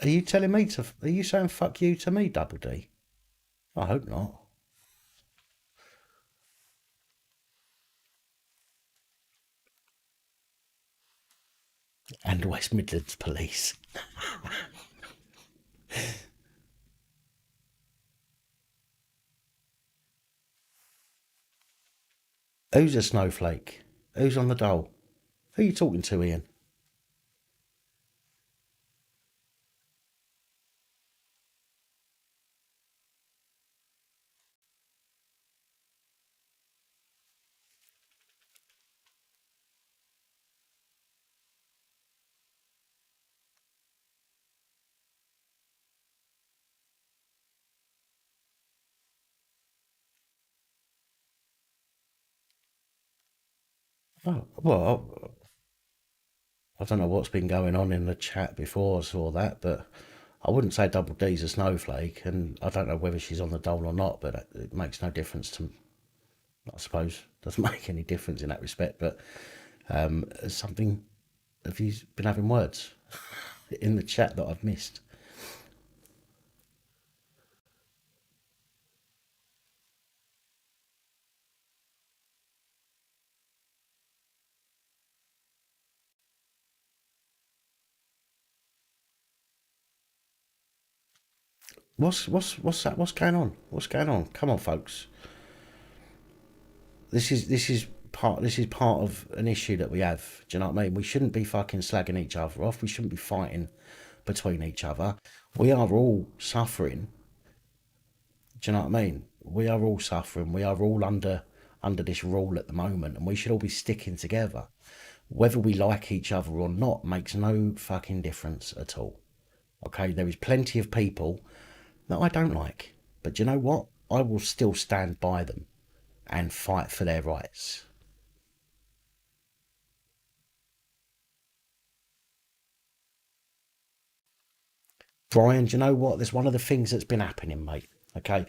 Are you telling me to? Are you saying fuck you to me, Double D? I hope not. And West Midlands Police. Who's a snowflake? Who's on the dole? Who are you talking to, Ian? Oh, well, I don't know what's been going on in the chat before I saw that, but I wouldn't say Double D's a snowflake, and I don't know whether she's on the dole or not, but it makes no difference to, I suppose, doesn't make any difference in that respect. But something, have you been having words in the chat that I've missed? What's that? What's going on? What's going on? Come on, folks. This is part of an issue that we have. Do you know what I mean? We shouldn't be fucking slagging each other off. We shouldn't be fighting between each other. We are all suffering. Do you know what I mean? We are all suffering. We are all under this rule at the moment, and we should all be sticking together. Whether we like each other or not makes no fucking difference at all. Okay, there is plenty of people that I don't like, but do you know what? I will still stand by them and fight for their rights. Brian, do you know what? There's one of the things that's been happening, mate. Okay,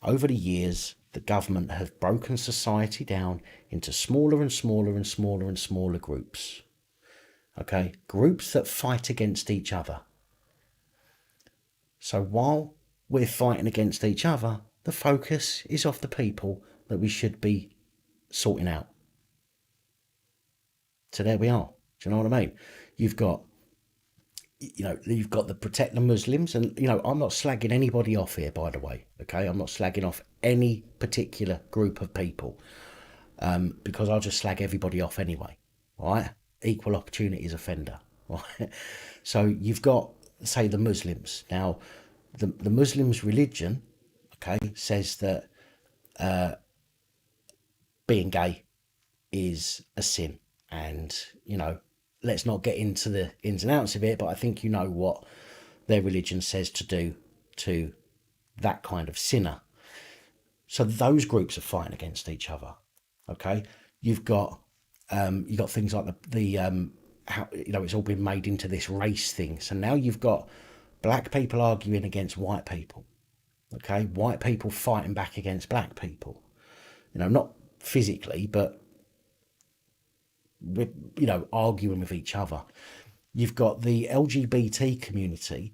over the years, the government have broken society down into smaller and smaller and smaller and smaller groups. Okay, groups that fight against each other. So while we're fighting against each other, the focus is off the people that we should be sorting out. So there we are. Do you know what I mean? You've got, you've got the protect the Muslims, and I'm not slagging anybody off here, by the way. Okay, I'm not slagging off any particular group of people, because I'll just slag everybody off anyway. Right? Equal opportunities offender. Right? So you've got, say, the Muslims. Now, the Muslims' religion, okay, says that being gay is a sin, and let's not get into the ins and outs of it, but I think you know what their religion says to do to that kind of sinner. So those groups are fighting against each other. Okay, you've got things like the how it's all been made into this race thing. So now you've got black people arguing against white people. Okay, white people fighting back against black people. Not physically, but with, arguing with each other. You've got the LGBT community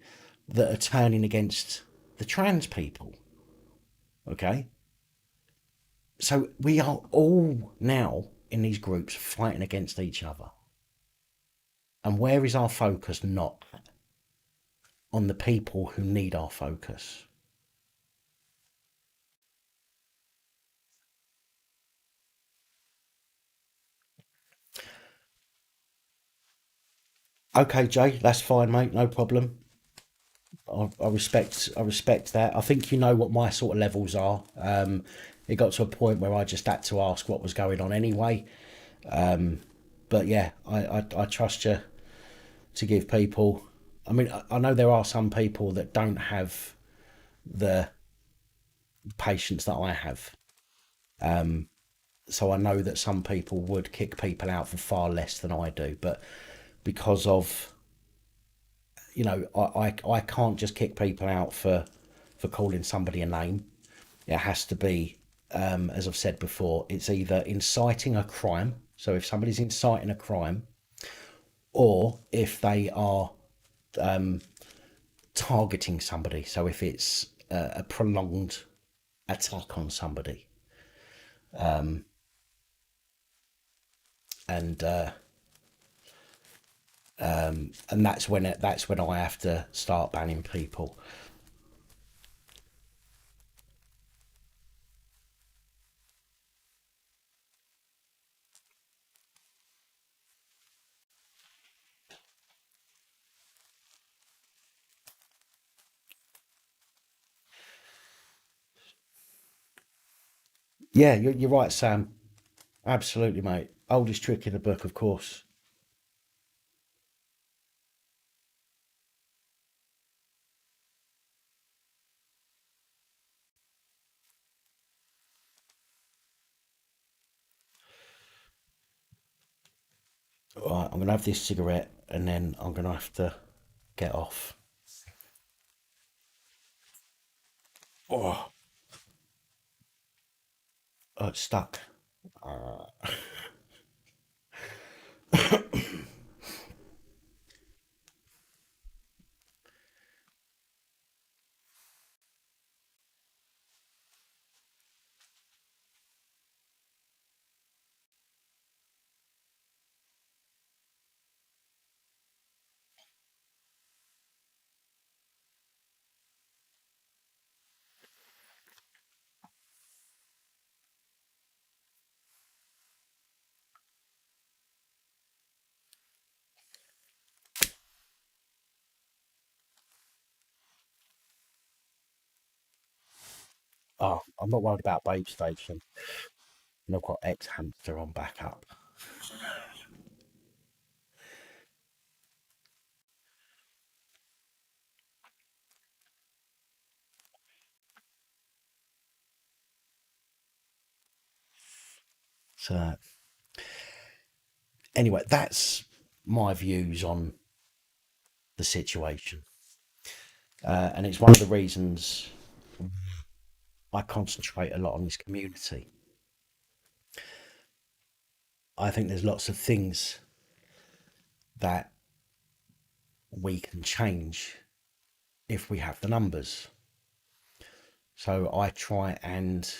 that are turning against the trans people. Okay, so we are all now in these groups fighting against each other. And where is our focus not on the people who need our focus? Okay, Jay, that's fine, mate. No problem. I respect that. I think you know what my sort of levels are. It got to a point where I just had to ask what was going on anyway. But yeah, I trust you to give people. I mean, I know there are some people that don't have the patience that I have. So I know that some people would kick people out for far less than I do, but because of, I can't just kick people out for calling somebody a name. It has to be, as I've said before, it's either inciting a crime. So if somebody's inciting a crime, or if they are targeting somebody. So if it's a prolonged attack on somebody, and and that's when I have to start banning people. Yeah, you're right, Sam. Absolutely, mate. Oldest trick in the book, of course. All right, I'm gonna have this cigarette, and then I'm gonna have to get off. Oh, it's stuck. Oh, I'm not worried about Babe Station. And I've got X Hamster on backup. So anyway, that's my views on the situation, and it's one of the reasons I concentrate a lot on this community. I think there's lots of things that we can change if we have the numbers. So I try and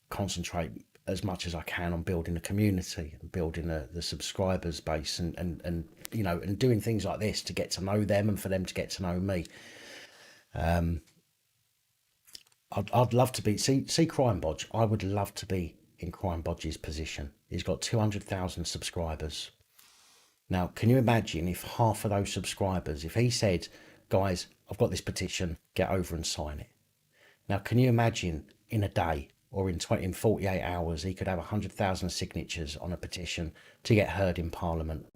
concentrate as much as I can on building a community and building the subscribers base, and and doing things like this to get to know them and for them to get to know me. I'd love to be see Crime Bodge. I would love to be in Crime Bodge's position. He's got 200,000 subscribers. Now, can you imagine if half of those subscribers, if he said, guys, I've got this petition, get over and sign it. Now, can you imagine in a day or in 48 hours, he could have 100,000 signatures on a petition to get heard in Parliament?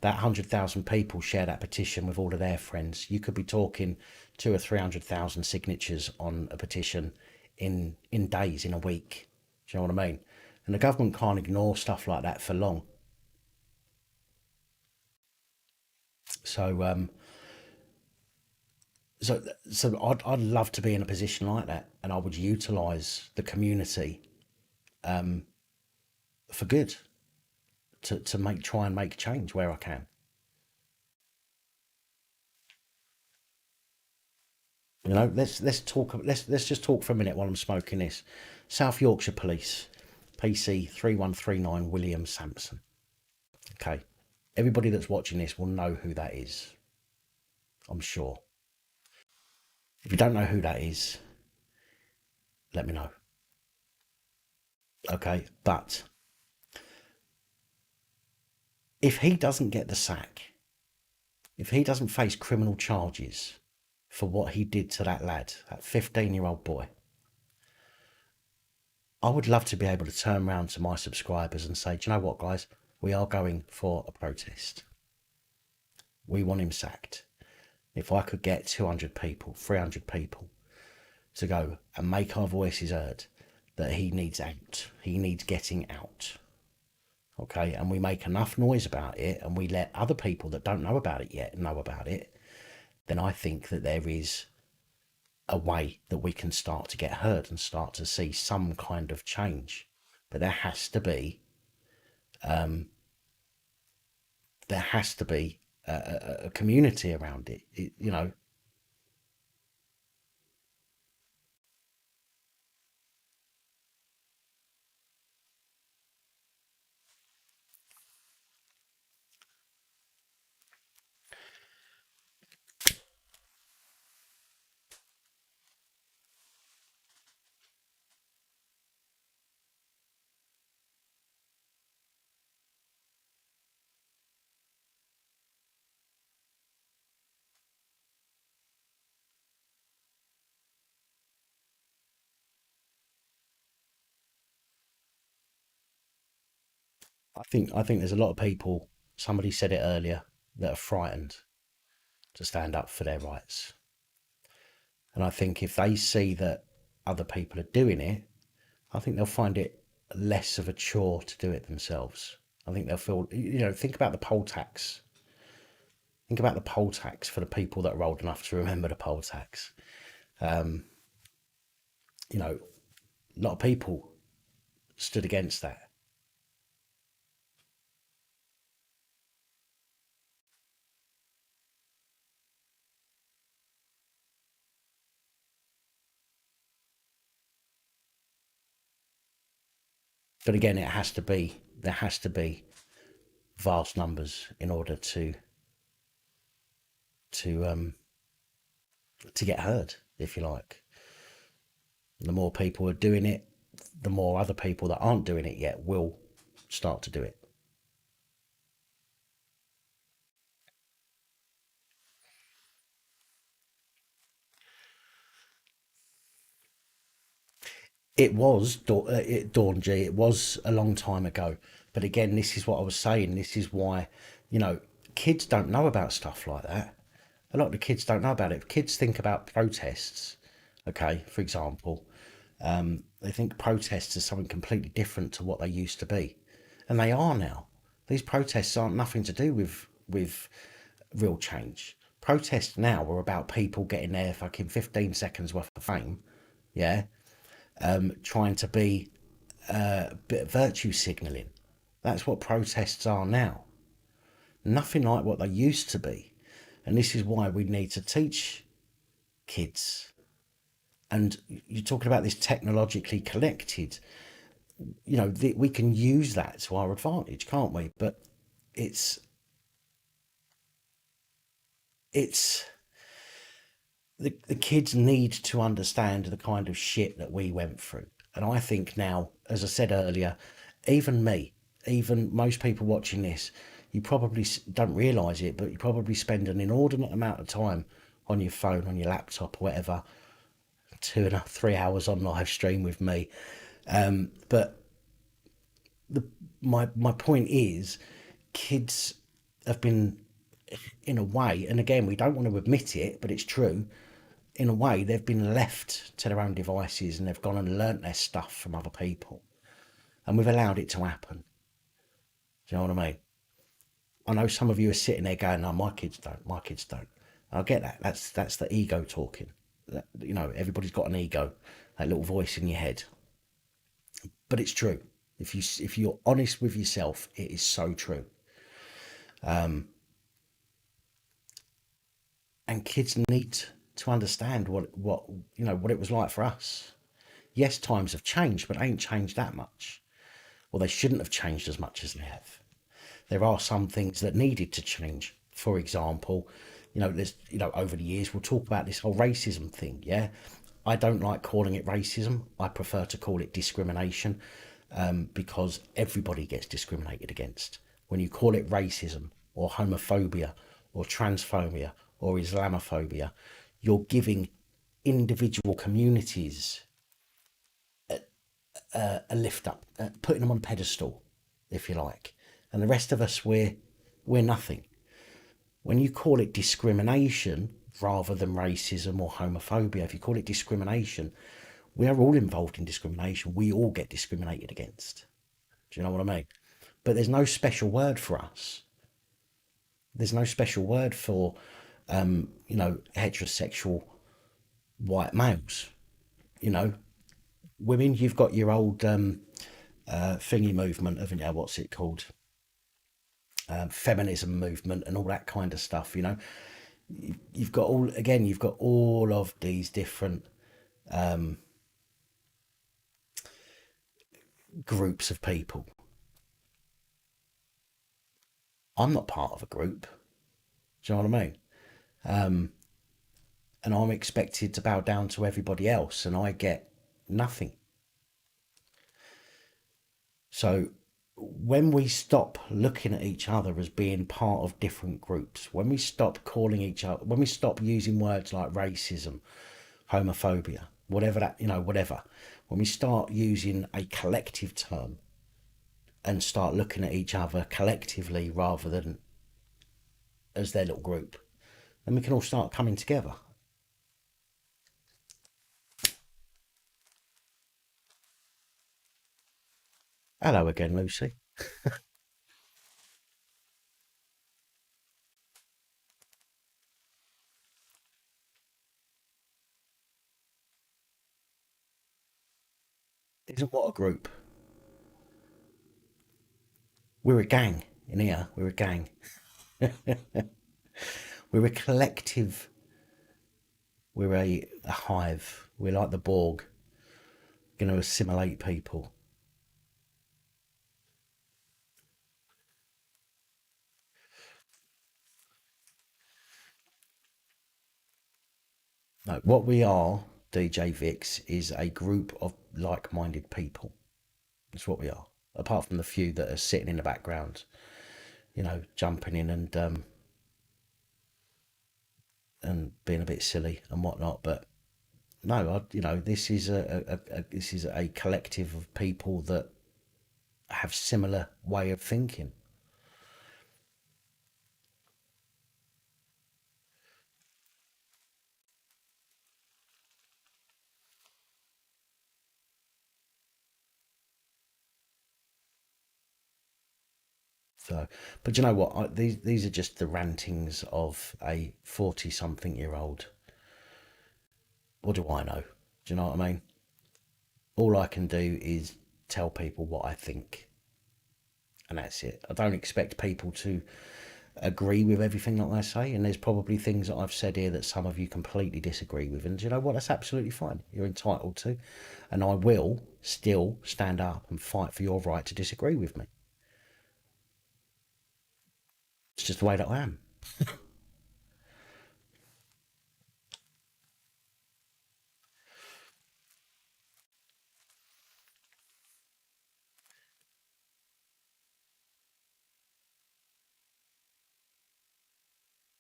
That 100,000 people share that petition with all of their friends. You could be talking 200,000 or 300,000 signatures on a petition in days, in a week. Do you know what I mean? And the government can't ignore stuff like that for long. So, I'd love to be in a position like that, and I would utilise the community for good to try and make change where I can. Let's talk. Let's just talk for a minute while I'm smoking this. South Yorkshire Police, PC 3139 William Sampson. Okay, everybody that's watching this will know who that is. I'm sure. If you don't know who that is, let me know. Okay, but if he doesn't get the sack, if he doesn't face criminal charges for what he did to that lad, that 15-year-old boy, I would love to be able to turn around to my subscribers and say, do you know what, guys? We are going for a protest. We want him sacked. If I could get 200 people, 300 people to go and make our voices heard, that he needs out. He needs getting out. Okay, and we make enough noise about it and we let other people that don't know about it yet know about it, then I think that there is a way that we can start to get heard and start to see some kind of change. But there has to be a community around it, you know. I think there's a lot of people, somebody said it earlier, that are frightened to stand up for their rights. And I think if they see that other people are doing it, I think they'll find it less of a chore to do it themselves. I think they'll feel, you know, think about the poll tax. Think about the poll tax for the people that are old enough to remember the poll tax. You know, a lot of people stood against that. But again, there has to be vast numbers in order to um, to get heard, if you like. The more people are doing it, the more other people that aren't doing it yet will start to do it. It was Dawn G. It was a long time ago, but again, this is what I was saying. This is why, you know, kids don't know about stuff like that. A lot of the kids don't know about it. Kids think about protests. Okay, for example, they think protests are something completely different to what they used to be, and they are now. These protests aren't nothing to do with real change. Protests now are about people getting their fucking 15 seconds worth of fame, yeah, trying to be a bit of virtue signalling. That's what protests are now. Nothing like what they used to be. And this is why we need to teach kids. And you're talking about this technologically collected, you know, we can use that to our advantage, can't we? But it's it's the kids need to understand the kind of shit that we went through. And I think now, as I said earlier, even me, even most people watching this, you probably don't realise it, but you probably spend an inordinate amount of time on your phone, on your laptop, or whatever, 2 and 3 hours on live stream with me. But my point is, kids have been, in a way, and again, we don't want to admit it, but it's true. In a way, they've been left to their own devices, and they've gone and learnt their stuff from other people, and we've allowed it to happen. Do you know what I mean? I know some of you are sitting there going, "No, my kids don't. My kids don't." I get that. That's the ego talking. You know, everybody's got an ego, that little voice in your head. But it's true. If you're honest with yourself, it is so true. And kids need to understand what you know what it was like for us. Yes, times have changed, but they ain't changed that much. Well, they shouldn't have changed as much as they have. There are some things that needed to change. For example, you know, there's, you know, over the years we'll talk about this whole racism thing. Yeah, I don't like calling it racism. I prefer to call it discrimination, because everybody gets discriminated against. When you call it racism or homophobia or transphobia or Islamophobia, you're giving individual communities a lift up, putting them on a pedestal, if you like, and the rest of us, we're nothing. When you call it discrimination rather than racism or homophobia, if you call it discrimination, We are all involved in discrimination. We all get discriminated against. Do you know what I mean? But there's no special word for us. There's no special word for, heterosexual white males. You know, women, you've got your old thingy movement, haven't you? What's it called? Feminism movement and all that kind of stuff. You've got all of these different groups of people. I'm not part of a group. Do you know what I mean? And I'm expected to bow down to everybody else, and I get nothing. So when we stop looking at each other as being part of different groups, when we stop calling each other, when we stop using words like racism, homophobia, whatever that, whatever, when we start using a collective term and start looking at each other collectively rather than as their little group, then we can all start coming together. Hello again, Lucy. Isn't what a group? We're a gang in here. We're a gang. We're a collective. We're a hive. We're like the Borg, going to assimilate people. No, what we are, DJ Vix, is a group of like-minded people. That's what we are. Apart from the few that are sitting in the background, jumping in and being a bit silly and whatnot. But no, this is a collective of people that have similar way of thinking. So, but you know what? These are just the rantings of a 40-something-year-old. What do I know? Do you know what I mean? All I can do is tell people what I think, and that's it. I don't expect people to agree with everything that I say, and there's probably things that I've said here that some of you completely disagree with, and do you know what? That's absolutely fine. You're entitled to, and I will still stand up and fight for your right to disagree with me. It's just the way that I am.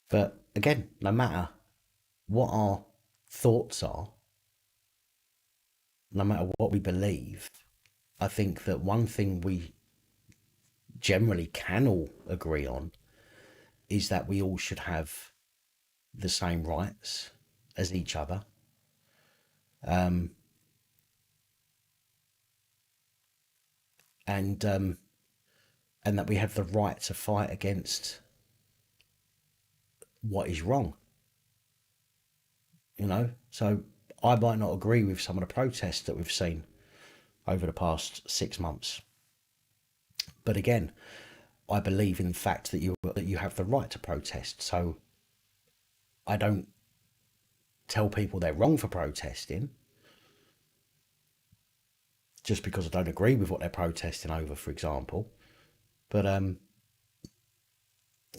But again, no matter what our thoughts are, no matter what we believe, I think that one thing we generally can all agree on is that we all should have the same rights as each other. Um, and and that we have the right to fight against what is wrong. So I might not agree with some of the protests that we've seen over the past 6 months, but again, I believe in the fact that you have the right to protest. So I don't tell people they're wrong for protesting just because I don't agree with what they're protesting over, for example. But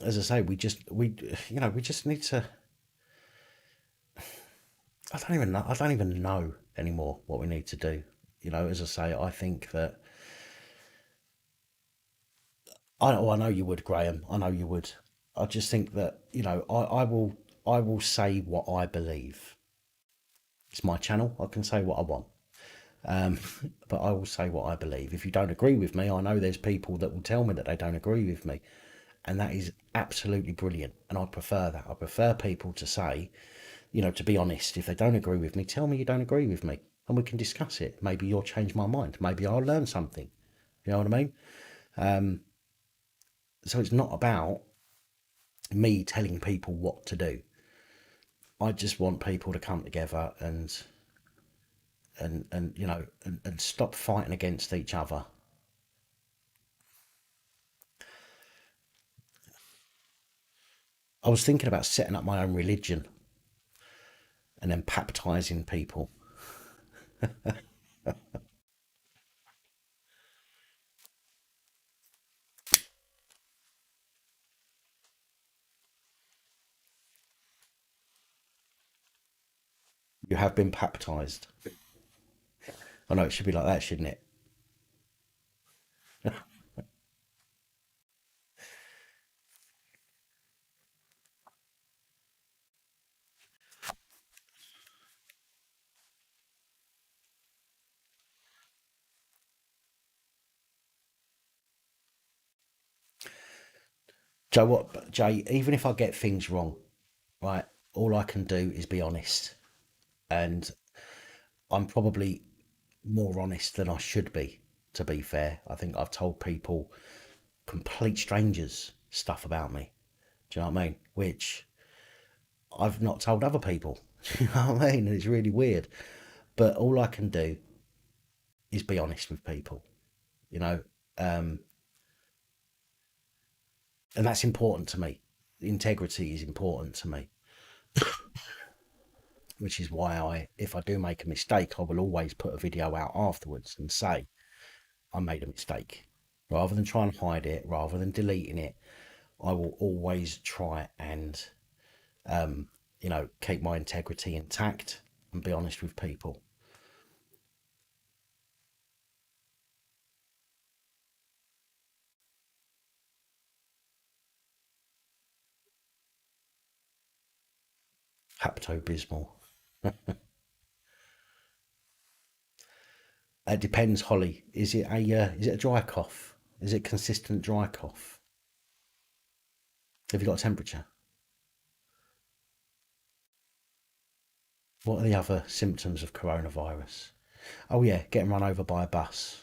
as I say, we just need to. I don't even know anymore what we need to do. As I say, I think that I know you would, Graham. I know you would. I just think that I will say what I believe. It's my channel. I can say what I want. Um, but I will say what I believe. If you don't agree with me, I know there's people that will tell me that they don't agree with me, and that is absolutely brilliant. And I prefer that. I prefer people to say, to be honest. If they don't agree with me, tell me you don't agree with me. and we can discuss it. Maybe you'll change my mind. Maybe I'll learn something. You know what I mean? So it's not about me telling people what to do. I just want people to come together and you know and stop fighting against each other. I was thinking about setting up my own religion and then baptizing people. You have been baptized. I know it should be like that, shouldn't it? Joe, what, Jay? Even if I get things wrong, right, all I can do is be honest, and I'm probably more honest than I should be. To be fair, I think I've told people, complete strangers, stuff about me. Do you know what I mean? Which I've not told other people. Do you know what I mean? And it's really weird. But all I can do is be honest with people, you know, um, and that's important to me. Integrity is important to me, which is why if I do make a mistake, I will always put a video out afterwards and say I made a mistake, rather than try and hide it, rather than deleting it. I will always try and, you know, keep my integrity intact and be honest with people. Pepto Bismol. It depends, Holly. Is it a dry cough? Is it consistent dry cough? Have you got a temperature? What are the other symptoms of coronavirus? Oh yeah, getting run over by a bus.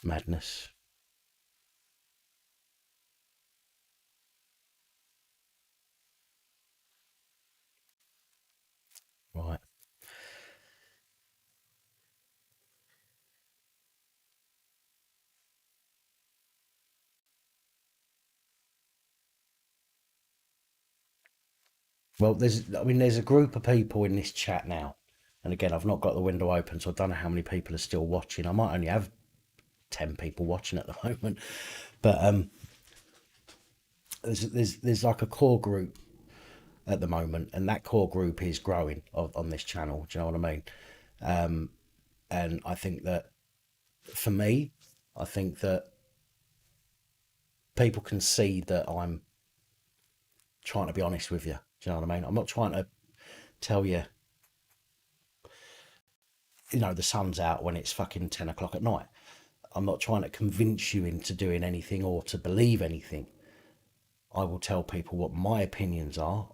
Madness. Right. Well, there's a group of people in this chat now, and again, I've not got the window open, so I don't know how many people are still watching. I might only have 10 people watching at the moment, but there's like a core group at the moment, and that core group is growing on this channel. Do you know what I mean? And I think that for me, I think that people can see that I'm trying to be honest with you. Do you know what I mean? I'm not trying to tell you, you know, the sun's out when it's fucking 10 o'clock at night. I'm not trying to convince you into doing anything or to believe anything. I will tell people what my opinions are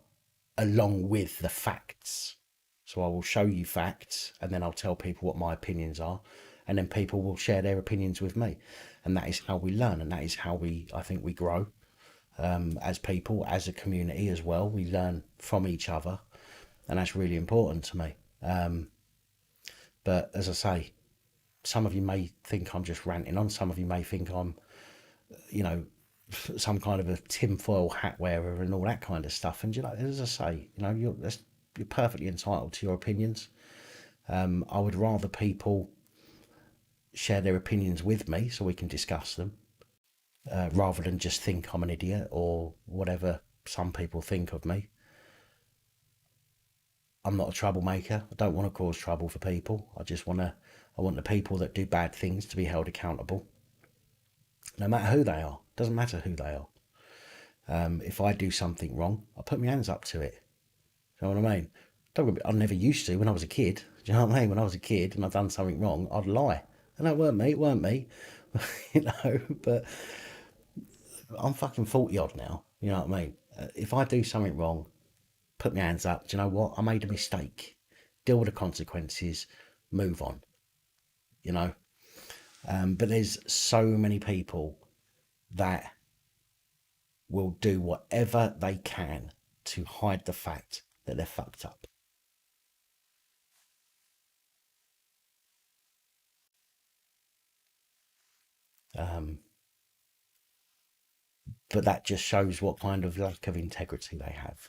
along with the facts. So I will show you facts and then I'll tell people what my opinions are. And then people will share their opinions with me. And that is how we learn. And that is how I think we grow as people, as a community as well. We learn from each other. And that's really important to me. But as I say, some of you may think I'm just ranting on. Some of you may think I'm, you know, some kind of a tinfoil hat wearer and all that kind of stuff. And you know, as I say, you know, you're perfectly entitled to your opinions. I would rather people share their opinions with me so we can discuss them, rather than just think I'm an idiot or whatever some people think of me. I'm not a troublemaker. I don't want to cause trouble for people. I want the people that do bad things to be held accountable, no matter who they are. Doesn't matter who they are. If I do something wrong, I put my hands up to it. You know what I mean? I never used to when I was a kid. Do you know what I mean? When I was a kid and I'd done something wrong, I'd lie. And that weren't me, it weren't me. You know, but I'm fucking 40 odd now. You know what I mean? If I do something wrong, put my hands up. Do you know what? I made a mistake. Deal with the consequences, move on. You know? But there's so many people that will do whatever they can to hide the fact that they're fucked up. Um, but that just shows what kind of lack of integrity they have,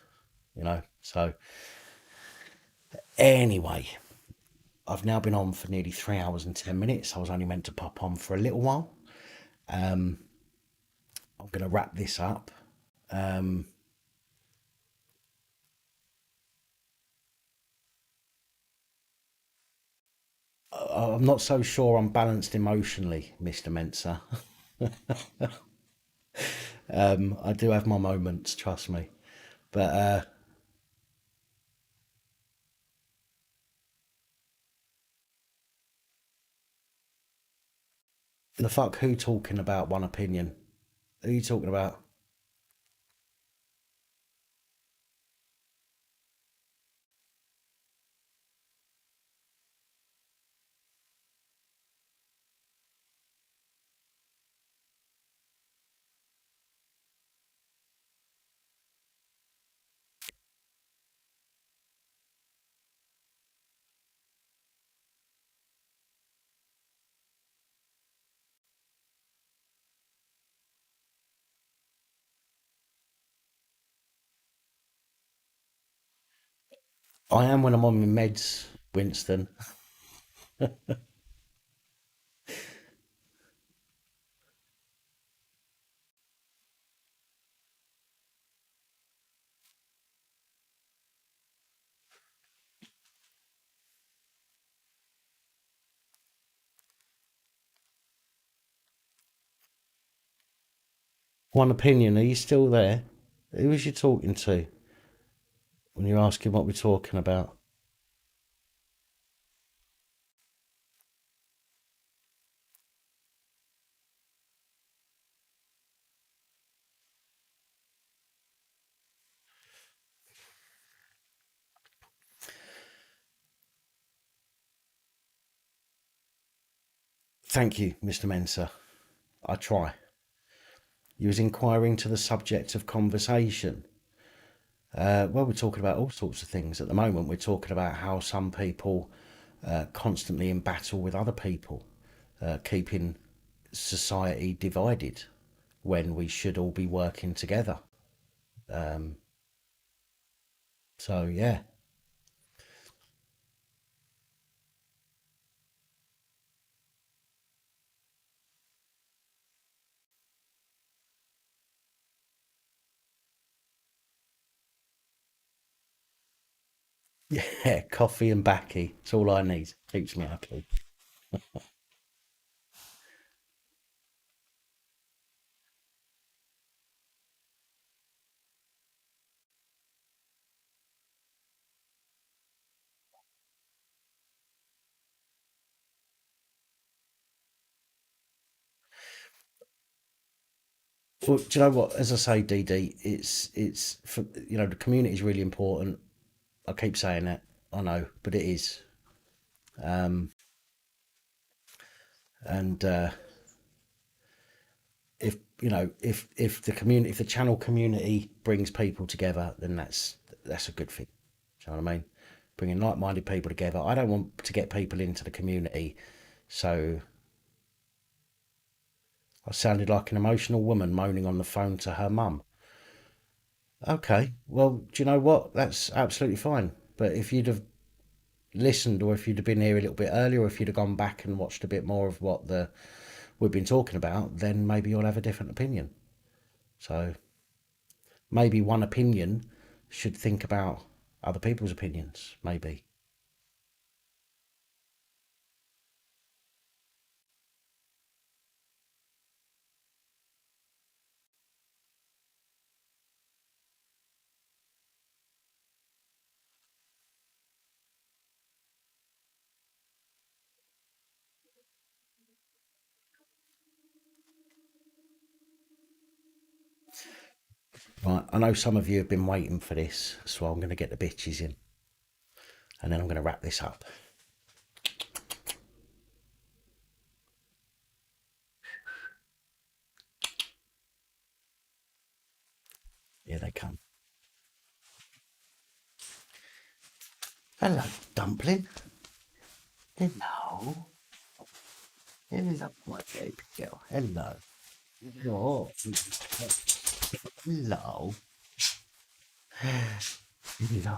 you know. So anyway, I've now been on for nearly 3 hours and 10 minutes. I was only meant to pop on for a little while. I'm going to wrap this up. um, I'm not so sure I'm balanced emotionally, Mr. Mensa. I do have my moments, trust me. But the fuck, who talking about one opinion? Who are you talking about? I am when I'm on my meds, Winston. One opinion, are you still there? Who was you talking to when you're asking what we're talking about? Thank you, Mr. Mensa. I try. You was inquiring to the subject of conversation. Well, we're talking about all sorts of things. At the moment, we're talking about how some people constantly in battle with other people, keeping society divided when we should all be working together. So, yeah. Yeah, coffee and backy. It's all I need. Keeps me happy. Well, do you know what? As I say, DD, it's for, you know, the community is really important. I keep saying that. I know, but it is. And if you know, if the community, if the channel community brings people together, then that's a good thing. Do you know what I mean? Bringing like-minded people together. I don't want to get people into the community. So I sounded like an emotional woman moaning on the phone to her mum. Okay, well, do you know what? That's absolutely fine. But if you'd have listened, or if you'd have been here a little bit earlier, or if you'd have gone back and watched a bit more of what the we've been talking about, then maybe you'll have a different opinion. So maybe one opinion should think about other people's opinions. Maybe. Right, I know some of you have been waiting for this, so I'm going to get the bitches in. And then I'm going to wrap this up. Here they come. Hello, Dumpling. Hello. Hello, my baby girl. Hello. Hello. Hello. Hello.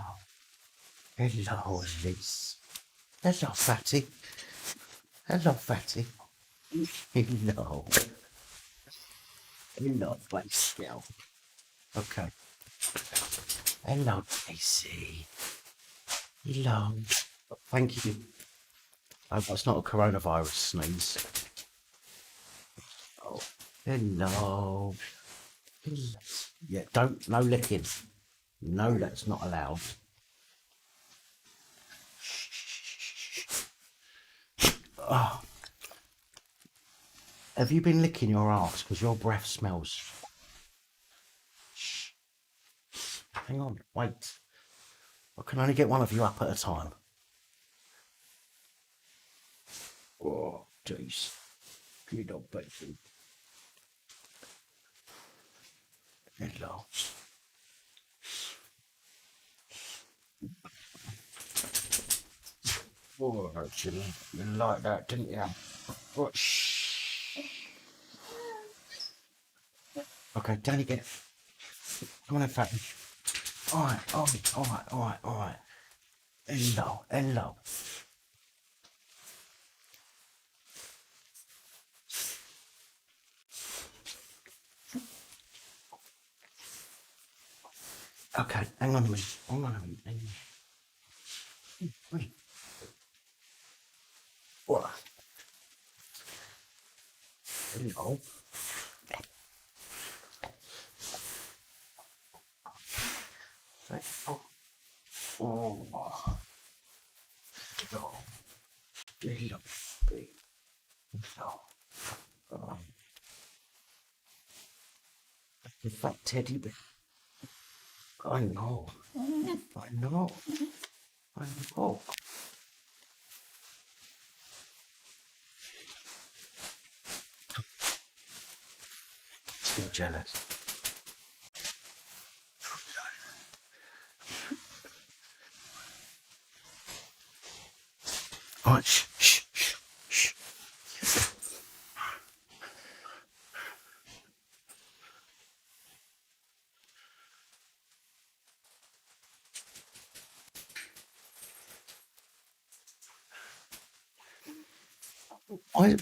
Hello, Elise. Hello, Fatty. Hello, Fatty. Hello. Hello, baby girl. Okay. Hello, Daisy. Hello. Thank you. I hope that's not a coronavirus sneeze. Oh, hello. Hello. Yeah, no licking. No, that's not allowed. Oh, have you been licking your ass? Because your breath smells. Hang on, wait. I can only get one of you up at a time. Oh, jeez. Good old baby. Hello. Oh, you like that, didn't you? Oh, shh. Okay, Danny, get it. Come on, fatty. All right, all right, all right, all right, all right. Hello, hello. Okay, hang on a minute. Hang on a minute. Hang on. Wait. What? Hello. Oh. Oh. Hello. Hello. Hello. Oh. The fat teddy bear. I know. I know. I know. Still jealous. All right, shh, shh, shh, shh.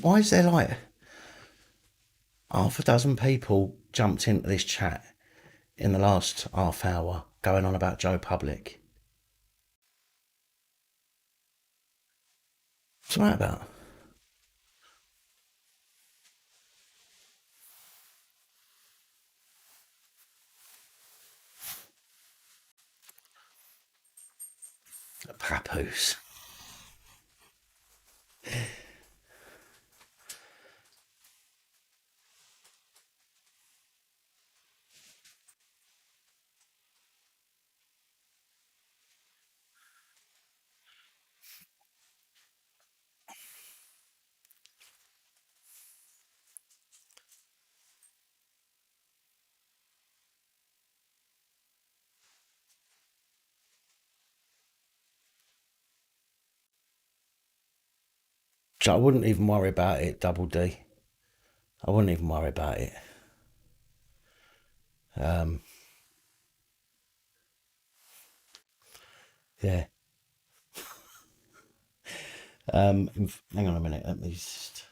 Why is there like half a dozen people jumped into this chat in the last half hour going on about Joe Public? What's that about? Papoose. So I wouldn't even worry about it, Double D. I wouldn't even worry about it. Yeah. Hang on a minute. Let me just.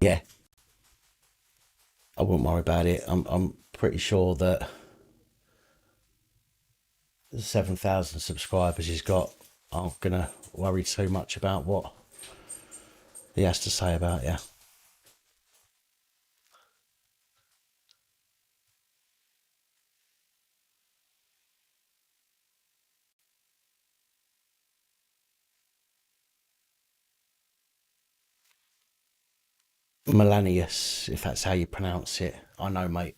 Yeah. I wouldn't worry about it. I'm pretty sure that the 7,000 subscribers he's got aren't gonna worry too much about what he has to say about you. Melanius, if that's how you pronounce it. I know, mate.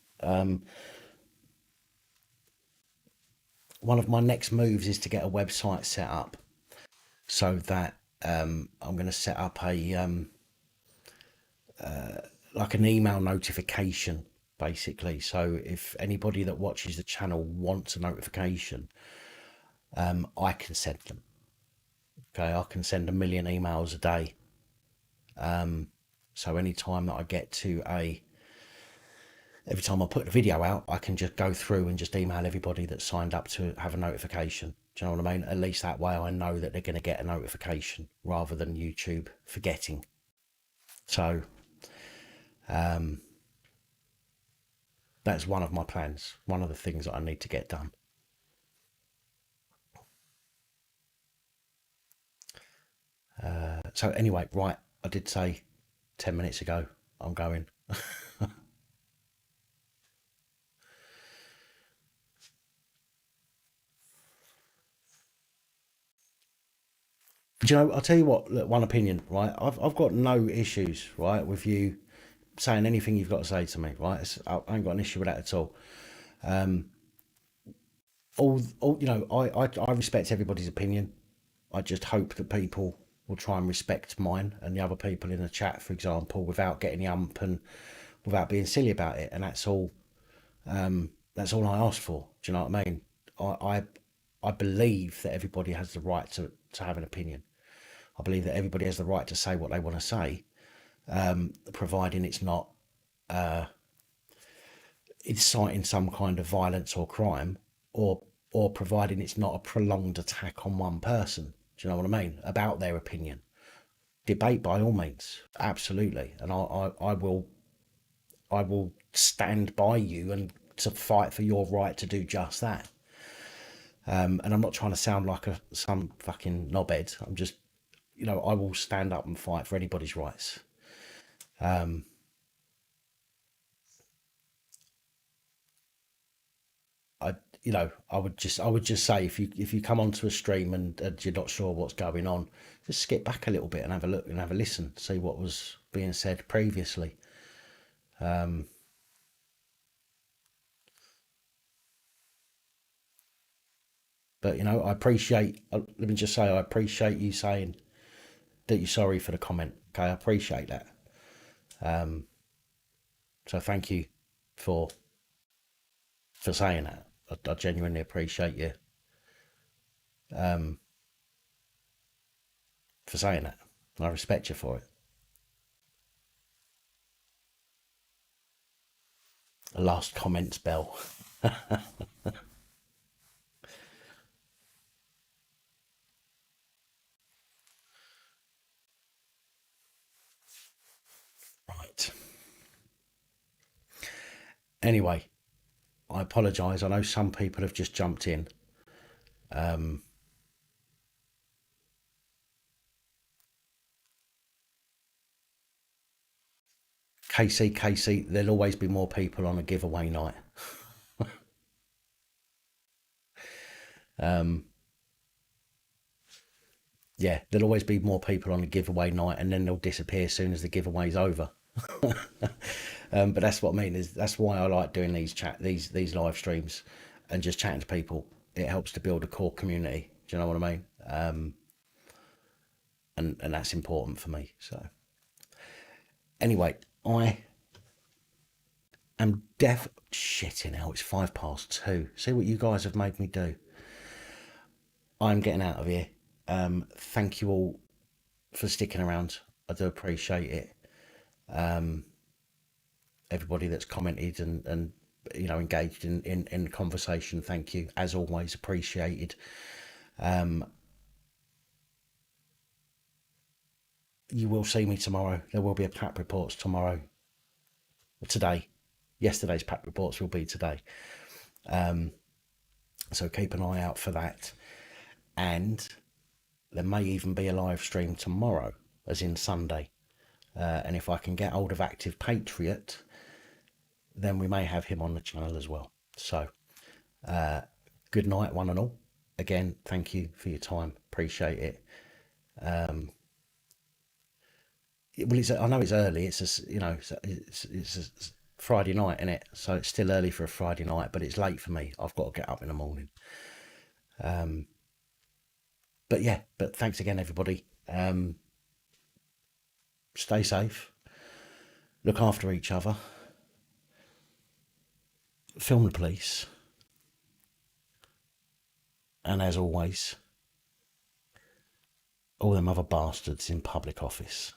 One of my next moves is to get a website set up so that I'm going to set up a like an email notification, basically. So if anybody that watches the channel wants a notification, I can send them. Okay, I can send a million emails a day. So anytime that I get to every time I put the video out, I can just go through and just email everybody that's signed up to have a notification. Do you know what I mean? At least that way I know that they're going to get a notification rather than YouTube forgetting. So that's one of my plans, one of the things that I need to get done. So anyway, right, I did say 10 minutes ago I'm going. Do you know, I'll tell you what, look, one opinion, right? I've got no issues, right, with you saying anything you've got to say to me, right? I ain't got an issue with that at all. You know, I respect everybody's opinion. I just hope that people will try and respect mine and the other people in the chat, for example, without getting the ump and without being silly about it. And that's all. That's all I ask for. Do you know what I mean? I I believe that everybody has the right to have an opinion. I believe that everybody has the right to say what they want to say, providing it's not inciting some kind of violence or crime, or providing it's not a prolonged attack on one person. Do you know what I mean? About their opinion. Debate by all means, absolutely, and I will stand by you and to fight for your right to do just that. And I'm not trying to sound like some fucking knobhead. I'm just, you know, I will stand up and fight for anybody's rights. I, you know, I would just say if you come onto a stream and you're not sure what's going on, just skip back a little bit and have a look and have a listen, see what was being said previously. But you know, I appreciate. Let me just say, I appreciate you saying that you're sorry for the comment. Okay, I appreciate that. So thank you for saying that. I genuinely appreciate you for saying that. I respect you for it. The last comments bell. Right. Anyway, I apologise. I know some people have just jumped in. Casey, there'll always be more people on a giveaway night. Yeah, there'll always be more people on a giveaway night, and then they'll disappear as soon as the giveaway's over. But that's what I mean. Is that's why I like doing these live streams and just chatting to people. It helps to build a core community. Do you know what I mean? And that's important for me. So anyway, I am deaf. Shitting hell, it's 2:05. See what you guys have made me do. I'm getting out of here. Thank you all for sticking around. I do appreciate it. Everybody that's commented and you know engaged in conversation, thank you as always, appreciated. You will see me tomorrow. There will be a PAP reports tomorrow. Today, yesterday's PAP reports will be today, so keep an eye out for that. And there may even be a live stream tomorrow, as in Sunday. And if I can get hold of Active Patriot, then we may have him on the channel as well. So good night, one and all. Again, thank you for your time. Appreciate it. well, I know it's early. It's a Friday night, isn't it? So it's still early for a Friday night, but it's late for me. I've got to get up in the morning. But yeah, but thanks again, everybody. Stay safe. Look after each other. Film the police. And as always, all them other bastards in public office.